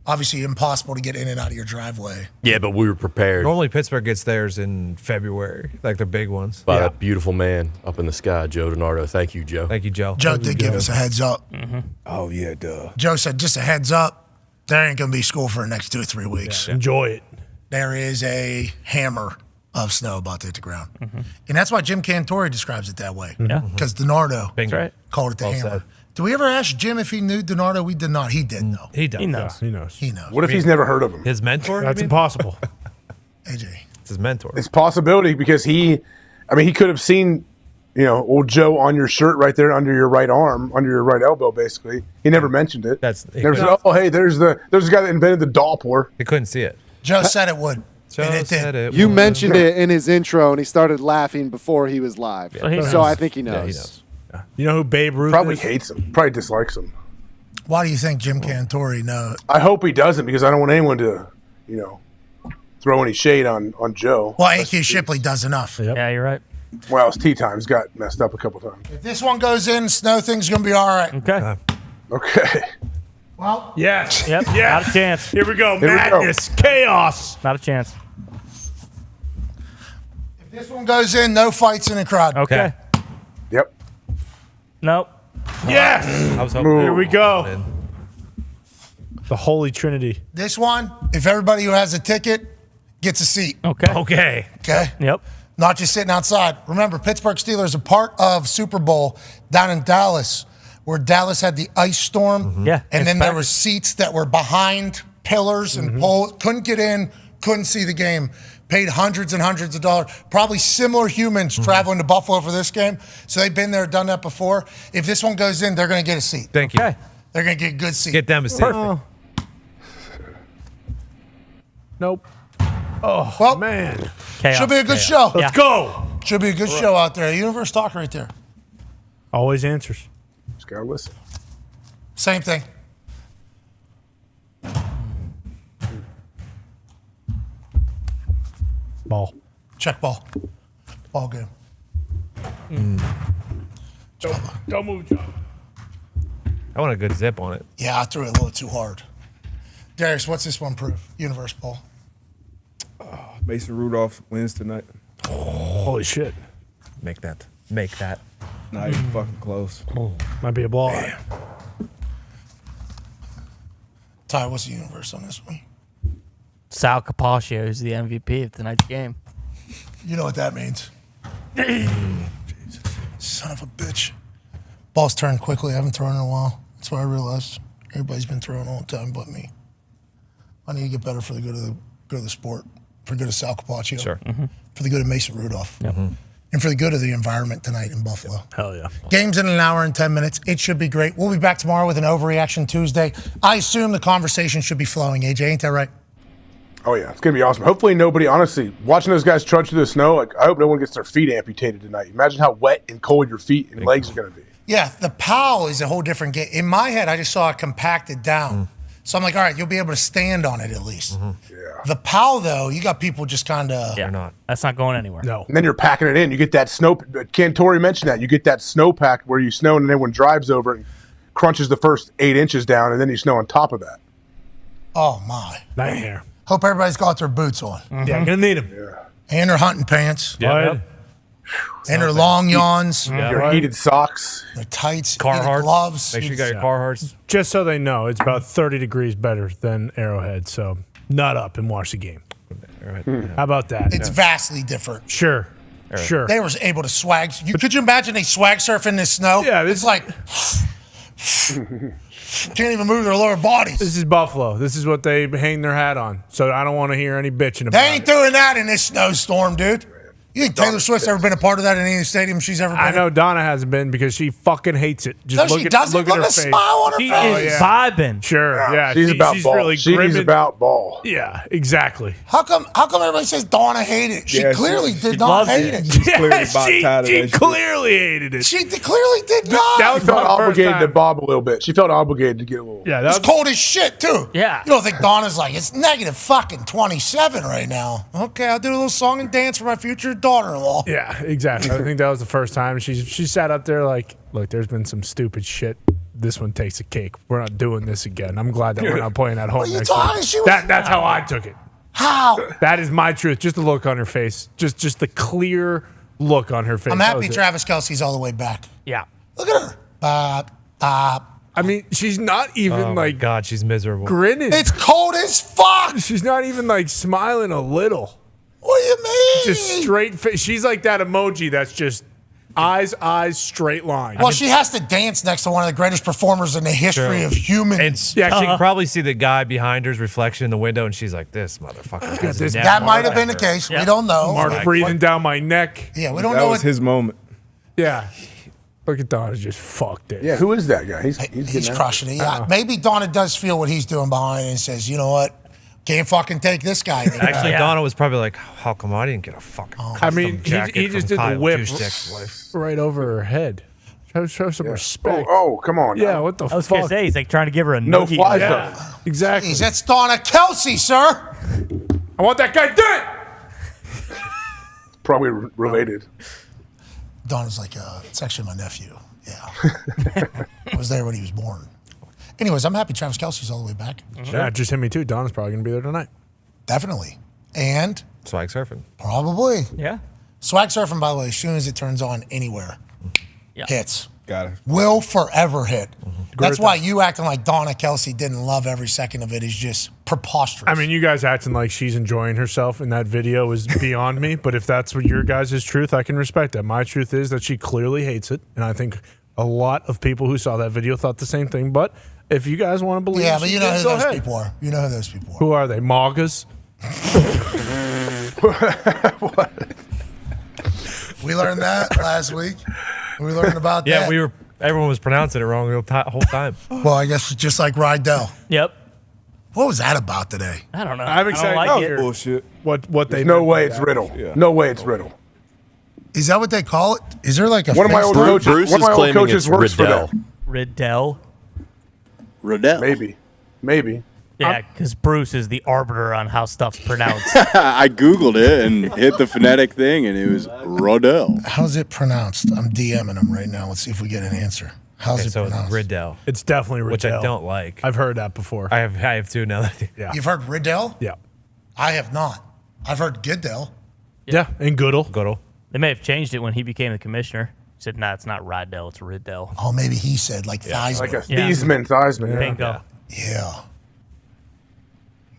obviously impossible to get in and out of your driveway. Yeah, but we were prepared Normally, Pittsburgh gets theirs in February, like the big ones. by that beautiful man up in the sky, Joe DiNardo. Thank you, Joe. Thank you, Joe. Joe did give us a heads up. Oh, yeah, duh. Joe said, just a heads up, there ain't going to be school for the next 2 or 3 weeks. Enjoy it. There is a hammer of snow about to hit the ground. And that's why Jim Cantori describes it that way. Yeah. Because DiNardo Bingo. Right. called it the Well hammer. said. Did we ever ask Jim if he knew DiNardo? We did not. He did, though. He does. He knows. He knows. He knows. What if he's never heard of him? His mentor? That's you mean? impossible. AJ. It's his mentor. It's a possibility because he could have seen, old Joe on your shirt right there under your right arm, under your right elbow, basically. He never mentioned it. Never said, oh, hey, there's the guy that invented the Doppler. He couldn't see it. Joe said it would. Joe and it said did. it. You would. mentioned it in his intro, and he started laughing before he was live. So he knows. So I think he knows. Yeah, he knows. You know who Babe Ruth Probably is? hates him. Probably dislikes him. Why do you think Jim Cantori knows? I hope he doesn't because I don't want anyone to, throw any shade on Joe. Well, AQ Shipley does enough. Yeah, you're right. Well, his tea times got messed up a couple times. If this one goes in, snow thing's going to be all right. Okay. Okay. Well, Yes. Yep. Yes. Not a chance. Here we go. Here we go. Madness. Chaos. Not a chance. if this one goes in, no fights in the crowd. Okay. Yep. Nope. Yes. I was hoping. Here we go. The Holy Trinity. This one, if everybody who has a ticket gets a seat. Okay. Okay. Okay? Yep. Not just sitting outside. Remember, Pittsburgh Steelers are part of Super Bowl down in Dallas, where Dallas had the ice storm. Yeah. And then It's there back. were seats that were behind pillars and poles. Couldn't get in, couldn't see the game. Paid hundreds and hundreds of dollars. Probably similar humans traveling to Buffalo for this game. So they've been there, done that before. If this one goes in, they're going to get a seat. Thank you. Okay. They're going to get a good seat. Get them a seat. Perfect. Nope. Oh, Well, man. Chaos. should be a good Chaos. show. Let's go. Should be a good show out there. Universe Talk right there. Always answers. Just gotta listen. Same thing. Ball. Check ball. Ball game. Don't move, John. I want a good zip on it. Yeah, I threw it a little too hard. Darius, what's this one prove? Universe ball. Mason Rudolph wins tonight. Holy shit. Make that. Make that. Not even fucking close. Might be a ball. Ty, what's the universe on this one? Sal Capaccio is the MVP of tonight's game. You know what that means. Son of a bitch. Ball's turned quickly. I haven't thrown in a while. That's what I realized. Everybody's been throwing all the time but me. I need to get better for the good of the sport, for the good of Sal Capaccio, Sure. for the good of Mason Rudolph, and for the good of the environment tonight in Buffalo. Hell yeah. Game's in an hour and 10 minutes. It should be great. We'll be back tomorrow with an Overreaction Tuesday. I assume the conversation should be flowing, AJ. Ain't that right? Oh yeah, it's gonna be awesome. Hopefully nobody, honestly, watching those guys trudge through the snow, like I hope no one gets their feet amputated tonight. Imagine how wet and cold your feet and legs are gonna be. Yeah, the POW is a whole different game. In my head, I just saw it compacted down. So I'm like, all right, you'll be able to stand on it at least. Yeah. The POW, though, you got people just kind of. Yeah, not. That's not going anywhere. No. And then you're packing it in. You get that snow. Cantori mentioned that. You get that snow pack where you snow and then everyone drives over it and crunches the first 8 inches down, and then you snow on top of that. Oh, my. Nightmare. Hope everybody's got their boots on. Yeah, gonna need them. Yeah. And their hunting pants. Yep. And their long yawns. Your heated socks. Their tights. Carhartt heated gloves. Make sure you got your Carhartts. Just so they know, it's about 30 degrees better than Arrowhead. So nut up and watch the game. How about that? It's vastly different. Sure. Sure. They were able to swag. Could you imagine they swag surf in this snow? Yeah, it's like can't even move their lower bodies. This is Buffalo. This is what they hang their hat on. So I don't want to hear any bitching about They ain't doing that in this snowstorm, dude. You think Taylor Swift's ever been a part of that in any stadium she's ever been I in? know Donna hasn't been because she fucking hates it. Just No, look she at, doesn't. look at Look her at the face. smile on her She face. is vibing. Sure, yeah. She's about ball. really She's grimming. about ball. Yeah, exactly. How come everybody says Donna hated it? She Yeah, clearly she did not hate it. She's clearly about she tired of that shit. clearly hated it. She clearly did not. That was She felt the first obligated to time. bob a little bit. She felt obligated to get a little. Yeah, It's that was, cold as shit, too. Yeah. You don't think Donna's like, it's negative fucking 27 right now. Okay, I'll do a little song and dance for my future daughter-in-law. yeah, exactly. I think that was the first time she sat up there like, look, there's been some stupid shit. This one takes a cake. We're not doing this again. I'm glad that we're not playing at home What are you next talking? week. She was- That's how I took it. How? That is my truth. Just the look on her face. Just the clear look on her face. I'm That happy was it. Travis Kelce's all the way back. Yeah. Look at her. I mean, she's not even Oh my like God, she's miserable. grinning. It's cold as fuck. She's not even like smiling a little. What do you mean? Just straight face. She's like that emoji that's just eyes, straight line. Well, she has to dance next to one of the greatest performers in the history of humans. Yeah, she can probably see the guy behind her's reflection in the window, and she's like, "This motherfucker." has this- never That might have been the ever." case. We don't know. Mark breathing down my neck. Yeah, we don't That know. was his moment. Yeah. Look at Donna just fucked it. Yeah, who is that guy? He's He's getting crushing it. Uh-huh. Yeah, maybe Donna does feel what he's doing behind and says, you know what? Can't fucking take this guy anymore. Actually, Donna was probably like, "How come I didn't get a fucking?" I mean, jacket he just from did the Kyle whip Juszczyk's wife? right over her head. Show some respect. Oh, come on. Yeah, what the I was going fuck? to say, he's like trying to give her a No noogie. fly Yeah, zone. exactly. Jeez, that's Donna Kelsey, sir. I want that guy dead. Probably related. Donna's like, it's actually my nephew. Yeah. I was there when he was born. Anyways, I'm happy Travis Kelce's all the way back. Yeah, just hit me too. Donna's probably gonna be there tonight. Definitely. And Swag surfing. probably. Yeah. Swag surfing, by the way, as soon as it turns on anywhere, Yeah. hits. Got it. Will forever hit. That's with why you acting like Donna Kelsey didn't love every second of it is just preposterous. I mean, you guys acting like she's enjoying herself in that video is beyond me. But if that's what your guys' truth, I can respect that. My truth is that she clearly hates it, and I think a lot of people who saw that video thought the same thing. But if you guys want to believe, yeah, but you know who go those ahead. people are. You know who those people are. Who are they? Magas? We learned that last week. We learned about that. Yeah, everyone was pronouncing it wrong the whole time. Well, I guess it's just like Rydell. Yep. What was that about today? I don't know. I'm I excited don't to like hear it. Bullshit. what they. There's no meant way by it's that. Riddle. Yeah. No way it's Riddle. Is that what they call it? Is there like a One of my face old time? coaches. Bruce One of is my old claiming coaches it's works for Riddell. them. Riddell. Riddell. Maybe. Yeah, because Bruce is the arbiter on how stuff's pronounced. I Googled it and hit the phonetic thing, and it was Rodell. How's it pronounced? I'm DMing him right now. Let's see if we get an answer. How's Okay, it so it's pronounced? Riddell, It's definitely Riddell. which I don't like. I've heard that before. I have two now. yeah. You've heard Riddell? Yeah. I have not. I've heard Goodell. Yeah. And Goodall. Goodall. They may have changed it when he became the commissioner. He said, "Nah, it's not Riddell, it's Riddell." Oh, maybe he said like Theismann. Like a Yeah. Theismann. Yeah. Bingo. Yeah.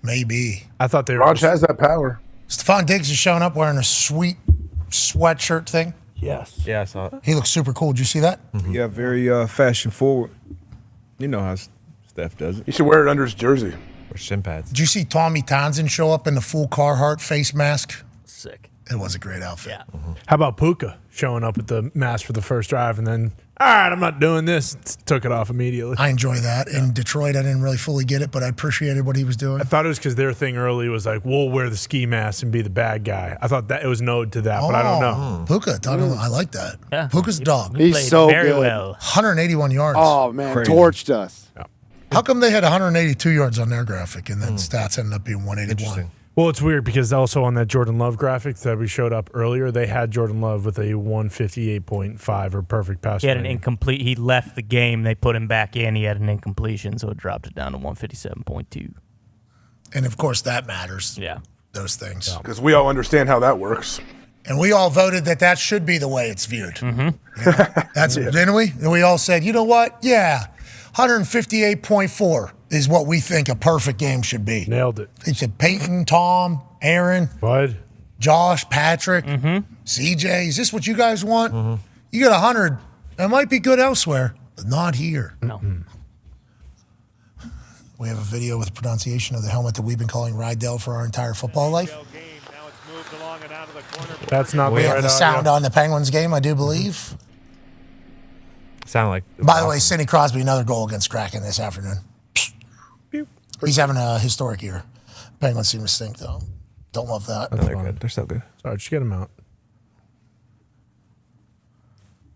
Maybe. I thought they were. Raj has that power. Stephon Diggs is showing up wearing a sweet sweatshirt thing. Yes. Yeah, I saw it. He looks super cool. Did you see that? Yeah, very fashion forward. You know how Steph does it. He should wear it under his jersey. Or shin pads. Did you see Tommy Townsend show up in the full Carhartt face mask? Sick. It was a great outfit. Yeah. How about Puka showing up at the mass for the first drive and then, all right, I'm not doing this. Took it off immediately. I enjoy that. In Detroit, I didn't really fully get it, but I appreciated what he was doing. I thought it was because their thing early was like, we'll wear the ski mask and be the bad guy. I thought that it was an ode to that, but I don't know. Puka, I like that. Yeah. Puka's dog. He's Played so very good. well. 181 yards. Oh, man. Crazy. Torched us. How come they had 182 yards on their graphic and then stats ended up being 181? Well, it's weird because also on that Jordan Love graphic that we showed up earlier, they had Jordan Love with a 158.5 or perfect pass He had an rating. incomplete. He left the game. They put him back in. He had an incompletion, so it dropped it down to 157.2. And of course, that matters. Yeah. Those things. Because we all understand how that works. And we all voted that should be the way it's viewed. Didn't we? And we all said, you know what? Yeah, 158.4 is what we think a perfect game should be. Nailed it. He said Peyton, Tom, Aaron, Bud, Josh, Patrick, CJ. Is this what you guys want? You got 100. That might be good elsewhere, but not here. No. We have a video with the pronunciation of the helmet that we've been calling Rydell for our entire football life. That's not We the have right the sound audio. on the Penguins game, I do believe. Sound like. By the way, Sidney Crosby, another goal against Kraken this afternoon. He's having a historic year. Penguins seem to stink, though. Don't love that. They're good. They're so good. Sorry, just get him out.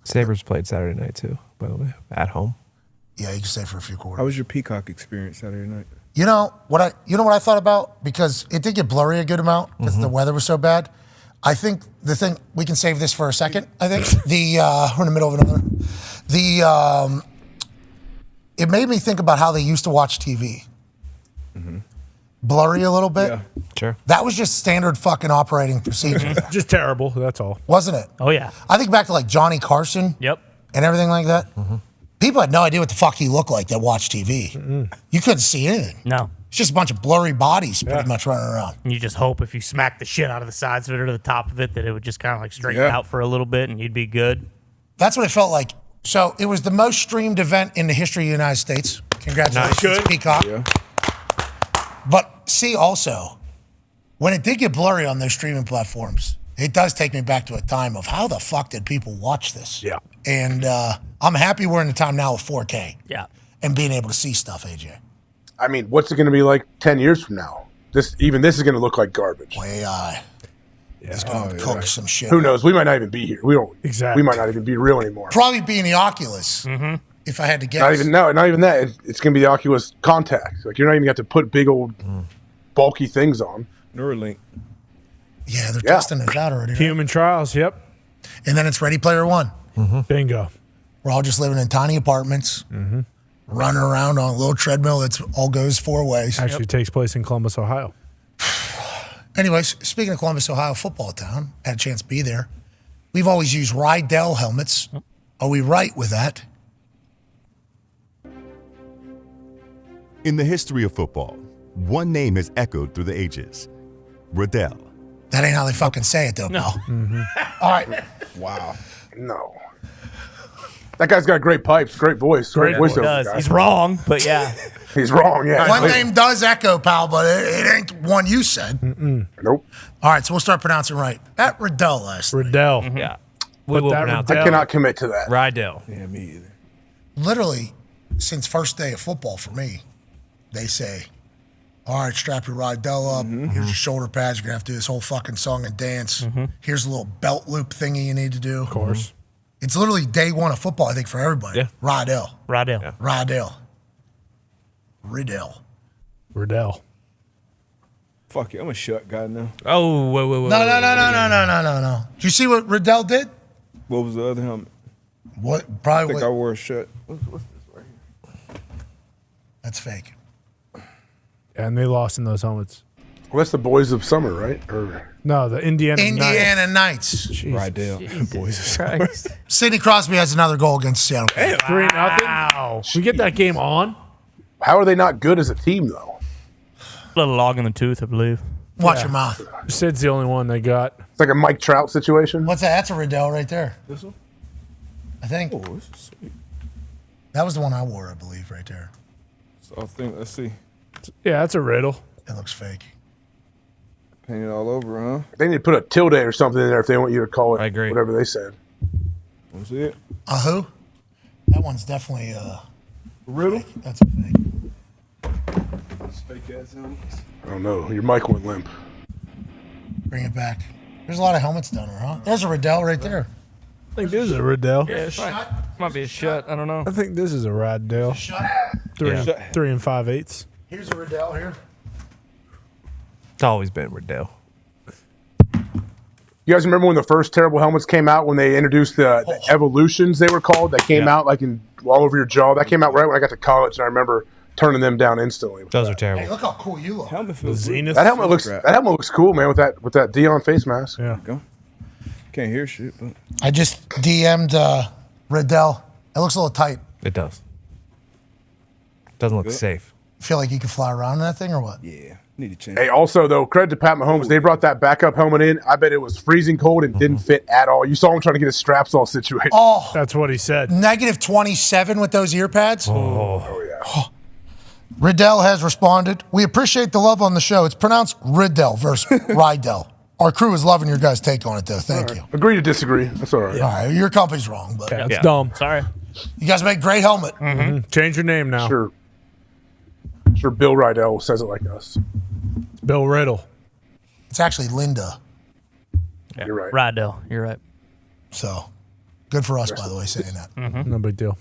Sabres played Saturday night too, by the way, at home. Yeah, you can stay for a few quarters. How was your Peacock experience Saturday night? You know what I thought about? Because it did get blurry a good amount because the weather was so bad. I think the thing, we can save this for a second, I think. We're in the middle of another. It made me think about how they used to watch TV. Blurry a little bit. Yeah. Sure. That was just standard fucking operating procedure. Just terrible, that's all. Wasn't it? Oh, yeah. I think back to like Johnny Carson Yep. and everything like that. People had no idea what the fuck he looked like that watched TV. You couldn't see anything. No. It's just a bunch of blurry bodies pretty much running around. And you just hope if you smack the shit out of the sides of it or to the top of it that it would just kind of like straighten out for a little bit and you'd be good. That's what it felt like. So it was the most streamed event in the history of the United States. Congratulations, Peacock. Yeah. But see also, when it did get blurry on those streaming platforms, it does take me back to a time of how the fuck did people watch this? Yeah. And I'm happy we're in the time now of 4K. Yeah. And being able to see stuff, AJ. I mean, what's it going to be like 10 years from now? This is going to look like garbage. AI. It's going to cook some shit. Who knows? We might not even be here. We don't. Exactly. We might not even be real anymore. Probably be in the Oculus, if I had to guess. Not even that. It's going to be the Oculus Contact. Like you're not even going to have to put big old bulky things on. Neuralink. Yeah, they're testing it out already. Right? Human trials, yep. And then it's Ready Player One. Bingo. We're all just living in tiny apartments, running around on a little treadmill that all goes 4 ways. Actually takes place in Columbus, Ohio. Anyways, speaking of Columbus, Ohio football town, had a chance to be there. We've always used Rydell helmets. Are we right with that? In the history of football, one name has echoed through the ages. Riddell. That ain't how they fucking say it, though, pal. All right. Wow. No. That guy's got great pipes, great voice, great He voiceover does. guy. He's wrong, but yeah. He's wrong, yeah. One name does echo, pal, but it ain't one you said. Nope. All right, so we'll start pronouncing right. At Riddell last night. Riddell. Yeah. We will pronounce I it. cannot commit to that. Rydell. Yeah, me either. Literally, since first day of football for me, they say, all right, strap your Rydell up. Here's your shoulder pads. You're going to have to do this whole fucking song and dance. Here's a little belt loop thingy you need to do. Of course. It's literally day one of football, I think, for everybody. Yeah. Rydell. Rydell. Rydell. Riddell. Riddell. Fuck you. I'm a shut guy now. Oh, wait. No. Did you see what Riddell did? What was the other helmet? What? I Probably think I wore a shut. What's this right here? That's fake. And they lost in those helmets. Well, that's the Boys of Summer, right? Or No, the Indiana Knights. Rydell. Boys of Sidney Crosby has another goal against Seattle. 3-0. Wow. We get that game on. how are they not good as a team, though? Little log in the tooth, I believe. Watch your mouth. Sid's the only one they got. It's like a Mike Trout situation. What's that? That's a Riddell right there. This one? I think. Oh, this is sweet. That was the one I wore, I believe, right there. So I think, let's see. Yeah, that's a riddle. It looks fake. Paint it all over, huh? They need to put a tilde or something in there if they want you to call it. I agree. Whatever they said. Want to see it? Who? That one's definitely Riddle? That's a fake. Fake ass helmets. I don't know. Your mic went limp. Bring it back. There's a lot of helmets down there, huh? There's a Riddell right there. I think this is a Riddell. Yeah, might be a shut. I don't know. I think this is a Riddell. Three and 5/8. Here's a Riddell here. It's always been Riddell. You guys remember when the first terrible helmets came out, when they introduced the evolutions, they were called, that came out like in all over your jaw? That came out right when I got to college, and I remember turning them down instantly. Those are terrible. Hey, look how cool you look. Helmet feels Zenith. That helmet looks cool, man, with that Deion face mask. Yeah. Go. Can't hear shit, but I just DM'd Riddell. It looks a little tight. It does. Doesn't look safe. Feel like you can fly around in that thing or what? yeah, need to change. Hey, also, though, credit to Pat Mahomes. They brought that backup helmet in. I bet it was freezing cold and didn't fit at all. You saw him trying to get his straps all situated. Oh, That's what he said. negative 27 with those ear pads. Oh, yeah. Riddell has responded. We appreciate the love on the show. It's pronounced Riddell versus Rydell. Our crew is loving your guys' take on it, though. Thank you. Agree to disagree. That's all right. All right, your company's wrong, but That's dumb. Sorry. you guys make great helmet. Change your name now. Sure. Sure, Bill Rydell says it like us. Bill Riddle. It's actually Linda. You're right. Riddell. You're right. So good for us, by the way, saying that. No big deal.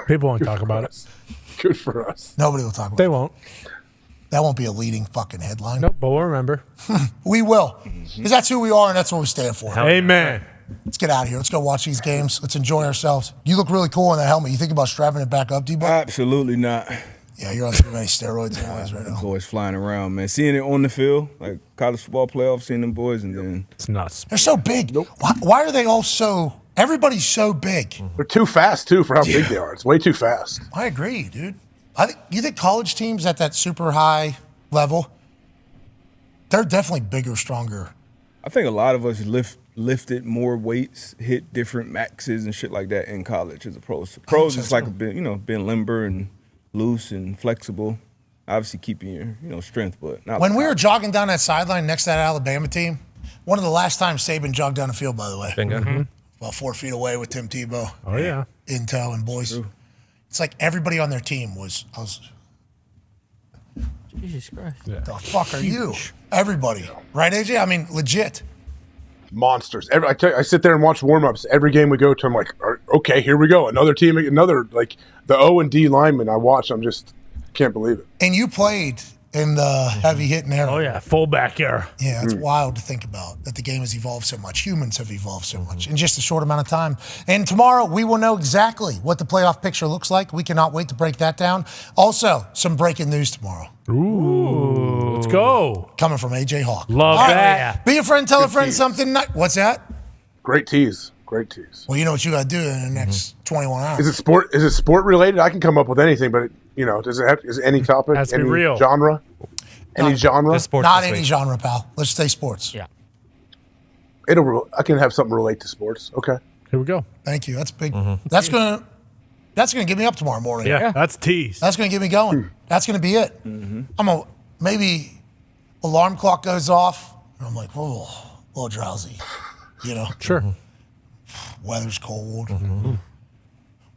People won't talk about it. Good for us. Nobody will talk about They it. won't. That won't be a leading fucking headline. Nope, but we'll remember. We will. Because that's who we are and that's what we stand for. Amen. Let's get out of here. Let's go watch these games. Let's enjoy ourselves. You look really cool in that helmet. You think about strapping it back up, D-Bo? Absolutely not. Yeah, you're on too many steroids anyways right now. Boys flying around, man. Seeing it on the field, like college football playoffs, seeing them boys, and then It's nuts. They're so big. Why are they all so... Everybody's so big. They're too fast, too, for how big they are. It's way too fast. I agree, dude. You think college teams at that super high level, they're definitely bigger, stronger. I think a lot of us lifted more weights, hit different maxes and shit like that in college as opposed to pros. It's like being limber and loose and flexible. Obviously keeping your strength, but not. When we were jogging down that sideline next to that Alabama team, one of the last times Saban jogged down the field, by the way. Bingo. About 4 feet away with Tim Tebow. Oh, yeah. In tow and boys. True. It's like everybody on their team was Jesus Christ. the fuck are you? Everybody. Right, AJ? I mean, legit. Monsters. I sit there and watch warm-ups. Every game we go to, I'm like, okay, here we go. Another team, like the O and D linemen I watch, I'm just can't believe it. And you played in the heavy hitting era. Oh, yeah. Fullback era. Yeah, it's wild to think about that the game has evolved so much. Humans have evolved so much in just a short amount of time. And tomorrow, we will know exactly what the playoff picture looks like. We cannot wait to break that down. Also, some breaking news tomorrow. Ooh. Let's go. Coming from AJ Hawk. Love All that. right. Be a friend, tell a friend something. What's that? Great tease. Great tease. Well, you know what you got to do in the next 21 hours. Is it sport related? I can come up with anything, but is it any topic? Has to be any real. genre? Any genre? Not any genre, pal. Let's say sports. Yeah. I can have something relate to sports. Okay. Here we go. Thank you. That's big. That's gonna get me up tomorrow morning. Yeah, that's tease. That's gonna get me going. That's gonna be it. Maybe alarm clock goes off, and I'm like, whoa, a little drowsy. Sure. Weather's cold.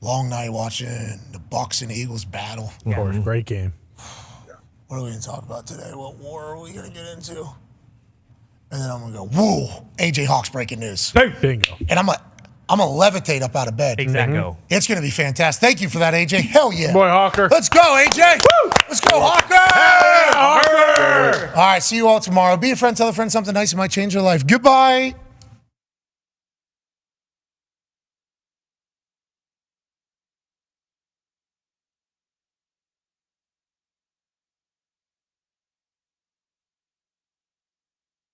Long night watching the Bucks and Eagles battle. Of course, great game. What are we going to talk about today? What war are we going to get into? And then I'm going to go, whoa, AJ Hawk's breaking news. Bingo. And I'm going to levitate up out of bed. Exactly. It's going to be fantastic. Thank you for that, AJ. Hell yeah. Boy, Hawker. Let's go, AJ. Woo! Let's go, Hawker. Hawker. All right, see you all tomorrow. Be a friend, tell a friend something nice. It might change your life. Goodbye.